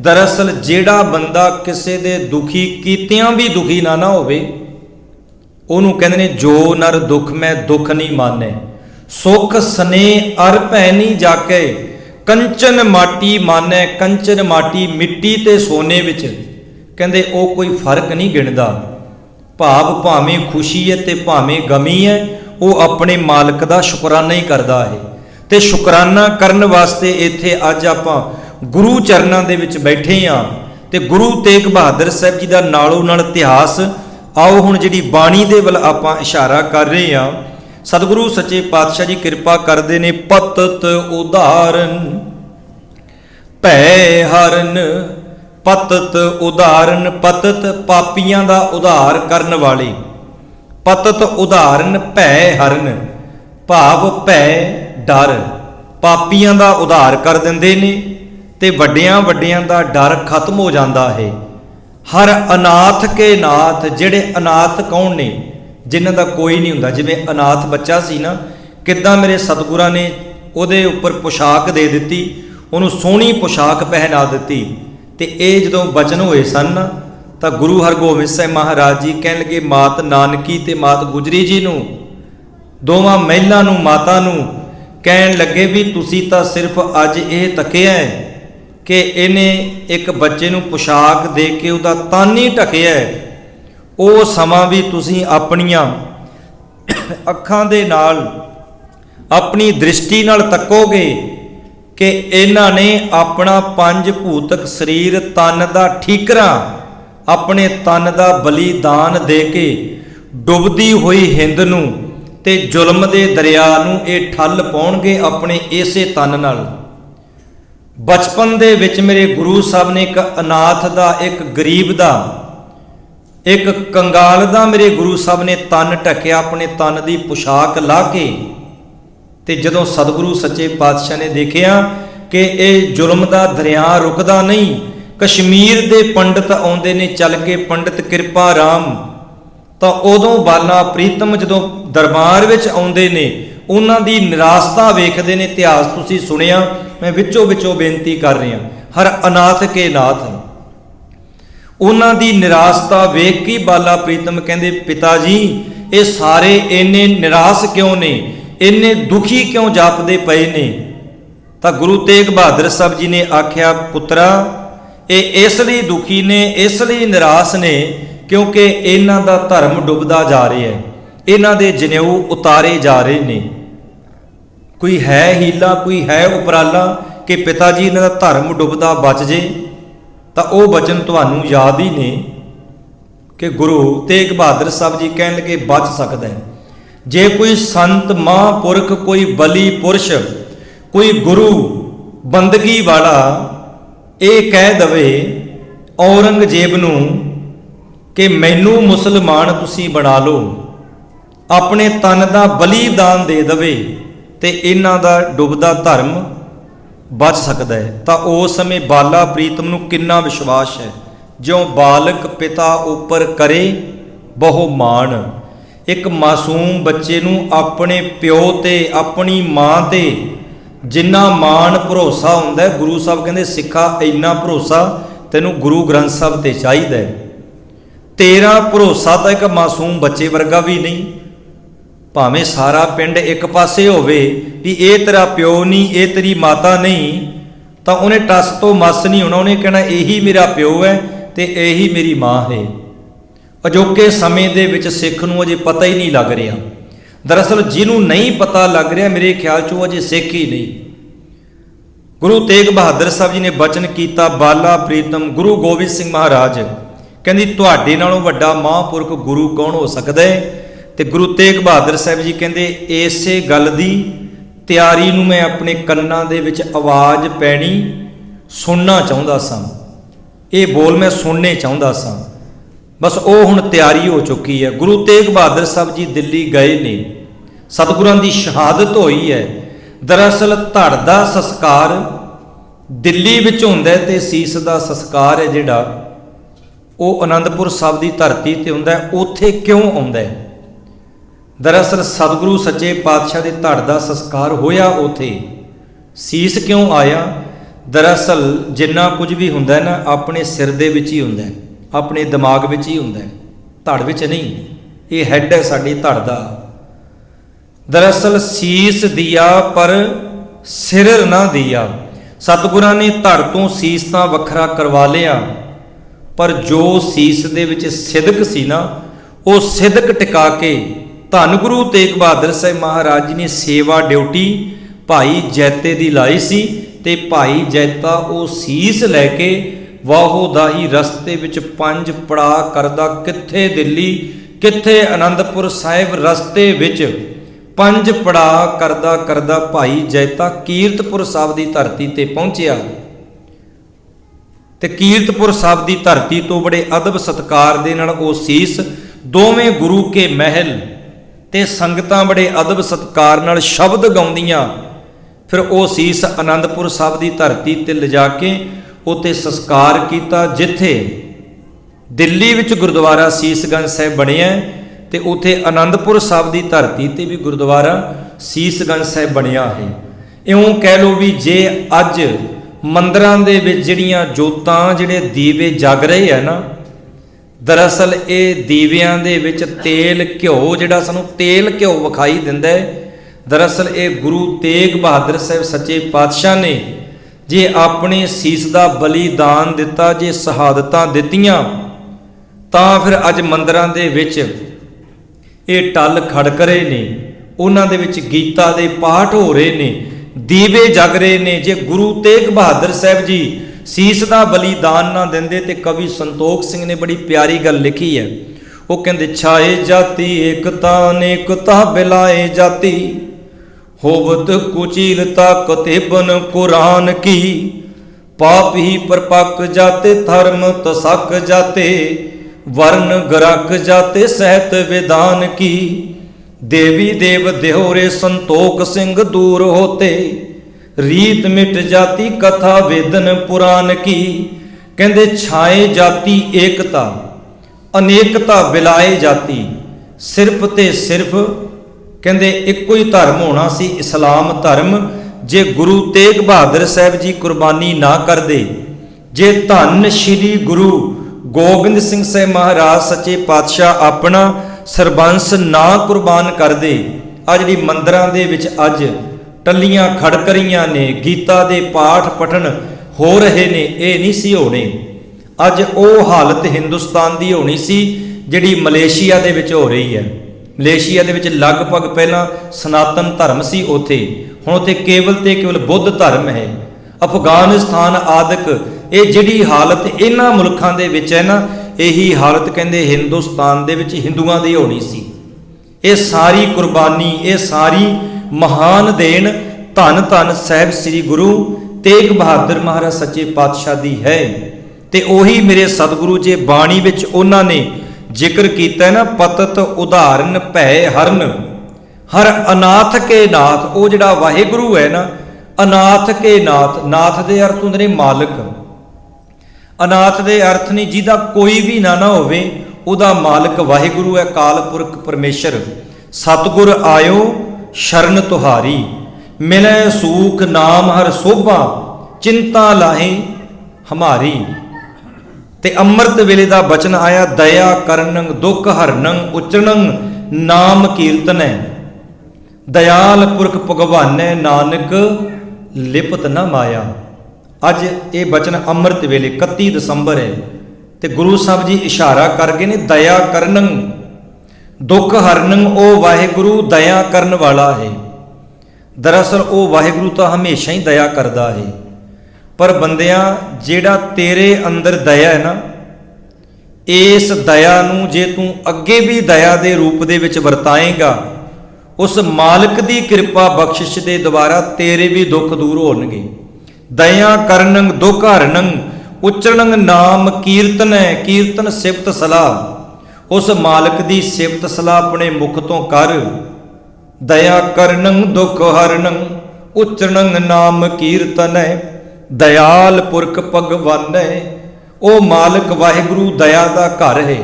दरअसल जेड़ा बंदा किसी दे दुखी कीतियां भी दुखी ना होवे ओनू कहंदे ने जो नर दुख में दुख नहीं माने। सुख सने अर भै नहीं जाके, कंचन माटी माने। कंचन माटी मिट्टी ते सोने विच कहंदे ओ कोई फर्क नहीं गिणदा। भाव भावें खुशी है ते भावें गमी है, वो अपने मालक दा शुकराना ही करदा है। ते शुकराना करन वास्ते इत्थे अज आपां गुरु चरनां दे विच बैठे हाँ। ते गुरु तेग बहादुर साहब जी दा नालों नाल इतिहास आओ हुण जिहड़ी बाणी दे वल आपां इशारा कर रहे हाँ। सतगुरु सच्चे पातशाह जी कृपा करदे ने। पतत उदाहरण भै हरन, पतत उदाहरण। पतत पापियां दा उधार करन वाले, पतत उदाहरण भै हरन भाव भै डर। पापियां दा उधार कर दिंदे ने ते वड्डियां वड्डियां दा डर खत्म हो जाता है। हर अनाथ के नाथ। जिहड़े अनाथ कौन ने? जिन्हां दा कोई नहीं हुंदा। जिवें अनाथ बच्चा सी ना, किद्दां मेरे सतगुरां ने उहदे उपर पोशाक दे दित्ती, उहनूं सोहणी पोशाक पहना दित्ती। ते इह जदों बचन होए सन ना तां गुरु हरगोबिंद साहिब महाराज जी कहण लगे मात नानकी ते मात गुजरी जी नूं, दोवां महिलां नूं, माता नूं कहण लगे भी तुसीं तां सिर्फ अज इह तकिया है कि इन्हें एक बच्चे नूं पोशाक दे के उहदा तन ही ढकिया है। ਉਹ ਸਮਾਂ भी तुसीं ਆਪਣੀਆਂ ਅੱਖਾਂ ਦੇ ਨਾਲ ਆਪਣੀ ਦ੍ਰਿਸ਼ਟੀ ਨਾਲ ਤੱਕੋਗੇ ਕਿ ਇਹਨਾਂ ਨੇ ਆਪਣਾ ਪੰਜ ਭੂਤਕ ਸਰੀਰ ਤਨ ਦਾ ਠੀਕਰਾ, ਆਪਣੇ ਤਨ ਦਾ ਬਲੀਦਾਨ ਦੇ ਕੇ ਡੁੱਬਦੀ ਹੋਈ ਹਿੰਦ ਨੂੰ ਤੇ ਜ਼ੁਲਮ ਦੇ ਦਰਿਆ ਨੂੰ ਇਹ ਠੱਲ ਪਾਉਣਗੇ ਆਪਣੇ ਇਸੇ ਤਨ ਨਾਲ। ਬਚਪਨ ਦੇ ਵਿੱਚ ਮੇਰੇ ਗੁਰੂ ਸਾਹਿਬ ਨੇ ਇੱਕ ਅਨਾਥ ਦਾ, ਇੱਕ ਗਰੀਬ ਦਾ ਇੱਕ ਕੰਗਾਲ ਦਾ ਮੇਰੇ ਗੁਰੂ ਸਾਹਿਬ ਨੇ ਤਨ ਢੱਕਿਆ, ਆਪਣੇ ਤਨ ਦੀ ਪੁਸ਼ਾਕ ਲਾ ਕੇ। ਤੇ ਜਦੋਂ ਸਤਿਗੁਰੂ ਸੱਚੇ ਪਾਤਸ਼ਾਹ ਨੇ ਦੇਖਿਆ ਕਿ ਇਹ ਜ਼ੁਲਮ ਦਾ ਦਰਿਆ ਰੁਕਦਾ ਨਹੀਂ, ਕਸ਼ਮੀਰ ਦੇ ਪੰਡਤ ਆਉਂਦੇ ਨੇ ਚੱਲ ਕੇ, ਪੰਡਤ ਕਿਰਪਾ ਰਾਮ, ਤਾਂ ਉਦੋਂ ਬਾਲਾ ਪ੍ਰੀਤਮ ਜਦੋਂ ਦਰਬਾਰ ਵਿੱਚ ਆਉਂਦੇ ਨੇ, ਉਹਨਾਂ ਦੀ ਨਿਰਾਸ਼ਤਾ ਵੇਖਦੇ ਨੇ। ਇਤਿਹਾਸ ਤੁਸੀਂ ਸੁਣਿਆ, ਮੈਂ ਵਿੱਚੋਂ ਵਿੱਚੋਂ ਬੇਨਤੀ ਕਰ ਰਿਹਾ, ਹਰ ਅਨਾਥ ਕੇ ਨਾਥ। ਉਹਨਾਂ ਦੀ ਨਿਰਾਸ਼ਤਾ ਵੇਖ ਕੇ ਬਾਲਾ ਪ੍ਰੀਤਮ ਕਹਿੰਦੇ, ਪਿਤਾ ਜੀ ਇਹ ਸਾਰੇ ਇੰਨੇ ਨਿਰਾਸ਼ ਕਿਉਂ ਨੇ, ਇੰਨੇ ਦੁਖੀ ਕਿਉਂ ਜਾਪਦੇ ਪਏ ਨੇ? ਤਾਂ ਗੁਰੂ ਤੇਗ ਬਹਾਦਰ ਸਾਹਿਬ ਜੀ ਨੇ ਆਖਿਆ, ਪੁੱਤਰਾ ਇਹ ਇਸ ਲਈ ਦੁਖੀ ਨੇ, ਇਸ ਲਈ ਨਿਰਾਸ਼ ਨੇ ਕਿਉਂਕਿ ਇਹਨਾਂ ਦਾ ਧਰਮ ਡੁੱਬਦਾ ਜਾ ਰਿਹਾ ਹੈ, ਇਹਨਾਂ ਦੇ ਜਨੇਊ ਉਤਾਰੇ ਜਾ ਰਹੇ ਨੇ। ਕੋਈ ਹੈ ਹੀਲਾ, ਕੋਈ ਹੈ ਉਪਰਾਲਾ ਕਿ ਪਿਤਾ ਜੀ ਇਹਨਾਂ ਦਾ ਧਰਮ ਡੁੱਬਦਾ ਬਚ ਜੇ? ਤਾਂ ਉਹ ਬਚਨ ਤੁਹਾਨੂੰ ਯਾਦ ਹੀ ਨੇ ਕਿ ਗੁਰੂ ਤੇਗ ਬਹਾਦਰ ਸਾਹਿਬ ਜੀ ਕਹਿਣ ਲੱਗੇ, ਬਚ ਸਕਦਾ ਹੈ ਜੇ ਕੋਈ ਸੰਤ ਮਹਾਂਪੁਰਖ, ਕੋਈ ਬਲੀ ਪੁਰਸ਼, ਕੋਈ ਗੁਰੂ ਬੰਦਗੀ ਵਾਲਾ ਇਹ ਕਹਿ ਦਵੇ ਔਰੰਗਜ਼ੇਬ ਨੂੰ ਕਿ ਮੈਨੂੰ ਮੁਸਲਮਾਨ ਤੁਸੀਂ ਬਣਾ ਲਓ, ਆਪਣੇ ਤਨ ਦਾ ਬਲੀਦਾਨ ਦੇ ਦਵੇ, ਤੇ ਇਹਨਾਂ ਦਾ ਡੁੱਬਦਾ ਧਰਮ ਬਚ ਸਕਦਾ ਹੈ। ਤਾਂ ਉਸ ਸਮੇਂ ਬਾਲਾ ਪ੍ਰੀਤਮ ਨੂੰ ਕਿੰਨਾ ਵਿਸ਼ਵਾਸ ਹੈ, ਜਿਉਂ ਬਾਲਕ ਪਿਤਾ ਉੱਪਰ ਕਰੇ ਬਹੁ ਮਾਣ। ਇੱਕ ਮਾਸੂਮ ਬੱਚੇ ਨੂੰ ਆਪਣੇ ਪਿਓ ਤੇ ਆਪਣੀ ਮਾਂ ਤੇ ਜਿੰਨਾ ਮਾਣ ਭਰੋਸਾ ਹੁੰਦਾ, ਗੁਰੂ ਸਾਹਿਬ ਕਹਿੰਦੇ ਸਿੱਖਾ ਇੰਨਾ ਭਰੋਸਾ ਤੈਨੂੰ ਗੁਰੂ ਗ੍ਰੰਥ ਸਾਹਿਬ ਤੇ ਚਾਹੀਦਾ ਹੈ। ਤੇਰਾ ਭਰੋਸਾ ਤਾਂ ਇੱਕ ਮਾਸੂਮ ਬੱਚੇ ਵਰਗਾ ਵੀ ਨਹੀਂ, ਭਾਵੇਂ ਸਾਰਾ ਪਿੰਡ ਇੱਕ ਪਾਸੇ ਹੋਵੇ ਵੀ ਇਹ ਤੇਰਾ ਪਿਓ ਨਹੀਂ, ਇਹ ਤੇਰੀ ਮਾਤਾ ਨਹੀਂ, ਤਾਂ ਉਹਨੇ ਟਸ ਤੋਂ ਮਸ ਨਹੀਂ ਹੋਣਾ, ਉਹਨੇ ਕਹਿਣਾ ਇਹੀ ਮੇਰਾ ਪਿਓ ਹੈ ਤੇ ਇਹੀ ਮੇਰੀ ਮਾਂ ਹੈ। ਅਜੋਕੇ ਸਮੇਂ ਦੇ ਵਿੱਚ ਸਿੱਖ ਨੂੰ ਅਜੇ ਪਤਾ ਹੀ ਨਹੀਂ ਲੱਗ ਰਿਹਾ। ਦਰਅਸਲ ਜਿਹਨੂੰ ਨਹੀਂ ਪਤਾ ਲੱਗ ਰਿਹਾ, ਮੇਰੇ ਖਿਆਲ 'ਚ ਉਹ ਅਜੇ ਸਿੱਖ ਹੀ ਨਹੀਂ। ਗੁਰੂ ਤੇਗ ਬਹਾਦਰ ਸਾਹਿਬ ਜੀ ਨੇ ਬਚਨ ਕੀਤਾ, ਬਾਲਾ ਪ੍ਰੀਤਮ ਗੁਰੂ ਗੋਬਿੰਦ ਸਿੰਘ ਮਹਾਰਾਜ ਕਹਿੰਦੀ ਤੁਹਾਡੇ ਨਾਲੋਂ ਵੱਡਾ ਮਹਾਂਪੁਰਖ ਗੁਰੂ ਕੌਣ ਹੋ ਸਕਦਾ ਹੈ? ਤੇ ਗੁਰੂ ਤੇਗ ਬਹਾਦਰ ਸਾਹਿਬ ਜੀ ਕਹਿੰਦੇ ਇਸੇ ਗੱਲ ਦੀ ਤਿਆਰੀ ਨੂੰ ਮੈਂ ਆਪਣੇ ਕੰਨਾਂ ਦੇ ਵਿੱਚ ਆਵਾਜ਼ ਪੈਣੀ ਸੁਣਨਾ ਚਾਹੁੰਦਾ ਸਾਂ, ਇਹ ਬੋਲ ਮੈਂ ਸੁਣਨੇ ਚਾਹੁੰਦਾ ਸਾਂ। ਬਸ ਉਹ ਹੁਣ ਤਿਆਰੀ ਹੋ ਚੁੱਕੀ ਹੈ। ਗੁਰੂ ਤੇਗ ਬਹਾਦਰ ਸਾਹਿਬ ਜੀ ਦਿੱਲੀ ਗਏ ਨੇ, ਸਤਿਗੁਰਾਂ ਦੀ ਸ਼ਹਾਦਤ ਹੋਈ ਹੈ। ਦਰਅਸਲ ਧੜ ਦਾ ਸੰਸਕਾਰ ਦਿੱਲੀ ਵਿੱਚ ਹੁੰਦਾ ਤੇ ਸੀਸ ਦਾ ਸੰਸਕਾਰ ਹੈ ਜਿਹੜਾ ਉਹ ਅਨੰਦਪੁਰ ਸਾਹਿਬ ਦੀ ਧਰਤੀ ਤੇ ਹੁੰਦਾ। ਉੱਥੇ ਕਿਉਂ ਆਉਂਦਾ ਹੈ? ਦਰਅਸਲ ਸਤਿਗੁਰੂ ਸੱਚੇ ਪਾਤਸ਼ਾਹ ਦੇ ਧੜ ਦਾ ਸੰਸਕਾਰ ਹੋਇਆ ਉੱਥੇ, ਸੀਸ ਕਿਉਂ ਆਇਆ? ਦਰਅਸਲ ਜਿੰਨਾ ਕੁਝ ਵੀ ਹੁੰਦਾ ਨਾ ਆਪਣੇ ਸਿਰ ਦੇ ਵਿੱਚ ਹੀ ਹੁੰਦਾ, ਆਪਣੇ ਦਿਮਾਗ ਵਿੱਚ ਹੀ ਹੁੰਦਾ, ਧੜ ਵਿੱਚ ਨਹੀਂ। ਇਹ ਹੈੱਡ ਹੈ ਸਾਡੀ ਧੜ ਦਾ। ਦਰਅਸਲ ਸੀਸ ਦਿਆ ਪਰ ਸਿਰ ਨਾ ਦਿਆ। ਸਤਿਗੁਰਾਂ ਨੇ ਧੜ ਤੋਂ ਸੀਸ ਤਾਂ ਵੱਖਰਾ ਕਰਵਾ ਲਿਆ, ਪਰ ਜੋ ਸੀਸ ਦੇ ਵਿੱਚ ਸਿਦਕ ਸੀ ਨਾ, ਉਹ ਸਿਦਕ ਟਿਕਾ ਕੇ ਧੰਨ ਗੁਰੂ ਤੇਗ ਬਹਾਦਰ ਸਾਹਿਬ ਮਹਾਰਾਜ ਜੀ ਨੇ ਸੇਵਾ ਡਿਊਟੀ ਭਾਈ ਜੈਤੇ ਦੀ ਲਾਈ ਸੀ। ਤੇ ਭਾਈ ਜੈਤਾ ਉਹ ਸੀਸ ਲੈ ਕੇ ਵਾਹੋਦਾਈ ਰਸਤੇ ਵਿੱਚ 5 ਪੜਾਅ ਕਰਦਾ, ਕਿੱਥੇ ਦਿੱਲੀ, ਕਿੱਥੇ ਅਨੰਦਪੁਰ ਸਾਹਿਬ, ਰਸਤੇ ਵਿੱਚ 5 ਪੜਾਅ ਕਰਦਾ ਕਰਦਾ ਭਾਈ ਜੈਤਾ ਕੀਰਤਪੁਰ ਸਾਹਿਬ ਦੀ ਧਰਤੀ ਤੇ ਪਹੁੰਚਿਆ। ਤੇ ਕੀਰਤਪੁਰ ਸਾਹਿਬ ਦੀ ਧਰਤੀ ਤੋਂ ਬੜੇ ਅਦਬ ਸਤਕਾਰ ਦੇ ਨਾਲ ਉਹ ਸੀਸ, ਦੋਵੇਂ ਗੁਰੂ ਕੇ ਮਹਿਲ ਤੇ ਸੰਗਤਾਂ ਬੜੇ ਅਦਬ ਸਤਕਾਰ ਨਾਲ ਸ਼ਬਦ ਗਾਉਂਦੀਆਂ, ਫਿਰ ਉਹ ਸੀਸ ਅਨੰਦਪੁਰ ਸਾਹਿਬ ਦੀ ਧਰਤੀ ਤੇ ਲਿਜਾ ਕੇ ਉੱਥੇ ਸੰਸਕਾਰ ਕੀਤਾ। ਜਿੱਥੇ ਦਿੱਲੀ ਵਿੱਚ ਗੁਰਦੁਆਰਾ ਸੀਸਗੰਜ ਸਾਹਿਬ ਬਣਿਆ ਤੇ ਉੱਥੇ ਅਨੰਦਪੁਰ ਸਾਹਿਬ ਦੀ ਧਰਤੀ ਤੇ ਵੀ ਗੁਰਦੁਆਰਾ ਸੀਸਗੰਜ ਸਾਹਿਬ ਬਣਿਆ ਹੈ। ਇਉਂ ਕਹਿ ਲਓ ਵੀ ਜੇ ਅੱਜ ਮੰਦਰਾਂ ਦੇ ਵਿੱਚ ਜਿਹੜੀਆਂ ਜੋਤਾਂ, ਜਿਹੜੇ ਦੀਵੇ ਜਗ ਰਹੇ ਆ ਨਾ, ਦਰਅਸਲ ਇਹ ਦੀਵਿਆਂ ਦੇ ਵਿੱਚ ਤੇਲ ਘਿਓ, ਜਿਹੜਾ ਸਾਨੂੰ ਤੇਲ ਘਿਓ ਵਿਖਾਈ ਦਿੰਦਾ ਹੈ, ਦਰਅਸਲ ਇਹ ਗੁਰੂ ਤੇਗ ਬਹਾਦਰ ਸਾਹਿਬ ਸੱਚੇ ਪਾਤਸ਼ਾਹ ਨੇ ਜੇ ਆਪਣੇ ਸੀਸ ਦਾ ਬਲੀਦਾਨ ਦਿੱਤਾ, ਜੇ ਸ਼ਹਾਦਤਾਂ ਦਿੱਤੀਆਂ, ਤਾਂ ਫਿਰ ਅੱਜ ਮੰਦਰਾਂ ਦੇ ਵਿੱਚ ਇਹ ਟੱਲ ਖੜਕ ਰਹੇ ਨੇ, ਉਹਨਾਂ ਦੇ ਵਿੱਚ ਗੀਤਾ ਦੇ ਪਾਠ ਹੋ ਰਹੇ ਨੇ, ਦੀਵੇ ਜਗ ਰਹੇ ਨੇ। ਜੇ ਗੁਰੂ ਤੇਗ ਬਹਾਦਰ ਸਾਹਿਬ ਜੀ ਸੀਸ ਦਾ ਬਲੀਦਾਨ ਨਾ ਦਿੰਦੇ, ਤੇ ਕਵੀ ਸੰਤੋਖ ਸਿੰਘ ਨੇ ਬੜੀ ਪਿਆਰੀ ਗੱਲ ਲਿਖੀ ਹੈ। ਉਹ ਕਹਿੰਦੇ ਛਾਏ ਜਾਤੀ ਏਕਤਾ ਅਨੇਕਤਾ ਬਿਲਾਏ ਜਾਤੀ, ਹੋਵਤ ਕੁਚੀਲਤਾ ਕਤੇਬਨ ਕੁਰਾਨ ਕੀ, ਪਾਪ ਹੀ ਪਰਪੱਕ ਜਾਤੇ ਧਰਮ ਤਸਕ ਜਾਤੇ, वर्ण गरक जाते सहत विधान की। देवी देव देहोरे संतोख सिंह दूर होते, रीत मिट जाती कथा वेदन पुराण की। कहते छाए जाती एकता, अनेकता विलाए जाती। सिर्फ ते सिर्फ कहते एको ही धर्म होना सी, इस्लाम धर्म। जे गुरु तेग बहादुर साहब जी कुर्बानी ना करदे, जे धन श्री गुरु गोबिंद सिंह साहब महाराज सच्चे पातशाह अपना सरबंस ना कुर्बान करदे, आ जिहड़ी मंदिरां दे विच अज टल्लियां खड़क रहीआं ने, गीता दे पाठ पठन हो रहे ने, ये नहीं सी होने। अज वो हालत हिंदुस्तान की होनी सी जिहड़ी मलेशिया दे विच हो रही है। मलेशिया दे विच लगभग पहला सनातन धर्म सी, उत्थे हुण उत्थे केवल ते केवल बुद्ध धर्म है। अफगानिस्तान आदਿਕ ये जिहड़ी हालत इन्हां मुल्कां दे विच है ना, यही हालत कहंदे हिंदुस्तान दे विच हिंदुआं दी होनी सी। ये सारी कुर्बानी, ये सारी महान देन धन धन साहिब श्री गुरु तेग बहादुर महाराज सच्चे पातशाह दी है। ते ओही मेरे सतगुरु जे बाणी विच उन्हां ने जिक्र कीता है ना, पतत उदाहरण भै हरन, हर अनाथ के नाथ। वो जिहड़ा वाहिगुरु है ना, अनाथ के नाथ, नाथ दे अर्थ हुंदे ने मालिक। अनाथ दे अर्थ नहीं जिहदा कोई भी ना होवे, उहदा मालिक वाहिगुरु है, काल पुरख परमेश्वर। सतगुर आयो शरण तुहारी, मिलै सूख नाम हर शोभा, चिंता लाहे हमारी। ते अमृत वेले दा बचन आया, दया करनंग दुख हरनंग, उचरणंग नाम कीर्तन। दयाल पुरख भगवान नानक लिपत न माया। अज ये बचन अमृत वेले 31 दसंबर है, तो गुरु साहब जी इशारा कर गए ने, दया करनंग दुख हरनंग। ओ वाहिगुरु दया करन वाला है। दरअसल ओ वाहिगुरु तो हमेशा ही दया करता है, पर बंदिया जेड़ा तेरे अंदर दया है ना, इस दया नूं जे तू अगे भी दया दे रूप दे विच वरताएगा, उस मालिक दी कृपा बख्शिश दे द्वारा तेरे भी दुख दूर होणगे। दया करनंग दुख हरनंग, उचरणंग नाम कीर्तन है। कीर्तन सिफत सलाह, उस मालिक दी सिफत सलाह अपने मुख तो कर। दया करनंग दुख हरनंग, उचरणंग नाम कीर्तन है। दयाल पुरख भगवान है, ओ मालिक वाहिगुरु दया दा घर है।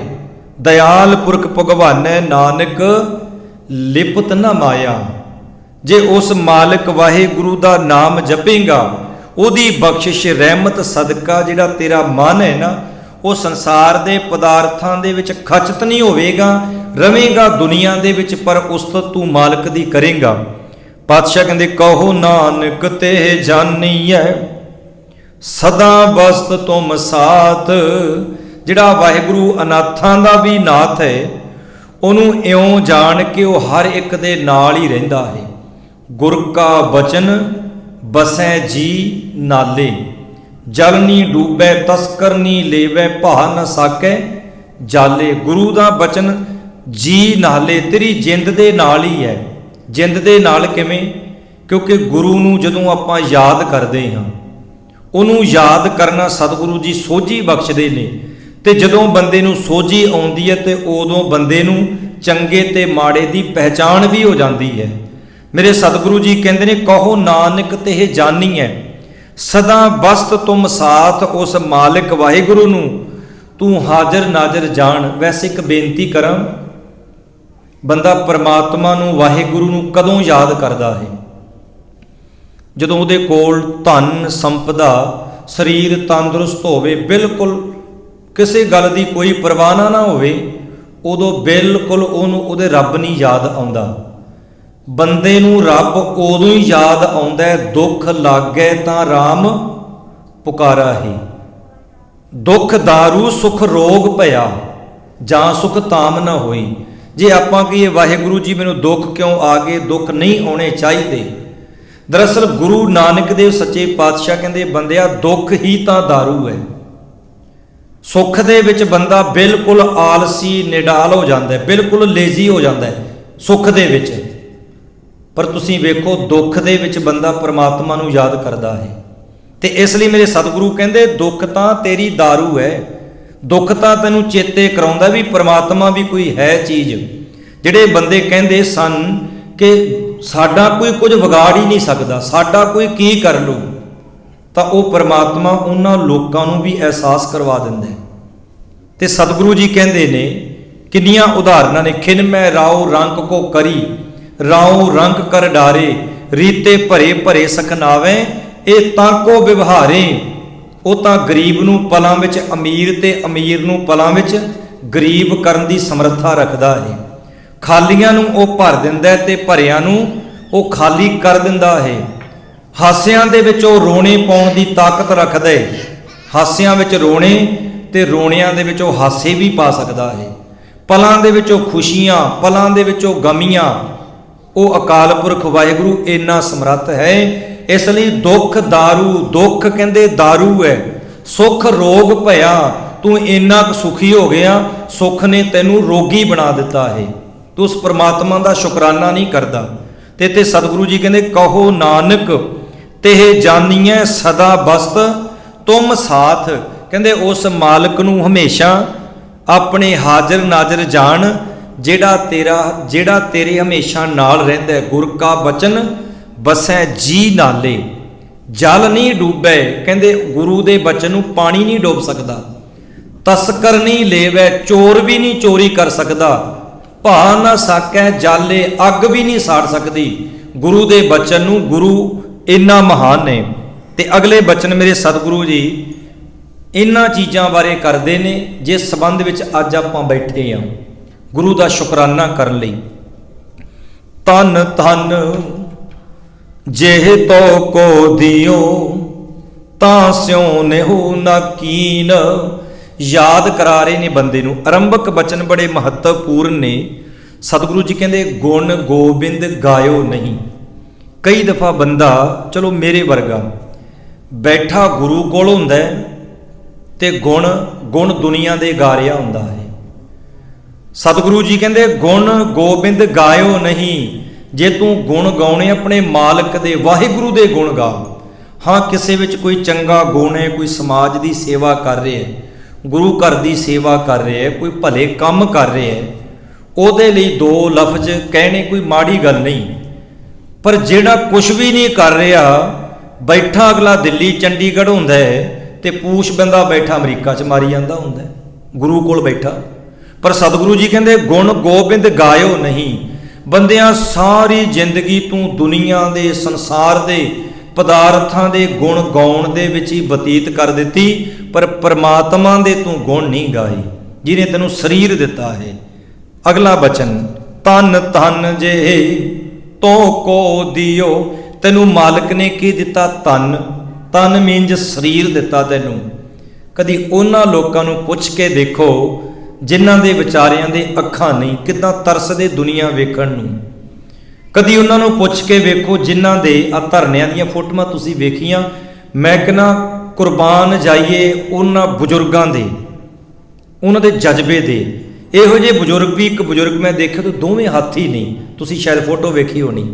दयाल पुरख भगवान है, नानक लिपत न माया। जे उस मालिक वाहिगुरु दा नाम जपेगा, ਉਹਦੀ ਬਖਸ਼ਿਸ਼ ਰਹਿਮਤ ਸਦਕਾ ਜਿਹੜਾ ਤੇਰਾ ਮਨ ਹੈ ਨਾ, ਉਹ ਸੰਸਾਰ ਦੇ ਪਦਾਰਥਾਂ ਦੇ ਵਿੱਚ ਖਚਤ ਨਹੀਂ ਹੋਵੇਗਾ, ਰਵੇਂਗਾ ਦੁਨੀਆ ਦੇ ਵਿੱਚ, ਪਰ ਉਸਤਤ ਤੂੰ ਮਾਲਕ ਦੀ ਕਰੇਗਾ। ਪਾਤਸ਼ਾਹ ਕਹਿੰਦੇ, ਕਹੋ ਨਾਨਕ ਤੇ ਜਾਨੀਐ ਸਦਾ ਬਸਤ ਤੁਮ ਸਾਥ। ਜਿਹੜਾ ਵਾਹਿਗੁਰੂ ਅਨਾਥਾਂ ਦਾ ਵੀ ਨਾਥ ਹੈ, ਉਹਨੂੰ ਇਉਂ ਜਾਣ ਕੇ ਉਹ ਹਰ ਇੱਕ ਦੇ ਨਾਲ ਹੀ ਰਹਿੰਦਾ ਹੈ। ਗੁਰ ਕਾ ਬਚਨ बसै जी नाले, जल नी डूबै तस्कर नी लेवै, भा न साकै जाले। गुरु दा बचन जी नाले, तेरी जिंद दे नाल ही है। जिंद दे नाल किवें? क्योंकि गुरु नूं जदों आपां याद करदे हां, उहनूं याद करना सतगुरु जी सोझी बख्शदे ने। ते जदों बंदे नूं सोझी आउंदी है, ते उदों बंदे नूं चंगे ते माड़े दी पहचान भी हो जाती है। मेरे सतगुरु जी कहते हैं, कहो नानक ते जानी है सदा बसत तुम साथ। उस मालिक वाहिगुरु नूं तू हाजर नाजर जान। वैसे एक बेनती करा, बंदा परमात्मा नूं वाहिगुरु नूं कदों याद करता है? जदों उहदे कोल धन संपदा, शरीर तंदुरुस्त होवे, बिल्कुल किसी गल की कोई परवाह ना होवे, उदों बिल्कुल उहनूं उहदे रब नहीं याद आउंदा। बंदे नूं रब उदों ही याद आउंदा है, दुख लग गए तां राम पुकारा ही। दुख दारू सुख रोग भया, जां सुख ताम ना होई। जे आपां कहीए वाहिगुरु जी मैनूं दुख क्यों आ गए, दुख नहीं आने चाहिए। दरअसल गुरु नानक देव सच्चे पातशाह कहंदे, बंदिया दुख ही तां दारू है। सुख दे विच बंदा बिल्कुल आलसी निडाल हो जाता है, बिल्कुल लेजी हो जाता है सुख दे विच। पर तुसीं वेखो दुख दे विच बंदा परमात्मा नूं याद करदा है। ते इसलिए मेरे सतगुरु कहंदे, दुख तां तेरी दारू है, ਦੁੱਖ ਤਾਂ ਤੈਨੂੰ ਚੇਤੇ ਕਰਾਉਂਦਾ ਵੀ ਪ੍ਰਮਾਤਮਾ ਵੀ ਕੋਈ ਹੈ ਚੀਜ਼। ਜਿਹੜੇ ਬੰਦੇ ਕਹਿੰਦੇ ਸਨ ਕਿ ਸਾਡਾ ਕੋਈ ਕੁਝ ਵਿਗਾੜ ਹੀ ਨਹੀਂ ਸਕਦਾ, ਸਾਡਾ ਕੋਈ ਕੀ ਕਰ ਲੂ, ਤਾਂ ਉਹ ਪ੍ਰਮਾਤਮਾ ਉਹਨਾਂ ਲੋਕਾਂ ਨੂੰ ਵੀ ਅਹਿਸਾਸ ਕਰਵਾ ਦਿੰਦਾ ਹੈ। ਤੇ ਸਤਿਗੁਰੂ ਜੀ ਕਹਿੰਦੇ ਨੇ, ਕਿੰਨੀਆਂ ਉਦਾਹਰਨਾਂ ਨੇ, ਖਿਨਮੈ ਰਾਉ ਰੰਗ ਕੋ ਕਰੀ, ਰਾਉ ਰੰਗ ਕਰ ਡਾਰੇ, ਰੀਤੇ ਭਰੇ ਭਰੇ ਸਖਨਾਵੇ, ਇਹ ਤਾਂ ਕੋ ਵਿਵਹਾਰੇ। ਉਹ ਤਾਂ ਗਰੀਬ ਨੂੰ ਪਲਾਂ ਵਿੱਚ ਅਮੀਰ ਤੇ ਅਮੀਰ ਨੂੰ ਪਲਾਂ ਵਿੱਚ ਗਰੀਬ ਕਰਨ ਦੀ ਸਮਰੱਥਾ ਰੱਖਦਾ ਹੈ। ਖਾਲੀਆਂ ਨੂੰ ਉਹ ਭਰ ਦਿੰਦਾ ਤੇ ਭਰਿਆਂ ਨੂੰ ਉਹ ਖਾਲੀ ਕਰ ਦਿੰਦਾ ਹੈ। ਹਾਸਿਆਂ ਦੇ ਵਿੱਚ ਉਹ ਰੋਣੇ ਪਾਉਣ ਦੀ ਤਾਕਤ ਰੱਖਦਾ ਹੈ। ਹਾਸਿਆਂ ਵਿੱਚ ਰੋਣੇ ਤੇ ਰੋਣਿਆਂ ਦੇ ਵਿੱਚ ਉਹ ਹਾਸੇ ਵੀ ਪਾ ਸਕਦਾ ਹੈ। ਪਲਾਂ ਦੇ ਵਿੱਚ ਉਹ ਖੁਸ਼ੀਆਂ, ਪਲਾਂ ਦੇ ਵਿੱਚ ਉਹ ਗਮੀਆਂ, ਉਹ ਅਕਾਲ ਪੁਰਖ ਵਾਹਿਗੁਰੂ ਇੰਨਾ ਸਮਰੱਥ ਹੈ। ਇਸ ਲਈ ਦੁੱਖ ਦਾਰੂ, ਦੁੱਖ ਕਹਿੰਦੇ ਦਾਰੂ ਹੈ, ਸੁੱਖ ਰੋਗ ਭਇਆ, ਤੂੰ ਇੰਨਾ ਕੁ ਸੁਖੀ ਹੋ ਗਿਆ, ਸੁੱਖ ਨੇ ਤੈਨੂੰ ਰੋਗੀ ਬਣਾ ਦਿੱਤਾ ਹੈ। ਤੂੰ ਉਸ ਪਰਮਾਤਮਾ ਦਾ ਸ਼ੁਕਰਾਨਾ ਨਹੀਂ ਕਰਦਾ। ਤੇ ਸਤਿਗੁਰੂ ਜੀ ਕਹਿੰਦੇ, ਕਹੋ ਨਾਨਕ ਤੇ ਜਾਨੀਐ ਸਦਾ ਬਸਤ ਤੁਮ ਸਾਥ। ਕਹਿੰਦੇ ਉਸ ਮਾਲਕ ਨੂੰ ਹਮੇਸ਼ਾ ਆਪਣੇ ਹਾਜ਼ਰ ਨਾਜ਼ਰ ਜਾਣ, ਜਿਹੜਾ ਤੇਰੇ ਹਮੇਸ਼ਾ ਨਾਲ ਰਹਿੰਦਾ। ਗੁਰ ਕਾ ਬਚਨ ਬਸੈ ਜੀ ਨਾਲੇ, ਜਲ ਨਹੀਂ ਡੂਬੈ। ਕਹਿੰਦੇ ਗੁਰੂ ਦੇ ਬਚਨ ਨੂੰ ਪਾਣੀ ਨਹੀਂ ਡੋਬ ਸਕਦਾ। ਤਸਕਰ ਨਹੀਂ ਲੇਵੈ, ਚੋਰ ਵੀ ਨਹੀਂ ਚੋਰੀ ਕਰ ਸਕਦਾ। ਭਾ ਨਾ ਸਾਕੈ ਜਾਲੇ, ਅੱਗ ਵੀ ਨਹੀਂ ਸਾੜ ਸਕਦੀ ਗੁਰੂ ਦੇ ਬਚਨ ਨੂੰ। ਗੁਰੂ ਇੰਨਾ ਮਹਾਨ ਨੇ। ਤੇ ਅਗਲੇ ਬਚਨ ਮੇਰੇ ਸਤਿਗੁਰੂ ਜੀ ਇਹਨਾਂ ਚੀਜ਼ਾਂ ਬਾਰੇ ਕਰਦੇ ਨੇ, ਜਿਸ ਸੰਬੰਧ ਵਿੱਚ ਅੱਜ ਆਪਾਂ ਬੈਠੇ ਹਾਂ ਗੁਰੂ ਦਾ ਸ਼ੁਕਰਾਨਾ ਕਰਨ ਲਈ। ਤਨ ਤਨ ਜਿਹੇ ਤੋ ਕੋ ਦਿਓ, ਤਾਂ ਸਿਉ ਨਿਹੂ ਨਾ ਕੀਨ। ਯਾਦ ਕਰਾ ਰਹੇ ਨੇ ਬੰਦੇ ਨੂੰ। ਆਰੰਭਕ ਬਚਨ ਬੜੇ ਮਹੱਤਵਪੂਰਨ ਨੇ। ਸਤਿਗੁਰੂ ਜੀ ਕਹਿੰਦੇ, ਗੁਣ ਗੋਬਿੰਦ ਗਾਇਓ ਨਹੀਂ। ਕਈ ਦਫਾ ਬੰਦਾ, ਚਲੋ ਮੇਰੇ ਵਰਗਾ, ਬੈਠਾ ਗੁਰੂ ਕੋਲ ਹੁੰਦਾ ਤੇ ਗੁਣ ਦੁਨੀਆ ਦੇ ਗਾ ਰਿਹਾ ਹੁੰਦਾ ਹੈ। ਸਤਿਗੁਰੂ ਜੀ ਕਹਿੰਦੇ, ਗੁਣ ਗੋਬਿੰਦ ਗਾਇਓ ਨਹੀਂ। ਜੇ ਤੂੰ ਗੁਣ ਗਾਉਣੇ ਆਪਣੇ ਮਾਲਕ ਦੇ, ਵਾਹਿਗੁਰੂ ਦੇ ਗੁਣ ਗਾ। ਹਾਂ, ਕਿਸੇ ਵਿੱਚ ਕੋਈ ਚੰਗਾ ਗੁਣ ਹੈ, ਕੋਈ ਸਮਾਜ ਦੀ ਸੇਵਾ ਕਰ ਰਿਹਾ ਹੈ, ਗੁਰੂ ਘਰ ਦੀ ਸੇਵਾ ਕਰ ਰਿਹਾ ਹੈ, ਕੋਈ ਭਲੇ ਕੰਮ ਕਰ ਰਿਹਾ ਹੈ, ਉਹਦੇ ਲਈ ਦੋ ਲਫ਼ਜ਼ ਕਹਿਣੇ ਕੋਈ ਮਾੜੀ ਗੱਲ ਨਹੀਂ। ਪਰ ਜਿਹੜਾ ਕੁਝ ਵੀ ਨਹੀਂ ਕਰ ਰਿਹਾ, ਬੈਠਾ ਅਗਲਾ ਦਿੱਲੀ ਚੰਡੀਗੜ੍ਹ ਹੁੰਦਾ ਹੈ ਤੇ ਪੂਛ ਬੰਦਾ ਬੈਠਾ ਅਮਰੀਕਾ 'ਚ ਮਾਰੀ ਜਾਂਦਾ ਹੁੰਦਾ ਗੁਰੂ ਕੋਲ ਬੈਠਾ। ਪਰ ਸਤਿਗੁਰੂ ਜੀ ਕਹਿੰਦੇ, ਗੁਣ ਗੋਬਿੰਦ ਗਾਇਓ ਨਹੀਂ। ਬੰਦਿਆਂ ਸਾਰੀ ਜ਼ਿੰਦਗੀ ਤੂੰ ਦੁਨੀਆ ਦੇ, ਸੰਸਾਰ ਦੇ, ਪਦਾਰਥਾਂ ਦੇ ਗੁਣ ਗਾਉਣ ਦੇ ਵਿੱਚ ਹੀ ਬਤੀਤ ਕਰ ਦਿੱਤੀ, ਪਰ ਪਰਮਾਤਮਾ ਦੇ ਤੂੰ ਗੁਣ ਨਹੀਂ ਗਾਏ, ਜਿਹਨੇ ਤੈਨੂੰ ਸਰੀਰ ਦਿੱਤਾ ਹੈ। ਅਗਲਾ ਬਚਨ, ਤਨ ਤਨ ਜੇ ਤੋ ਕੋ ਦਿਓ। ਤੈਨੂੰ ਮਾਲਕ ਨੇ ਕੀ ਦਿੱਤਾ? ਤਨ। ਤਨ ਮੀਨਜ ਸਰੀਰ ਦਿੱਤਾ ਤੈਨੂੰ। ਕਦੀ ਉਹਨਾਂ ਲੋਕਾਂ ਨੂੰ ਪੁੱਛ ਕੇ ਦੇਖੋ ਜਿਨ੍ਹਾਂ ਦੇ ਵਿਚਾਰਿਆਂ ਦੇ ਅੱਖਾਂ ਨਹੀਂ, ਕਿੱਦਾਂ ਤਰਸਦੇ ਦੁਨੀਆ ਵੇਖਣ ਨੂੰ। ਕਦੀ ਉਹਨਾਂ ਨੂੰ ਪੁੱਛ ਕੇ ਵੇਖੋ ਜਿਨ੍ਹਾਂ ਦੇ ਆ ਧਰਨਿਆਂ ਦੀਆਂ ਫੋਟੋਆਂ ਤੁਸੀਂ ਵੇਖੀਆਂ। ਮੈਂ ਕਹਿੰਦਾ ਕੁਰਬਾਨ ਜਾਈਏ ਉਹਨਾਂ ਬਜ਼ੁਰਗਾਂ ਦੇ, ਉਹਨਾਂ ਦੇ ਜਜ਼ਬੇ ਦੇ। ਇਹੋ ਜਿਹੇ ਬਜ਼ੁਰਗ ਵੀ, ਇੱਕ ਬਜ਼ੁਰਗ ਮੈਂ ਦੇਖਿਆ ਤਾਂ ਦੋਵੇਂ ਹੱਥ ਹੀ ਨਹੀਂ, ਤੁਸੀਂ ਸ਼ਾਇਦ ਫੋਟੋ ਵੇਖੀ ਹੋਣੀ,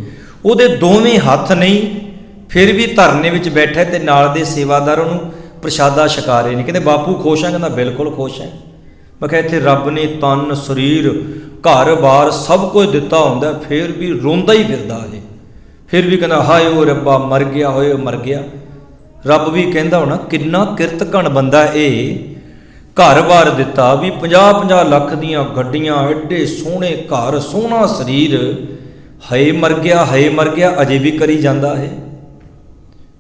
ਉਹਦੇ ਦੋਵੇਂ ਹੱਥ ਨਹੀਂ, ਫਿਰ ਵੀ ਧਰਨੇ ਵਿੱਚ ਬੈਠਾ ਤੇ ਨਾਲ ਦੇ ਸੇਵਾਦਾਰ ਉਹਨੂੰ ਪ੍ਰਸ਼ਾਦਾ ਛਕਾ ਰਹੇ ਨੇ। ਕਹਿੰਦੇ ਬਾਪੂ ਖੁਸ਼ ਆ? ਕਹਿੰਦਾ ਬਿਲਕੁਲ ਖੁਸ਼ ਹੈ। ਮੈਂ ਕਿਹਾ ਇੱਥੇ ਰੱਬ ਨੇ ਤਨ, ਸਰੀਰ, ਘਰ-ਬਾਰ ਸਭ ਕੁਝ ਦਿੱਤਾ ਹੁੰਦਾ, ਫਿਰ ਵੀ ਰੋਂਦਾ ਹੀ ਫਿਰਦਾ ਹੈ। ਫਿਰ ਵੀ ਕਹਿੰਦਾ ਹਾਏ ਉਹ ਰੱਬਾ ਮਰ ਗਿਆ, ਹੋਏ ਉਹ ਮਰ ਗਿਆ। ਰੱਬ ਵੀ ਕਹਿੰਦਾ ਹੋਣਾ ਕਿੰਨਾ ਕਿਰਤਕਣ ਬੰਦਾ ਇਹ, ਘਰ-ਬਾਰ ਦਿੱਤਾ ਵੀ 50-50 ਲੱਖ ਦੀਆਂ ਗੱਡੀਆਂ, ਐਡੇ ਸੋਹਣੇ ਘਰ, ਸੋਹਣਾ ਸਰੀਰ, ਹਾਏ ਮਰ ਗਿਆ, ਹਾਏ ਮਰ ਗਿਆ ਅਜੇ ਵੀ ਕਰੀ ਜਾਂਦਾ ਹੈ।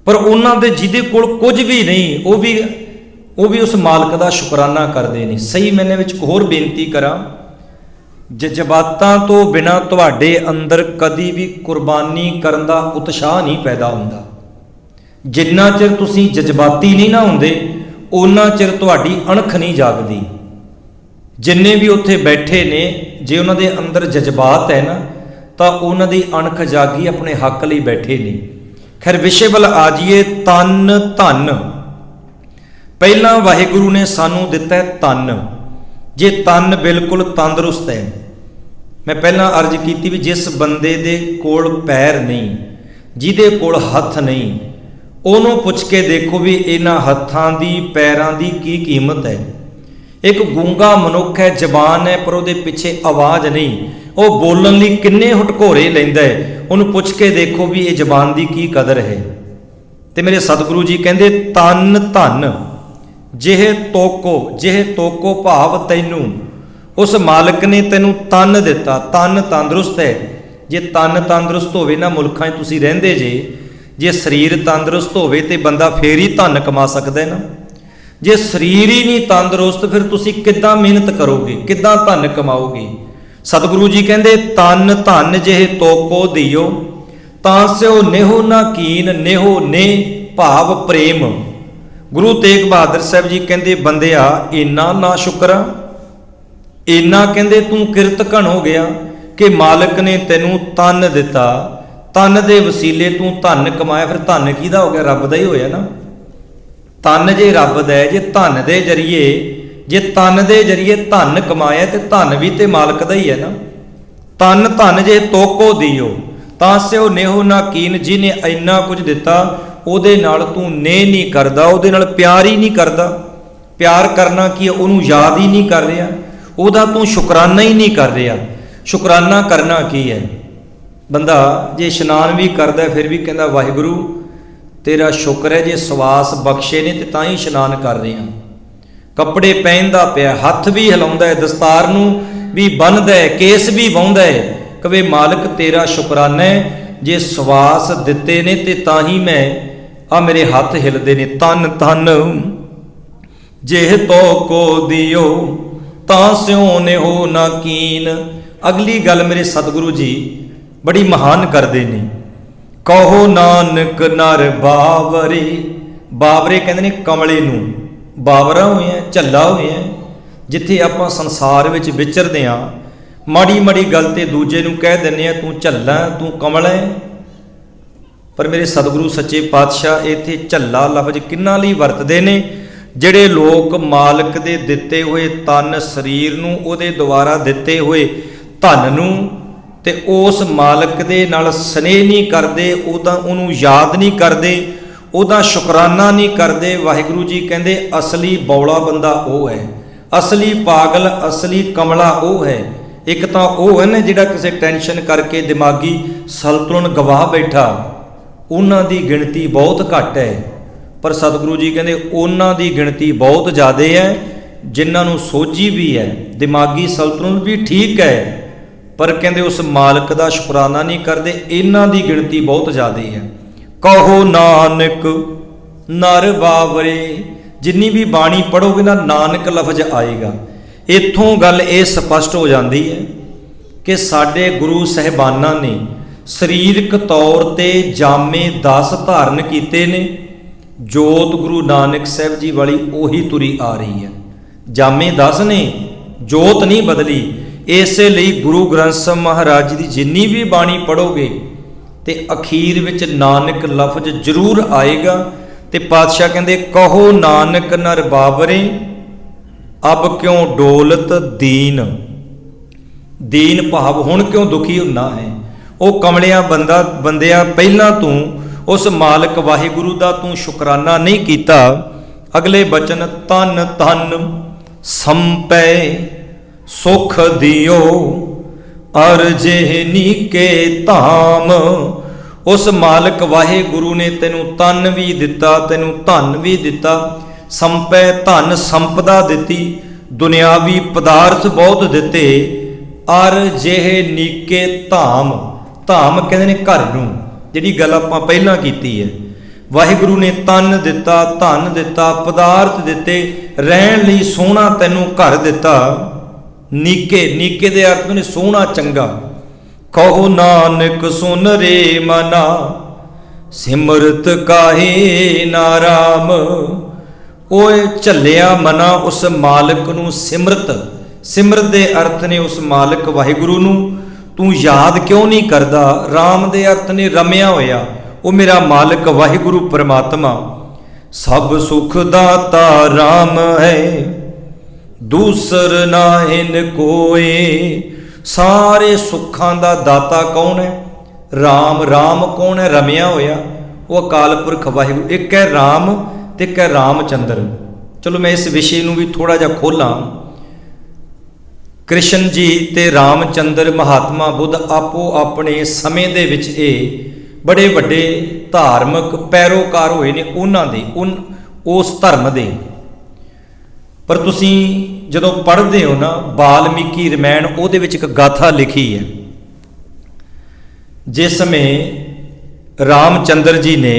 ਪਰ ਉਹਨਾਂ ਦੇ ਜਿਹਦੇ ਕੋਲ ਕੁਝ ਵੀ ਨਹੀਂ, ਉਹ ਵੀ ਉਸ ਮਾਲਕ ਦਾ ਸ਼ੁਕਰਾਨਾ ਕਰਦੇ ਨੇ। ਸਹੀ ਮੈਨੇ ਵਿੱਚ ਹੋਰ ਬੇਨਤੀ ਕਰਾਂ, ਜਜ਼ਬਾਤਾਂ ਤੋਂ ਬਿਨਾਂ ਤੁਹਾਡੇ ਅੰਦਰ ਕਦੀ ਵੀ ਕੁਰਬਾਨੀ ਕਰਨ ਦਾ ਉਤਸ਼ਾਹ ਨਹੀਂ ਪੈਦਾ ਹੁੰਦਾ। ਜਿੰਨਾ ਚਿਰ ਤੁਸੀਂ ਜਜ਼ਬਾਤੀ ਨਹੀਂ ਨਾ ਹੁੰਦੇ, ਉਹਨਾਂ ਚਿਰ ਤੁਹਾਡੀ ਅਣਖ ਨਹੀਂ ਜਾਗਦੀ। ਜਿੰਨੇ ਵੀ ਉੱਥੇ ਬੈਠੇ ਨੇ, ਜੇ ਉਹਨਾਂ ਦੇ ਅੰਦਰ ਜਜ਼ਬਾਤ ਹੈ ਨਾ, ਤਾਂ ਉਹਨਾਂ ਦੀ ਅਣਖ ਜਾਗੀ, ਆਪਣੇ ਹੱਕ ਲਈ ਬੈਠੇ ਨੇ। ਖੈਰ ਵਿਸ਼ੇ ਵੱਲ ਆ ਜਾਈਏ। ਤਨ ਧਨ। ਪਹਿਲਾਂ ਵਾਹਿਗੁਰੂ ਨੇ ਸਾਨੂੰ ਦਿੱਤਾ ਤਨ। ਜੇ ਤਨ ਬਿਲਕੁਲ ਤੰਦਰੁਸਤ ਹੈ, ਮੈਂ ਪਹਿਲਾਂ ਅਰਜ਼ ਕੀਤੀ ਵੀ ਜਿਸ ਬੰਦੇ ਦੇ ਕੋਲ ਪੈਰ ਨਹੀਂ, ਜਿਹਦੇ ਕੋਲ ਹੱਥ ਨਹੀਂ, ਉਹਨੂੰ ਪੁੱਛ ਕੇ ਦੇਖੋ ਵੀ ਇਹਨਾਂ ਹੱਥਾਂ ਦੀ, ਪੈਰਾਂ ਦੀ ਕੀ ਕੀਮਤ ਹੈ। ਇੱਕ ਗੂੰਗਾ ਮਨੁੱਖ ਹੈ, ਜ਼ਬਾਨ ਹੈ, ਪਰ ਉਹਦੇ ਪਿੱਛੇ ਆਵਾਜ਼ ਨਹੀਂ। ਉਹ ਬੋਲਣ ਲਈ ਕਿੰਨੇ ਹੁਟਕੋਰੇ ਲੈਂਦਾ ਹੈ। ਉਹਨੂੰ ਪੁੱਛ ਕੇ ਦੇਖੋ ਵੀ ਇਹ ਜ਼ਬਾਨ ਦੀ ਕੀ ਕਦਰ ਹੈ। ਤੇ ਮੇਰੇ ਸਤਿਗੁਰੂ ਜੀ ਕਹਿੰਦੇ ਤਨ ਧਨ ਜਿਹੇ ਤੋਕੋ ਭਾਵ ਤੈਨੂੰ ਉਸ ਮਾਲਕ ਨੇ ਤੈਨੂੰ ਤਨ ਦਿੱਤਾ। ਤਨ ਤੰਦਰੁਸਤ ਹੈ। ਜੇ ਤਨ ਤੰਦਰੁਸਤ ਹੋਵੇ ਨਾ ਮੁਲਕਾਂ 'ਚ ਤੁਸੀਂ ਰਹਿੰਦੇ ਜੇ ਸਰੀਰ ਤੰਦਰੁਸਤ ਹੋਵੇ ਤੇ ਬੰਦਾ ਫੇਰ ਹੀ ਧਨ ਕਮਾ ਸਕਦਾ ਨਾ। ਜੇ ਸਰੀਰ ਹੀ ਨਹੀਂ ਤੰਦਰੁਸਤ ਫਿਰ ਤੁਸੀਂ ਕਿੱਦਾਂ ਮਿਹਨਤ ਕਰੋਗੇ, ਕਿੱਦਾਂ ਧਨ ਕਮਾਓਗੇ। ਸਤਿਗੁਰੂ ਜੀ ਕਹਿੰਦੇ ਤਨ ਧਨ ਜਿਹੇ ਤੋਕੋ ਦਿਓ ਤਾਂ ਸਿਓ ਨੇਹੋ ਨਾ ਕੀਨ ਨੇਹੋ ਨੇ ਭਾਵ ਪ੍ਰੇਮ। ਗੁਰੂ ਤੇਗ ਬਹਾਦਰ ਸਾਹਿਬ ਜੀ ਕਹਿੰਦੇ ਬੰਦਿਆ ਇੰਨਾ ਨਾ ਸ਼ੁਕਰਾ, ਇੰਨਾ ਕਹਿੰਦੇ ਤੂੰ ਕਿਰਤ ਘਣ ਹੋ ਗਿਆ ਕਿ ਮਾਲਕ ਨੇ ਤੈਨੂੰ ਤਨ ਦਿੱਤਾ, ਤਨ ਦੇ ਵਸੀਲੇ ਤੂੰ ਧਨ ਕਮਾਇਆ। ਫਿਰ ਧਨ ਕਿਹਦਾ ਹੋ ਗਿਆ? ਰੱਬ ਦਾ ਹੀ ਹੋਇਆ ਨਾ। ਤਨ ਜੇ ਰੱਬ ਦਾ ਹੈ, ਜੇ ਧਨ ਦੇ ਜਰੀਏ ਧਨ ਕਮਾਇਆ ਤੇ ਧਨ ਵੀ ਤੇ ਮਾਲਕ ਦਾ ਹੀ ਹੈ ਨਾ। ਤਨ ਧਨ ਜੇ ਤੋਕੋ ਦਿਓ ਤਾਂ ਸਿਓ ਨੇਹੋ ਨਾ ਕੀਨ। ਜਿਹਨੇ ਇੰਨਾ ਕੁਝ ਦਿੱਤਾ ਉਹਦੇ ਨਾਲ ਤੂੰ ਨੇ ਨਹੀਂ ਕਰਦਾ, ਉਹਦੇ ਨਾਲ ਪਿਆਰ ਹੀ ਨਹੀਂ ਕਰਦਾ। ਪਿਆਰ ਕਰਨਾ ਕੀ ਹੈ? ਉਹਨੂੰ ਯਾਦ ਹੀ ਨਹੀਂ ਕਰ ਰਿਹਾ, ਉਹਦਾ ਤੂੰ ਸ਼ੁਕਰਾਨਾ ਹੀ ਨਹੀਂ ਕਰ ਰਿਹਾ। ਸ਼ੁਕਰਾਨਾ ਕਰਨਾ ਕੀ ਹੈ? ਬੰਦਾ ਜੇ ਇਸ਼ਨਾਨ ਵੀ ਕਰਦਾ ਫਿਰ ਵੀ ਕਹਿੰਦਾ ਵਾਹਿਗੁਰੂ ਤੇਰਾ ਸ਼ੁਕਰ ਹੈ, ਜੇ ਸਵਾਸ ਬਖਸ਼ੇ ਨੇ ਤੇ ਤਾਂ ਹੀ ਇਸ਼ਨਾਨ ਕਰ ਰਹੇ ਹਾਂ। ਕੱਪੜੇ ਪਹਿਨਦਾ ਪਿਆ, ਹੱਥ ਵੀ ਹਿਲਾਉਂਦਾ ਹੈ, ਦਸਤਾਰ ਨੂੰ ਵੀ ਬੰਨ੍ਹਦਾ ਹੈ, ਕੇਸ ਵੀ ਵਾਹੁੰਦਾ ਹੈ। ਕਵੇ ਮਾਲਕ ਤੇਰਾ ਸ਼ੁਕਰਾਨਾ ਹੈ, ਜੇ ਸਵਾਸ ਦਿੱਤੇ ਨੇ ਤੇ ਤਾਂ ਹੀ ਮੈਂ ਮੇਰੇ ਹੱਥ ਹਿਲਦੇ ਨੇ। ਤਨ ਤਨ ਜੇ ਤੋਕੋ ਦਿਓ ਤਾਂ ਸਿਉ ਨੇਹੋ ਨਾ ਕੀਨ। ਅਗਲੀ ਗੱਲ ਮੇਰੇ ਸਤਿਗੁਰੂ ਜੀ ਬੜੀ ਮਹਾਨ ਕਰਦੇ ਨੇ। ਕਹੋ ਨਾਨਕ ਨਰ ਬਾਵਰੇ। ਬਾਵਰੇ ਕਹਿੰਦੇ ਨੇ ਕਮਲੇ ਨੂੰ। ਬਾਵਰਾ ਹੋਏ ਆ, ਝੱਲਾ ਹੋਏ ਆ। ਜਿੱਥੇ ਆਪਾਂ ਸੰਸਾਰ ਵਿੱਚ ਵਿਚਰਦੇ ਹਾਂ, ਮਾੜੀ ਮਾੜੀ ਗੱਲ ਤੇ ਦੂਜੇ ਨੂੰ ਕਹਿ ਦਿੰਦੇ ਆ ਤੂੰ ਝੱਲਾ, ਤੂੰ ਕਮਲਾ ਹੈ। ਪਰ ਮੇਰੇ ਸਤਿਗੁਰੂ ਸੱਚੇ ਪਾਤਸ਼ਾਹ ਇੱਥੇ ਝੱਲਾ ਲਫ਼ਜ਼ ਕਿਹਨਾਂ ਲਈ ਵਰਤਦੇ ਨੇ? ਜਿਹੜੇ ਲੋਕ ਮਾਲਕ ਦੇ ਦਿੱਤੇ ਹੋਏ ਤਨ ਸਰੀਰ ਨੂੰ, ਉਹਦੇ ਦੁਆਰਾ ਦਿੱਤੇ ਹੋਏ ਧਨ ਨੂੰ ਤੇ ਉਸ ਮਾਲਕ ਦੇ ਨਾਲ ਸਨੇਹ ਨਹੀਂ ਕਰਦੇ, ਉਹਨੂੰ ਯਾਦ ਨਹੀਂ ਕਰਦੇ, ਉਹਦਾ ਸ਼ੁਕਰਾਨਾ ਨਹੀਂ ਕਰਦੇ। ਵਾਹਿਗੁਰੂ ਜੀ ਕਹਿੰਦੇ ਅਸਲੀ ਬੌਲਾ ਬੰਦਾ ਉਹ ਹੈ, ਅਸਲੀ ਪਾਗਲ, ਅਸਲੀ ਕਮਲਾ ਉਹ ਹੈ। ਇੱਕ ਤਾਂ ਉਹ ਹੈ ਨਾ ਜਿਹੜਾ ਕਿਸੇ ਟੈਨਸ਼ਨ ਕਰਕੇ ਦਿਮਾਗੀ ਸੰਤੁਲਨ ਗਵਾ ਬੈਠਾ, ਉਹਨਾਂ ਦੀ ਗਿਣਤੀ ਬਹੁਤ ਘੱਟ ਹੈ। ਪਰ ਸਤਿਗੁਰੂ ਜੀ ਕਹਿੰਦੇ ਉਹਨਾਂ ਦੀ ਗਿਣਤੀ ਬਹੁਤ ਜ਼ਿਆਦਾ ਹੈ ਜਿਨ੍ਹਾਂ ਨੂੰ ਸੋਝੀ ਵੀ ਹੈ, ਦਿਮਾਗੀ ਸੰਤੁਲਨ ਵੀ ਠੀਕ ਹੈ, ਪਰ ਕਹਿੰਦੇ ਉਸ ਮਾਲਕ ਦਾ ਸ਼ੁਕਰਾਨਾ ਨਹੀਂ ਕਰਦੇ। ਇਹਨਾਂ ਦੀ ਗਿਣਤੀ ਬਹੁਤ ਜ਼ਿਆਦਾ ਹੈ। ਕਹੋ ਨਾਨਕ ਨਰ ਬਾਵਰੇ। ਜਿੰਨੀ ਵੀ ਬਾਣੀ ਪੜ੍ਹੋਗੇ ਨਾ ਨਾਨਕ ਲਫ਼ਜ਼ ਆਏਗਾ। ਇੱਥੋਂ ਗੱਲ ਇਹ ਸਪਸ਼ਟ ਹੋ ਜਾਂਦੀ ਹੈ ਕਿ ਸਾਡੇ ਗੁਰੂ ਸਾਹਿਬਾਨਾਂ ਨੇ ਸਰੀਰਕ ਤੌਰ ਤੇ ਜਾਮੇ 10 ਧਾਰਨ ਕੀਤੇ ਨੇ। ਜੋਤ ਗੁਰੂ ਨਾਨਕ ਸਾਹਿਬ ਜੀ ਵਾਲੀ ਉਹੀ ਤੁਰੀ ਆ ਰਹੀ ਹੈ। ਜਾਮੇ 10 ਨੇ, ਜੋਤ ਨਹੀਂ ਬਦਲੀ। ਇਸੇ ਲਈ ਗੁਰੂ ਗ੍ਰੰਥ ਸਾਹਿਬ ਮਹਾਰਾਜ ਜੀ ਦੀ ਜਿੰਨੀ ਵੀ ਬਾਣੀ ਪੜ੍ਹੋਗੇ ਤੇ ਅਖੀਰ ਵਿੱਚ ਨਾਨਕ ਲਫ਼ਜ਼ ਜ਼ਰੂਰ ਆਏਗਾ। ਤੇ ਪਾਤਸ਼ਾਹ ਕਹਿੰਦੇ ਕਹੋ ਨਾਨਕ ਨਰ ਬਾਵਰੇ ਅਬ ਕਿਉਂ ਡੋਲਤ ਦੀਨ। ਦੀਨ ਭਾਵ ਹੁਣ ਕਿਉਂ ਦੁਖੀ ਹੁੰਨਾ ਹੈ। ਉਹ ਕਮਲਿਆ ਬੰਦਿਆ ਪਹਿਲਾਂ ਤੂੰ ਉਸ ਮਾਲਕ ਵਾਹਿਗੁਰੂ ਦਾ ਤੂੰ ਸ਼ੁਕਰਾਨਾ ਨਹੀਂ ਕੀਤਾ। ਅਗਲੇ ਬਚਨ ਤਨ ਤਨ ਸੰਪੈ ਸੁਖ ਦਿਓ ਅਰਜੇ ਨੀਕੇ ਧਾਮ। ਉਸ ਮਾਲਕ ਵਾਹਿਗੁਰੂ ਨੇ ਤੈਨੂੰ ਤਨ ਵੀ ਦਿੱਤਾ, ਤੈਨੂੰ ਧਨ ਵੀ ਦਿੱਤਾ। ਸੰਪੈ ਧਨ ਸੰਪਦਾ ਦਿੱਤੀ, ਦੁਨਿਆਵੀ ਪਦਾਰਥ ਬਹੁਤ ਦਿੱਤੇ। ਅਰ ਜਿਹੇ ਨੀਕੇ ਧਾਮ। ਧਾਮ ਕਹਿੰਦੇ ਨੇ ਘਰ ਨੂੰ, ਜਿਹੜੀ ਗੱਲ ਆਪਾਂ ਪਹਿਲਾਂ ਕੀਤੀ ਹੈ। ਵਾਹਿਗੁਰੂ ਨੇ ਤਨ ਦਿੱਤਾ, ਧਨ ਦਿੱਤਾ, ਪਦਾਰਥ ਦਿੱਤੇ, ਰਹਿਣ ਲਈ ਸੋਹਣਾ ਤੈਨੂੰ ਘਰ ਦਿੱਤਾ। ਨੀਕੇ ਦੇ ਅਰਥ ਨੇ ਸੋਹਣਾ ਚੰਗਾ। ਕਹੋ ਨਾਨਕ ਸੁਨ ਰੇ ਮਨਾ ਸਿਮਰਤ ਕਾਹੇ ਨਾਰਾਮ। ਓਏ ਝੱਲਿਆ ਮਨਾ ਉਸ ਮਾਲਕ ਨੂੰ ਸਿਮਰਤ ਦੇ ਅਰਥ ਨੇ ਉਸ ਮਾਲਕ ਵਾਹਿਗੁਰੂ ਨੂੰ ਤੂੰ ਯਾਦ ਕਿਉਂ ਨਹੀਂ ਕਰਦਾ। ਰਾਮ ਦੇ ਅਰਥ ਨੇ ਰਮਿਆ ਹੋਇਆ, ਉਹ ਮੇਰਾ ਮਾਲਕ ਵਾਹਿਗੁਰੂ ਪਰਮਾਤਮਾ। ਸਭ ਸੁਖ ਦਾਤਾ ਰਾਮ ਹੈ ਦੂਸਰ ਨਾਹਿਨ ਕੋਏ। ਸਾਰੇ ਸੁੱਖਾਂ ਦਾ ਦਾਤਾ ਕੌਣ ਹੈ? ਰਾਮ ਕੌਣ ਹੈ? ਰਮਿਆ ਹੋਇਆ ਉਹ ਅਕਾਲ ਪੁਰਖ ਵਾਹਿਗੁਰੂ। ਇੱਕ ਹੈ ਰਾਮ ਤੇ ਇੱਕ ਹੈ ਰਾਮਚੰਦਰ। चलो मैं इस विषय ਨੂੰ भी थोड़ा जिहा खोलां। कृष्ण जी ते रामचंद्र महात्मा बुद्ध आपो अपने समय दे विच बड़े वड्डे धार्मिक पैरोकार होए ने उन्हां दे उस धर्म दे। पर तुसीं जदों पढ़दे हो ना वाल्मीकि रामायण उहदे विच एक गाथा लिखी है। जिस समय रामचंद्र जी ने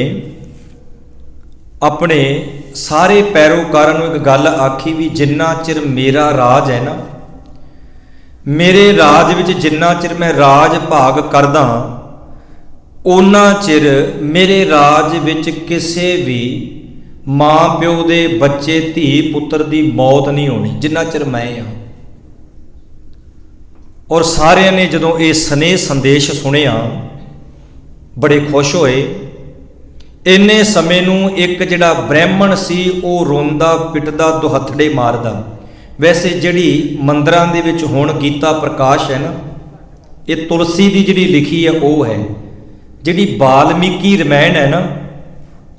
अपने सारे पैरोकारां नूं एक गल आखी भी जिन्ना चिर मेरा राज है ना, मेरे राज विच जिन्ना चिर मैं राज भाग करदा उन्ना चिर मेरे राज विच किसी भी माँ प्यो दे बच्चे धी पुत्र की मौत नहीं होनी जिन्ना चिर मैं हाँ। और सारिਆਂ ने जदों ये स्नेह संदेश सुनिया बड़े खुश होए। इन्ने समय नूं एक जिहड़ा ब्राह्मण सी वो रोंदा पिटदा दुहथड़े मारदा। वैसे जिहड़ी मंदिरां दे विच हुण गीता प्रकाश है ना, ये तुलसी दी जिहड़ी लिखी है वो है। जिहड़ी वाल्मीकि रामायण है ना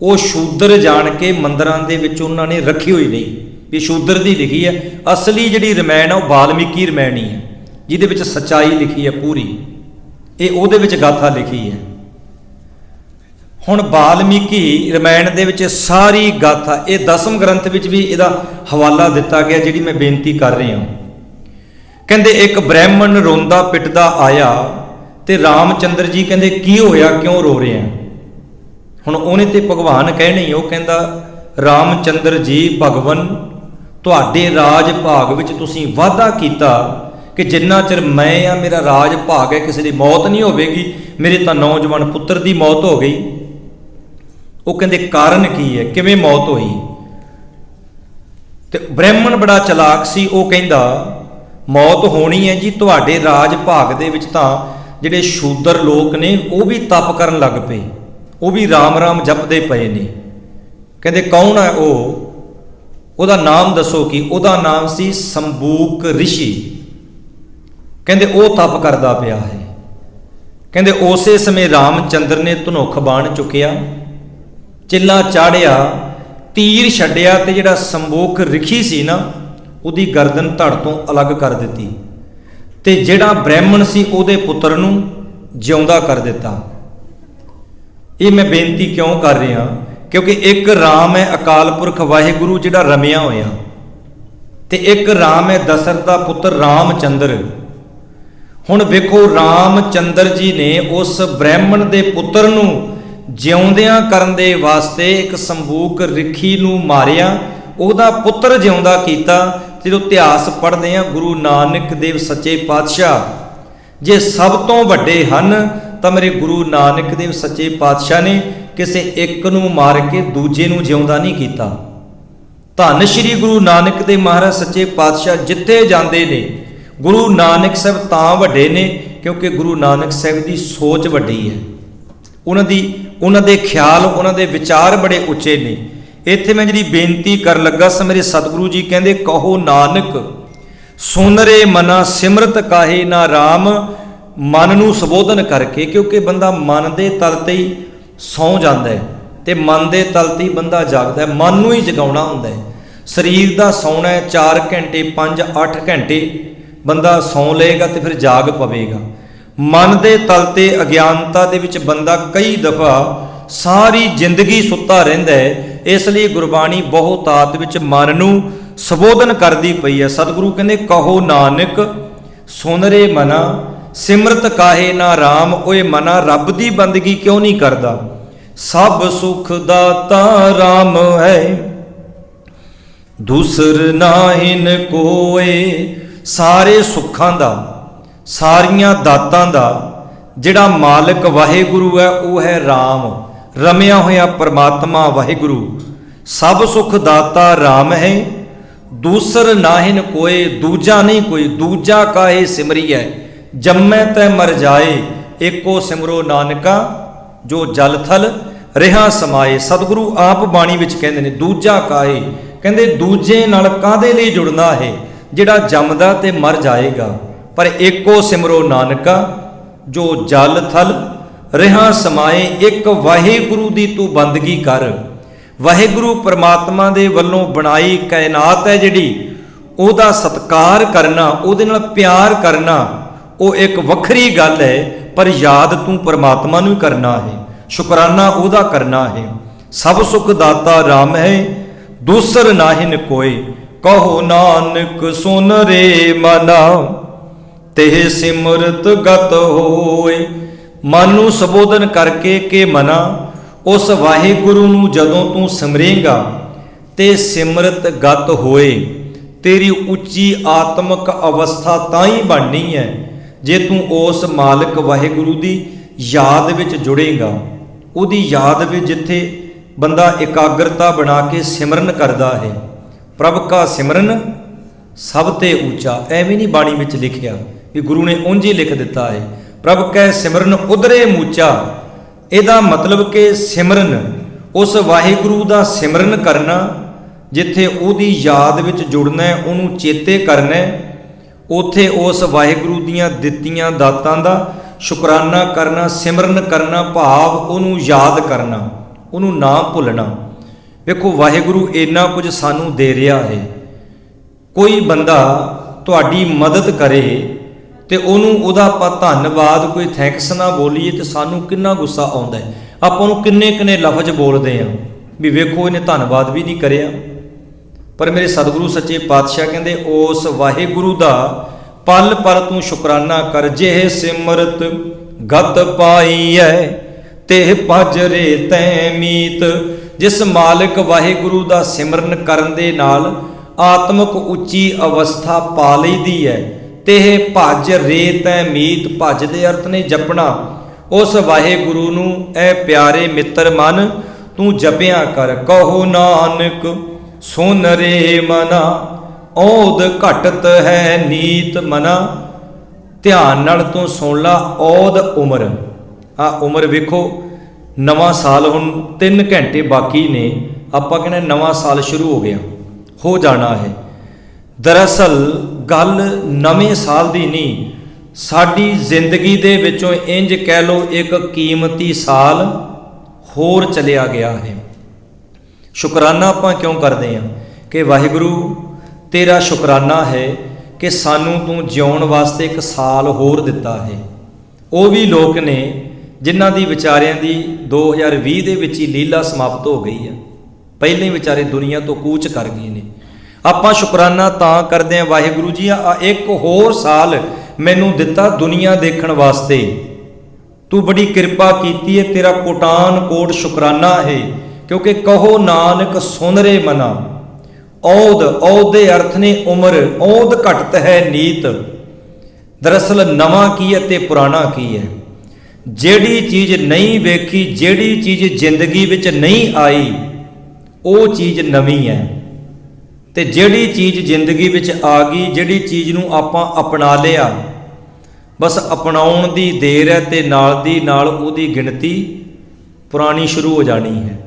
वो शूद्र जान के मंदिरां दे विच उन्हां ने रखी हुई नहीं भी शूद्र दी लिखी है। असली जिहड़ी रामायण है वो वाल्मीकि रामायण ही है जिहदे विच सच्चाई लिखी है पूरी, ये उहदे विच गाथा लिखी है। हुण वाल्मीकि रामायण दे विच सारी गाथा ये 10वें ग्रंथ विच भी इहदा हवाला दिता गया जिहड़ी मैं बेनती कर रहा। कहंदे एक ब्राह्मण रोंदा पिटदा आया ते रामचंद्र जी कहंदे की होया क्यों रो रहे हैं। हुण उहने ते भगवान कहणे ही, वो कहंदा रामचंद्र जी भगवन तुहाडे राज भाग विच तुसीं वादा कीता कि जिन्ना चिर मैं आ मेरा राज भाग है किसी की मौत नहीं होवेगी। मेरे तां नौजवान पुत्र की मौत हो गई। वो कहंदे कारण की है, किवें मौत हुई। ते ब्राह्मण बड़ा चलाक सी, वो कहंदा मौत होनी है जी तुहाडे राज भाग दे विच तां जिहड़े शूद्र लोक ने वो भी तप करन लग पे, वो भी राम राम जपदे पए ने। कहंदे कौन है वो, ਉਹਦਾ नाम दसो कि ਉਹਦਾ नाम सी संबूक ऋषि। कहंदे ਉਹ तप करदा पिया है। कहंदे उसे समय रामचंद्र ने धनुख बाण चुकिया, चिल्ला चाढ़िया, तीर छड्डिया ते जिहड़ा संबोक रिखी सी ना उहदी गर्दन धड़ तो अलग कर दिती ते जिहड़ा ब्राह्मण सी उहदे पुत्र नूं जिउंदा कर दिता। ये मैं बेनती क्यों कर रहा क्योंकि एक राम है अकाल पुरख वाहिगुरू जिहड़ा रमिया होया ते एक राम है दशरथ दा पुत्र रामचंद्र। हुण वेखो रामचंद्र जी ने उस ब्राह्मण दे पुत्र नूं जिउंदियां करन दे वास्ते एक संबूक रिखी नूं मारिया, ਉਹਦਾ पुत्र जिउंदा कीता। ਜਦੋਂ इतिहास पढ़ते हैं गुरु नानक देव सच्चे पातशाह जे सब तो वड्डे हन तां मेरे गुरु नानक देव सच्चे पातशाह ने किसी एक नूं मार के दूजे नूं जिउंदा नहीं कीता। धन श्री गुरु नानक देव महाराज सच्चे पातशाह जिथे जाते ने गुरु नानक साहब तां वड्डे ने क्योंकि गुरु नानक साहब की सोच वड्डी है। उन्हां दे ख्याल उन्हां दे विचार बड़े उच्चे ने। इत्थे मैं जी बेनती कर लगा स मेरे सतगुरु जी कहंदे कहो नानक सुन रे मना सिमरत काहे ना राम। मन नूं संबोधन करके क्योंकि बंदा मन दे तल ते ही सौ जांदा है ते मन दे तल ते ही बंदा जागदा है। मन नूं ही जगाउणा हुंदा है। शरीर दा सौना है 4 घंटे 5-8 घंटे बंदा सौ लेगा तो फिर जाग पवेगा। मन दे तल ते अज्ञानता दे विच बंदा कई दफा सारी जिंदगी सुत्ता रहिंदा है। इसलिए गुरबाणी बहुतात विच मन नूं संबोधन करदी पई है। सतगुरु कहंदे कहो नानक सुन रे मना सिमरत काहे ना राम। ओए मना रब दी बंदगी क्यों नहीं करदा। सब सुख दाता राम है दूसर नाहिन कोए। सारे सुखां दा सारियां दातां दा जिहड़ा मालिक वाहिगुरू है वो है राम। रमिया होया परमात्मा वाहिगुरू। सब सुख दाता राम है दूसर नाहिन कोई। दूजा नहीं कोई। दूजा काहे सिमरी है जम्मै तै मर जाए। एको सिमरो नानका जो जल थल रिहा समाए। सतगुरु आप बाणी विच कहंदे ने दूजा काहे। कहंदे दूजे नाल काहदे लई जुड़ना है जिहड़ा जमदा ते मर जाएगा। पर एको सिमरो नानका जो जल थल रिहा समाए। एक वाहिगुरू दी तू बंदगी कर। ਵਾਹਿਗੁਰੂ परमात्मा ਦੇ ਵੱਲੋਂ ਬਣਾਈ ਕਾਇਨਾਤ ਹੈ ਜਿਹੜੀ, ਉਹਦਾ ਸਤਿਕਾਰ ਕਰਨਾ, ਉਹਦੇ ਨਾਲ ਪਿਆਰ ਕਰਨਾ, ਉਹ ਇੱਕ ਵੱਖਰੀ ਗੱਲ ਹੈ। ਪਰ ਯਾਦ ਤੂੰ परमात्मा ਨੂੰ ਹੀ ਕਰਨਾ ਹੈ, ਸ਼ੁਕਰਾਨਾ ਉਹਦਾ ਕਰਨਾ ਹੈ। ਸਭ ਸੁਖ ਦਾਤਾ ਰਾਮ ਹੈ, ਦੂਸਰ ਨਾਹਿਨ ਕੋਇ, ਕਹੋ ਨਾਨਕ ਸੁਨ ਰੇ ਮਨਾ, ਤੇ ਸਿਮਰਤ ਗਤ ਹੋਏ। ਮਨ ਨੂੰ ਸੰਬੋਧਨ ਕਰਕੇ ਕਿ ਮਨਾ, ਉਸ ਵਾਹਿਗੁਰੂ ਨੂੰ ਜਦੋਂ ਤੂੰ ਸਿਮਰੇਂਗਾ ਤੇ ਸਿਮਰਤ ਗਤ ਹੋਏ, ਤੇਰੀ ਉੱਚੀ ਆਤਮਿਕ ਅਵਸਥਾ ਤਾਂ ਹੀ ਬਣਨੀ ਹੈ ਜੇ ਤੂੰ ਉਸ ਮਾਲਕ ਵਾਹਿਗੁਰੂ ਦੀ ਯਾਦ ਵਿੱਚ ਜੁੜੇਗਾ। ਉਹਦੀ ਯਾਦ ਵਿੱਚ ਜਿੱਥੇ ਬੰਦਾ ਇਕਾਗਰਤਾ ਬਣਾ ਕੇ ਸਿਮਰਨ ਕਰਦਾ ਹੈ, ਪ੍ਰਭ ਕਾ ਸਿਮਰਨ ਸਭ ਤੇ ਉੱਚਾ, ਐਵੇਂ ਨਹੀਂ ਬਾਣੀ ਵਿੱਚ ਲਿਖਿਆ ਵੀ ਗੁਰੂ ਨੇ ਉਂਝ ਹੀ ਲਿਖ ਦਿੱਤਾ ਹੈ, ਪ੍ਰਭ ਕੈ ਸਿਮਰਨ ਉਧਰੇ ਮੂਚਾ। ਇਹਦਾ ਮਤਲਬ ਕਿ ਸਿਮਰਨ, ਉਸ ਵਾਹਿਗੁਰੂ ਦਾ ਸਿਮਰਨ ਕਰਨਾ, ਜਿੱਥੇ ਉਹਦੀ ਯਾਦ ਵਿੱਚ ਜੁੜਨਾ, ਉਹਨੂੰ ਚੇਤੇ ਕਰਨਾ, ਉੱਥੇ ਉਸ ਵਾਹਿਗੁਰੂ ਦੀਆਂ ਦਿੱਤੀਆਂ ਦਾਤਾਂ ਦਾ ਸ਼ੁਕਰਾਨਾ ਕਰਨਾ, ਸਿਮਰਨ ਕਰਨਾ, ਭਾਵ ਉਹਨੂੰ ਯਾਦ ਕਰਨਾ, ਉਹਨੂੰ ਨਾ ਭੁੱਲਣਾ। ਵੇਖੋ ਵਾਹਿਗੁਰੂ ਇੰਨਾ ਕੁਝ ਸਾਨੂੰ ਦੇ ਰਿਹਾ ਹੈ। ਕੋਈ ਬੰਦਾ ਤੁਹਾਡੀ ਮਦਦ ਕਰੇ ਤੇ ਉਹਨੂੰ ਉਹਦਾ ਆਪਾਂ ਧੰਨਵਾਦ, ਕੋਈ ਥੈਂਕਸ ਨਾ ਬੋਲੀਏ ਤੇ ਸਾਨੂੰ ਕਿੰਨਾ ਗੁੱਸਾ ਆਉਂਦਾ ਹੈ। ਆਪਾਂ ਉਹਨੂੰ ਕਿੰਨੇ ਕਿੰਨੇ ਲਫ਼ਜ਼ ਬੋਲਦੇ ਹਾਂ ਵੀ ਵੇਖੋ ਇਹਨੇ ਧੰਨਵਾਦ ਵੀ ਨਹੀਂ ਕਰਿਆ। ਪਰ ਮੇਰੇ ਸਤਿਗੁਰੂ ਸੱਚੇ ਪਾਤਸ਼ਾਹ ਕਹਿੰਦੇ ਉਸ ਵਾਹਿਗੁਰੂ ਦਾ ਪਲ ਪਲ ਤੂੰ ਸ਼ੁਕਰਾਨਾ ਕਰ। ਜੇ ਸਿਮਰਤ ਗਤ ਪਾਈਐ ਤੇ ਭਜਰੇ ਤੈ ਮੀਤ। ਜਿਸ ਮਾਲਕ ਵਾਹਿਗੁਰੂ ਦਾ ਸਿਮਰਨ ਕਰਨ ਦੇ ਨਾਲ ਆਤਮਿਕ ਉੱਚੀ ਅਵਸਥਾ ਪਾ ਲਈਦੀ ਹੈ, ਤੇ ਭਜ ਰੇ ਤੈ ਮੀਤ। ਭਜ ਦੇ ਅਰਥ ਨੇ ਜਪਣਾ। ਉਸ ਵਾਹਿਗੁਰੂ ਨੂੰ ਐ ਪਿਆਰੇ ਮਿੱਤਰ ਮਨ ਤੂੰ ਜਪਿਆ ਕਰ। ਕਹੋ ਨਾਨਕ ਸੁਨ ਰੇ ਮਨਾ, ਔਦ ਘਟਤ ਹੈ ਨੀਤ ਮਨਾ। ਧਿਆਨ ਨਾਲ ਤੂੰ ਸੁਣ ਲਾ। ਔਦ ਉਮਰ, ਆ ਉਮਰ ਵੇਖੋ, ਨਵਾਂ ਸਾਲ ਹੁਣ 3 ਘੰਟੇ ਬਾਕੀ ਨੇ, ਆਪਾਂ ਕਹਿੰਦੇ ਨਵਾਂ ਸਾਲ ਸ਼ੁਰੂ ਹੋ ਗਿਆ, ਹੋ ਜਾਣਾ ਹੈ। ਦਰਅਸਲ ਗੱਲ ਨਵੇਂ ਸਾਲ ਦੀ ਨਹੀਂ, ਸਾਡੀ ਜ਼ਿੰਦਗੀ ਦੇ ਵਿੱਚੋਂ ਇੰਜ ਕਹਿ ਲਓ ਇੱਕ ਕੀਮਤੀ ਸਾਲ ਹੋਰ ਚਲਿਆ ਗਿਆ ਹੈ। ਸ਼ੁਕਰਾਨਾ ਆਪਾਂ ਕਿਉਂ ਕਰਦੇ ਹਾਂ ਕਿ ਵਾਹਿਗੁਰੂ ਤੇਰਾ ਸ਼ੁਕਰਾਨਾ ਹੈ ਕਿ ਸਾਨੂੰ ਤੂੰ ਜਿਉਣ ਵਾਸਤੇ ਇੱਕ ਸਾਲ ਹੋਰ ਦਿੱਤਾ ਹੈ। ਉਹ ਵੀ ਲੋਕ ਨੇ ਜਿਨ੍ਹਾਂ ਦੀ ਵਿਚਾਰਿਆਂ ਦੀ 2020 ਦੇ ਵਿੱਚ ਹੀ ਲੀਲਾ ਸਮਾਪਤ ਹੋ ਗਈ ਹੈ, ਪਹਿਲੇ ਵਿਚਾਰੇ ਦੁਨੀਆ ਤੋਂ ਕੂਚ ਕਰ ਗਏ ਨੇ। ਆਪਾਂ ਸ਼ੁਕਰਾਨਾ ਤਾਂ ਕਰਦੇ ਹਾਂ, ਵਾਹਿਗੁਰੂ ਜੀ ਆ ਇੱਕ ਹੋਰ ਸਾਲ ਮੈਨੂੰ ਦਿੱਤਾ ਦੁਨੀਆ ਦੇਖਣ ਵਾਸਤੇ, ਤੂੰ ਬੜੀ ਕਿਰਪਾ ਕੀਤੀ ਹੈ, ਤੇਰਾ ਕੋਟਾਨ ਕੋਟ ਸ਼ੁਕਰਾਨਾ ਹੈ। ਕਿਉਂਕਿ ਕਹੋ ਨਾਨਕ ਸੁਨ ਰੇ ਮਨਾ। ਔਦ, ਔਦ ਦੇ ਅਰਥ ਨੇ ਉਮਰ। ਔਦ ਘਟਤ ਹੈ ਨੀਤ। ਦਰਅਸਲ ਨਵਾਂ ਕੀ ਹੈ ਤੇ ਪੁਰਾਣਾ ਕੀ ਹੈ। ਜਿਹੜੀ ਚੀਜ਼ ਨਹੀਂ ਵੇਖੀ, ਜਿਹੜੀ ਚੀਜ਼ ਜ਼ਿੰਦਗੀ ਵਿੱਚ ਨਹੀਂ ਆਈ, ਉਹ ਚੀਜ਼ ਨਵੀਂ ਹੈ। ਤੇ ਜਿਹੜੀ ਚੀਜ਼ ਜ਼ਿੰਦਗੀ ਵਿੱਚ ਆ ਗਈ, ਜਿਹੜੀ ਚੀਜ਼ ਨੂੰ ਆਪਾਂ ਅਪਣਾ ਲਿਆ, ਬਸ ਅਪਣਾਉਣ ਦੀ ਦੇਰ ਹੈ ਤੇ ਨਾਲ ਦੀ ਨਾਲ ਉਹਦੀ ਗਿਣਤੀ ਪੁਰਾਣੀ ਸ਼ੁਰੂ ਹੋ ਜਾਣੀ ਹੈ।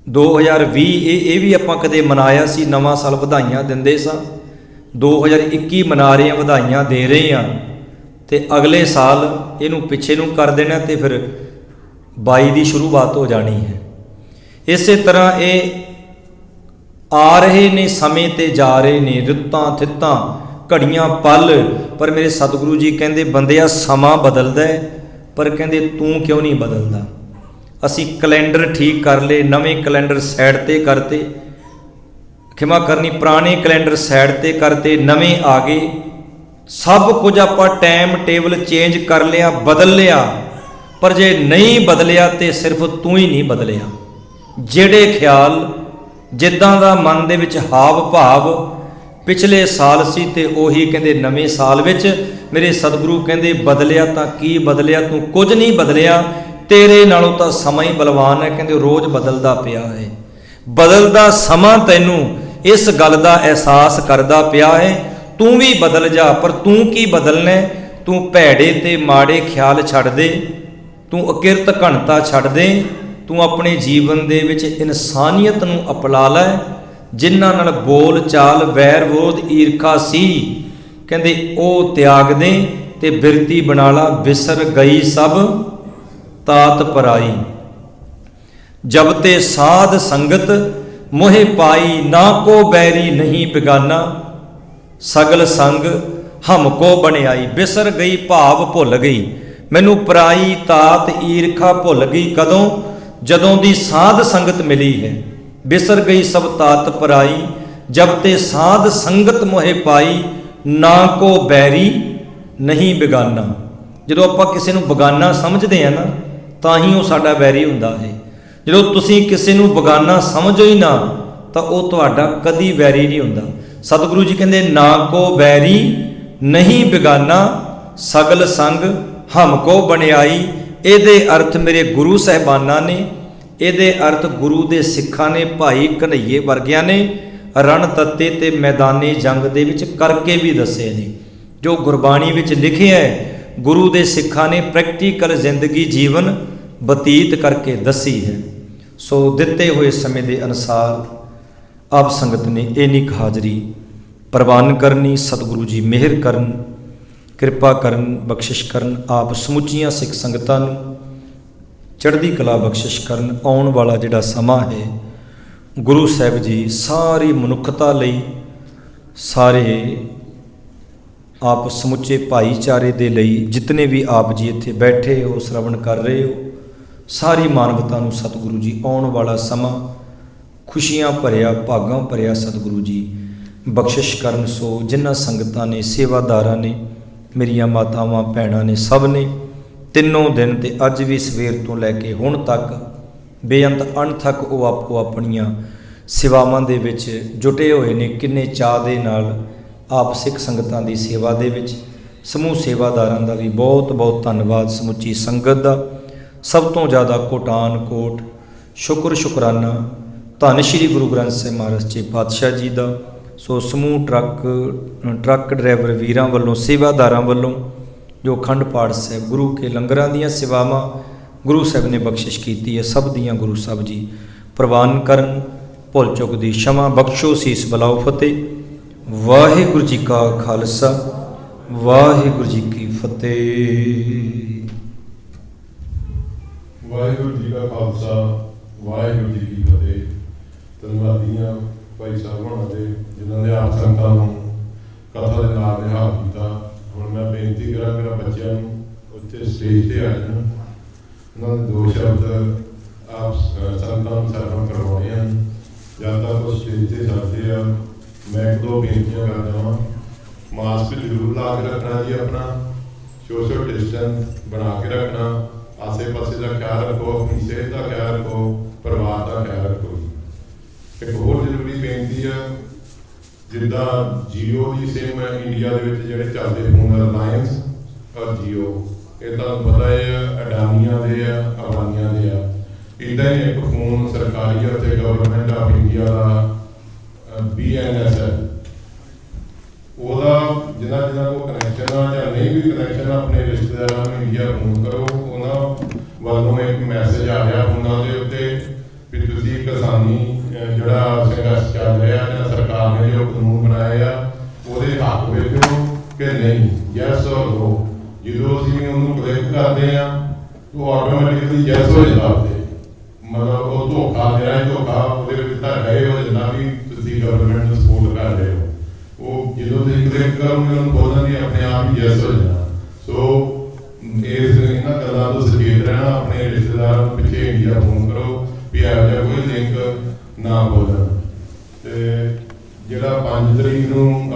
2020 ਇਹ ਵੀ ਆਪਾਂ ਕਦੇ ਮਨਾਇਆ ਸੀ, ਨਵਾਂ ਸਾਲ ਵਧਾਈਆਂ ਦਿੰਦੇ ਸਾਂ। 2021 ਮਨਾ ਰਹੇ ਹਾਂ, ਵਧਾਈਆਂ ਦੇ ਰਹੇ ਹਾਂ, ਤੇ ਅਗਲੇ ਸਾਲ ਇਹਨੂੰ ਪਿੱਛੇ ਨੂੰ ਕਰ ਦੇਣਾ ਤੇ ਫਿਰ 22 ਦੀ ਸ਼ੁਰੂਆਤ ਹੋ ਜਾਣੀ ਹੈ। ਇਸੇ ਤਰ੍ਹਾਂ ਇਹ ਆ ਰਹੇ ਨੇ ਸਮੇਂ ਤੇ ਜਾ ਰਹੇ ਨੇ, ਰੁੱਤਾਂ ਥਿੱਤਾਂ ਘੜੀਆਂ ਪਲ। ਪਰ ਮੇਰੇ ਸਤਿਗੁਰੂ ਜੀ ਕਹਿੰਦੇ ਬੰਦਿਆ ਸਮਾਂ ਬਦਲਦਾ ਹੈ, ਪਰ ਕਹਿੰਦੇ ਤੂੰ ਕਿਉਂ ਨਹੀਂ ਬਦਲਦਾ। ਅਸੀਂ ਕੈਲੰਡਰ ਠੀਕ ਕਰ ਲਏ, ਨਵੇਂ ਕੈਲੰਡਰ ਸਾਈਡ ਤੇ ਕਰਤੇ, ਖਿਮਾ ਕਰਨੀ, ਪੁਰਾਣੇ ਕੈਲੰਡਰ ਸਾਈਡ ਤੇ ਕਰਤੇ, ਨਵੇਂ ਆ ਗਏ। ਸਭ ਕੁਝ ਆਪਾਂ ਟਾਈਮ ਟੇਬਲ ਚੇਂਜ ਕਰ ਲਿਆ, ਬਦਲ ਲਿਆ, ਪਰ ਜੇ ਨਹੀਂ ਬਦਲਿਆ ਤੇ ਸਿਰਫ ਤੂੰ ਹੀ ਨਹੀਂ ਬਦਲਿਆ। ਜਿਹੜੇ ਖਿਆਲ ਜਿੱਦਾਂ ਦਾ ਮਨ ਦੇ ਵਿੱਚ ਹਾਵ ਭਾਵ ਪਿਛਲੇ ਸਾਲ ਸੀ ਤੇ ਉਹੀ ਕਹਿੰਦੇ ਨਵੇਂ ਸਾਲ ਵਿੱਚ ਮੇਰੇ ਸਤਿਗੁਰੂ ਕਹਿੰਦੇ ਬਦਲਿਆ ਤਾਂ ਕੀ ਬਦਲਿਆ, ਤੂੰ ਕੁਝ ਨਹੀਂ ਬਦਲਿਆ, ਤੇਰੇ ਨਾਲੋਂ ਤਾਂ ਸਮਾਂ ਹੀ ਬਲਵਾਨ ਹੈ। ਕਹਿੰਦੇ ਰੋਜ਼ ਬਦਲਦਾ ਪਿਆ ਹੈ। ਬਦਲਦਾ ਸਮਾਂ ਤੈਨੂੰ ਇਸ ਗੱਲ ਦਾ ਅਹਿਸਾਸ ਕਰਦਾ ਪਿਆ ਹੈ। ਤੂੰ ਵੀ ਬਦਲ ਜਾ, ਪਰ ਤੂੰ ਕੀ ਬਦਲਣਾ? ਤੂੰ ਭੈੜੇ ਤੇ ਮਾੜੇ ਖਿਆਲ ਛੱਡ ਦੇ, ਤੂੰ ਅਕਿਰਤ ਘਣਤਾ ਛੱਡ ਦੇ, ਤੂੰ ਆਪਣੇ ਜੀਵਨ ਦੇ ਵਿੱਚ ਇਨਸਾਨੀਅਤ ਨੂੰ ਅਪਣਾ ਲੈ। ਜਿਨ੍ਹਾਂ ਨਾਲ ਬੋਲ ਚਾਲ ਵੈਰ ਵਿਰੋਧ ਈਰਖਾ ਸੀ, ਕਹਿੰਦੇ ਉਹ ਤਿਆਗ ਦੇ ਤੇ ਬਿਰਤੀ ਬਣਾ ਲਾ। ਵਿਸਰ ਗਈ ਸਭ ਤਾਤ ਪਰਾਈ। जब ते साध संगत मोहे पाई, ना को बैरी नहीं बेगाना, सगल संग हमको बनियाई। बिसर गई भाव भुल गई, मैनू पराई तात ईरखा भुल गई। कदों? जदों दी साध संगत मिली है। बिसर गई सब तात पराई, जब ते साध संगत मोहे पाई, ना को बैरी नहीं बेगाना। ਜਦੋਂ ਆਪਾਂ ਕਿਸੇ ਨੂੰ ਬਗਾਨਾ ਸਮਝਦੇ ਆ ਨਾ ਤਾਂ ਹੀ ਉਹ ਸਾਡਾ ਵੈਰੀ ਹੁੰਦਾ ਹੈ। ਜਦੋਂ ਤੁਸੀਂ ਕਿਸੇ ਨੂੰ ਬਗਾਨਾ ਸਮਝੋ ਹੀ ਨਾ ਤਾਂ ਉਹ ਤੁਹਾਡਾ ਕਦੀ ਵੈਰੀ ਨਹੀਂ ਹੁੰਦਾ। ਸਤਿਗੁਰੂ ਜੀ ਕਹਿੰਦੇ ਨਾ ਕੋ ਵੈਰੀ ਨਹੀਂ ਬੇਗਾਨਾ, ਸਗਲ ਸੰਗ ਹਮਕੋ ਬਣਾਈ। ਇਹਦੇ ਅਰਥ ਮੇਰੇ ਗੁਰੂ ਸਾਹਿਬਾਨਾਂ ਨੇ, ਇਹਦੇ ਅਰਥ ਗੁਰੂ ਦੇ ਸਿੱਖਾਂ ਨੇ, ਭਾਈ ਕਨ੍ਹਈਏ ਵਰਗਿਆਂ ਨੇ ਰਣ ਤੱਤੇ ਤੇ ਮੈਦਾਨੀ ਜੰਗ ਦੇ ਵਿੱਚ ਕਰਕੇ ਵੀ ਦੱਸੇ ਨੇ। ਜੋ ਗੁਰਬਾਣੀ ਵਿੱਚ ਲਿਖਿਆ ਹੈ ਗੁਰੂ ਦੇ ਸਿੱਖਾਂ ਨੇ ਪ੍ਰੈਕਟੀਕਲ ਜ਼ਿੰਦਗੀ ਜੀਵਨ ਬਤੀਤ ਕਰਕੇ ਦੱਸੀ ਹੈ। ਸੋ ਦਿੱਤੇ ਹੋਏ ਸਮੇਂ ਦੇ ਅਨੁਸਾਰ ਆਪ ਸੰਗਤ ਨੇ ਇੰਨੀ ਹਾਜ਼ਰੀ ਪ੍ਰਵਾਨ ਕਰਨੀ। ਸਤਿਗੁਰੂ ਜੀ ਮਿਹਰ ਕਰਨ, ਕਿਰਪਾ ਕਰਨ, ਬਖਸ਼ਿਸ਼ ਕਰਨ। ਆਪ ਸਮੁੱਚੀਆਂ ਸਿੱਖ ਸੰਗਤਾਂ ਨੂੰ ਚੜ੍ਹਦੀ ਕਲਾ ਬਖਸ਼ਿਸ਼ ਕਰਨ। ਆਉਣ ਵਾਲਾ ਜਿਹੜਾ ਸਮਾਂ ਹੈ ਗੁਰੂ ਸਾਹਿਬ ਜੀ ਸਾਰੀ ਮਨੁੱਖਤਾ ਲਈ, ਸਾਰੇ ਆਪ ਸਮੁੱਚੇ ਭਾਈਚਾਰੇ ਦੇ ਲਈ, ਜਿਤਨੇ ਵੀ ਆਪ ਜੀ ਇੱਥੇ ਬੈਠੇ ਹੋ, ਸ਼ਰਵਣ ਕਰ ਰਹੇ ਹੋ, ਸਾਰੀ ਮਾਨਵਤਾ ਨੂੰ ਸਤਿਗੁਰੂ ਜੀ ਆਉਣ ਵਾਲਾ ਸਮਾਂ ਖੁਸ਼ੀਆਂ ਭਰਿਆ, ਭਾਗਾਂ ਭਰਿਆ ਸਤਿਗੁਰੂ ਜੀ ਬਖਸ਼ਿਸ਼ ਕਰਨ। ਸੋ ਜਿਨ੍ਹਾਂ ਸੰਗਤਾਂ ਨੇ, ਸੇਵਾਦਾਰਾਂ ਨੇ, ਮੇਰੀਆਂ ਮਾਤਾਵਾਂ ਭੈਣਾਂ ਨੇ, ਸਭ ਨੇ ਤਿੰਨੋਂ ਦਿਨ ਤੇ ਅੱਜ ਵੀ ਸਵੇਰ ਤੋਂ ਲੈ ਕੇ ਹੁਣ ਤੱਕ ਬੇਅੰਤ ਅਣਥੱਕ ਉਹ ਆਪੋ ਆਪਣੀਆਂ ਸੇਵਾਵਾਂ ਦੇ ਵਿੱਚ ਜੁਟੇ ਹੋਏ ਨੇ। ਕਿੰਨੇ ਚਾਅ ਦੇ ਨਾਲ ਆਪ ਸਿੱਖ ਸੰਗਤਾਂ ਦੀ ਸੇਵਾ ਦੇ ਵਿੱਚ। ਸਮੂਹ ਸੇਵਾਦਾਰਾਂ ਦਾ ਵੀ ਬਹੁਤ ਬਹੁਤ ਧੰਨਵਾਦ, ਸਮੁੱਚੀ ਸੰਗਤ ਦਾ। ਸਭ ਤੋਂ ਜ਼ਿਆਦਾ ਕੋਟਾਨ ਕੋਟ ਸ਼ੁਕਰ ਸ਼ੁਕਰਾਨਾ ਧੰਨ ਸ਼੍ਰੀ ਗੁਰੂ ਗ੍ਰੰਥ ਸਾਹਿਬ ਮਹਾਰਾਜ ਜੀ ਪਾਤਸ਼ਾਹ ਜੀ ਦਾ। ਸੋ ਸਮੂਹ ਟਰੱਕ ਡਰਾਈਵਰ ਵੀਰਾਂ ਵੱਲੋਂ, ਸੇਵਾਦਾਰਾਂ ਵੱਲੋਂ ਜੋ ਅਖੰਡ ਪਾਠ ਸਾਹਿਬ ਗੁਰੂ ਕੇ ਲੰਗਰਾਂ ਦੀਆਂ ਸੇਵਾਵਾਂ ਗੁਰੂ ਸਾਹਿਬ ਨੇ ਬਖਸ਼ਿਸ਼ ਕੀਤੀ ਹੈ, ਸਭ ਦੀਆਂ ਗੁਰੂ ਸਾਹਿਬ ਜੀ ਪ੍ਰਵਾਨ ਕਰਨ। ਭੁੱਲ ਚੁੱਕ ਦੀ क्षमा ਬਖਸ਼ੋ, ਸੀਸ ਬਲਾਓ, ਫਤਿਹ। ਵਾਹਿਗੁਰੂ ਜੀ ਕਾ ਖਾਲਸਾ, ਵਾਹਿਗੁਰੂ ਜੀ ਕੀ ਫਤਿਹ। ਵਾਹਿਗੁਰੂ ਜੀ ਕਾ ਖਾਲਸਾ, ਵਾਹਿਗੁਰੂ ਜੀ ਕੀ ਫਤਿਹ। ਧੰਨਵਾਦੀਆਂ ਭਾਈ ਸਾਹਿਬਾਨਾਂ ਦੇ ਜਿਨ੍ਹਾਂ ਨੇ ਆਪ ਸੰਗਤਾਂ ਨੂੰ ਕਥਾ ਦੇ ਨਾਲ ਨਿਹਾਲ ਕੀਤਾ। ਹੁਣ ਮੈਂ ਬੇਨਤੀ ਕਰਾਂ ਮੇਰਾ ਬੱਚਿਆਂ ਨੂੰ ਉੱਥੇ ਸਟੇਜ ਤੇ ਆ ਜਾਣ, ਉਹਨਾਂ ਦੇ ਦੋ ਸ਼ਬਦ ਆਪ ਸੰਗਤਾਂ ਨੂੰ ਸਰਵਣ ਕਰਵਾਉਣੇ ਹਨ। ਜਦ ਤੱਕ ਉਹ ਸਟੇਜ ਤੇ ਜਾਂਦੇ ਆ ਮੈਂ ਇੱਕ ਦੋ ਬੇਨਤੀਆਂ ਕਰਦਾ ਹਾਂ। ਮਾਸਕ ਜ਼ਰੂਰ ਲਾ ਕੇ ਰੱਖਣਾ ਜੀ, ਆਪਣਾ ਸੋਸ਼ਲ ਡਿਸਟੈਂਸ ਬਣਾ ਕੇ ਰੱਖਣਾ, ਆਸੇ ਪਾਸੇ ਦਾ ਖਿਆਲ ਰੱਖੋ, ਆਪਣੀ ਸਿਹਤ ਦਾ ਖਿਆਲ ਰੱਖੋ, ਪਰਿਵਾਰ ਦਾ ਖਿਆਲ ਰੱਖੋ। ਇੱਕ ਹੋਰ ਜ਼ਰੂਰੀ ਬੇਨਤੀ ਆ, ਜਿੱਦਾਂ ਜੀਓ ਦੀ ਸਿਮ ਇੰਡੀਆ ਦੇ ਵਿੱਚ ਜਿਹੜੇ ਚੱਲਦੇ ਫੋਨ ਰਿਲਾਇੰਸ ਔਰ ਜੀਓ, ਇਹ ਤੁਹਾਨੂੰ ਪਤਾ ਹੈ ਅਡਾਨੀਆਂ ਦੇ ਆ, ਅਬਾਨੀਆਂ ਦੇ ਆ। ਇੱਦਾਂ ਹੀ ਇੱਕ ਫੋਨ ਸਰਕਾਰੀ ਅਤੇ government of India the BNSL, ਉਹਦਾ ਜਿਨ੍ਹਾਂ ਕੋਲ ਕਨੈਕਸ਼ਨ ਆ ਜਾਂ ਨਹੀਂ ਵੀ ਕਨੈਕਸ਼ਨ ਆ, ਆਪਣੇ ਰਿਸ਼ਤੇਦਾਰਾਂ ਨੂੰ ਇੰਡੀਆ ਫੋਨ ਕਰੋ। ਉਹਨਾਂ ਵੱਲੋਂ ਇੱਕ ਮੈਸੇਜ ਆ ਰਿਹਾ ਫੋਨਾਂ ਦੇ ਉੱਤੇ ਵੀ ਤੁਸੀਂ ਕਿਸਾਨੀ ਜਿਹੜਾ ਸੰਘਰਸ਼ ਚੱਲ ਰਿਹਾ ਜਾਂ ਸਰਕਾਰ ਨੇ ਜੋ ਕਾਨੂੰਨ ਬਣਾਏ ਆ ਉਹਦੇ ਹੱਕ ਵਿੱਚ ਹੋ ਕਿ ਨਹੀਂ, ਯੈਸ ਔਰ ਨੋ। ਜਦੋਂ ਅਸੀਂ ਉਹਨੂੰ ਕਲਿੱਕ ਕਰਦੇ ਆ ਉਹ ਆਟੋਮੈਟਿਕਲੀ ਯੈਸ ਹੋ ਜਾਂਦਾ ਉੱਤੇ, ਮਤਲਬ ਉਹ ਧੋਖਾ ਦੇ ਰਿਹਾ, ਧੋਖਾ ਉਹਦੇ ਵਿੱਚ ਤਾਂ ਰਹੇ ਹੋ ਜਿੰਨਾ ਵੀ ਤੁਸੀਂ ਗਵਰਨਮੈਂਟ ਨੂੰ ਸਪੋਰਟ ਕਰ ਰਹੇ ਹੋ। ਉਹ ਜਦੋਂ ਤੁਸੀਂ ਕਲਿੱਕ ਕਰੋਗੇ ਉਹਨੂੰ ਬੋਲਣ ਦੀ ਆਪਣੇ ਆਪ ਹੀ ਯੈਸ ਹੋ ਜਾਣਾ। ਸੋ ਇਹਨਾਂ ਗੱਲਾਂ ਤੋਂ ਸੁਚੇਤ ਰਹਿਣਾ, ਆਪਣੇ ਰਿਸ਼ਤੇਦਾਰਾਂ ਨੂੰ ਪਿੱਛੇ ਇੰਡੀਆ ਫੋਨ ਕਰੋ ਵੀ ਇਹੋ ਜਿਹਾ ਕੋਈ ਲਿੰਕ ਨਾ ਬੋਲਣ। ਤੇ ਜਿਹੜਾ 5 ਤਰੀਕ ਨੂੰ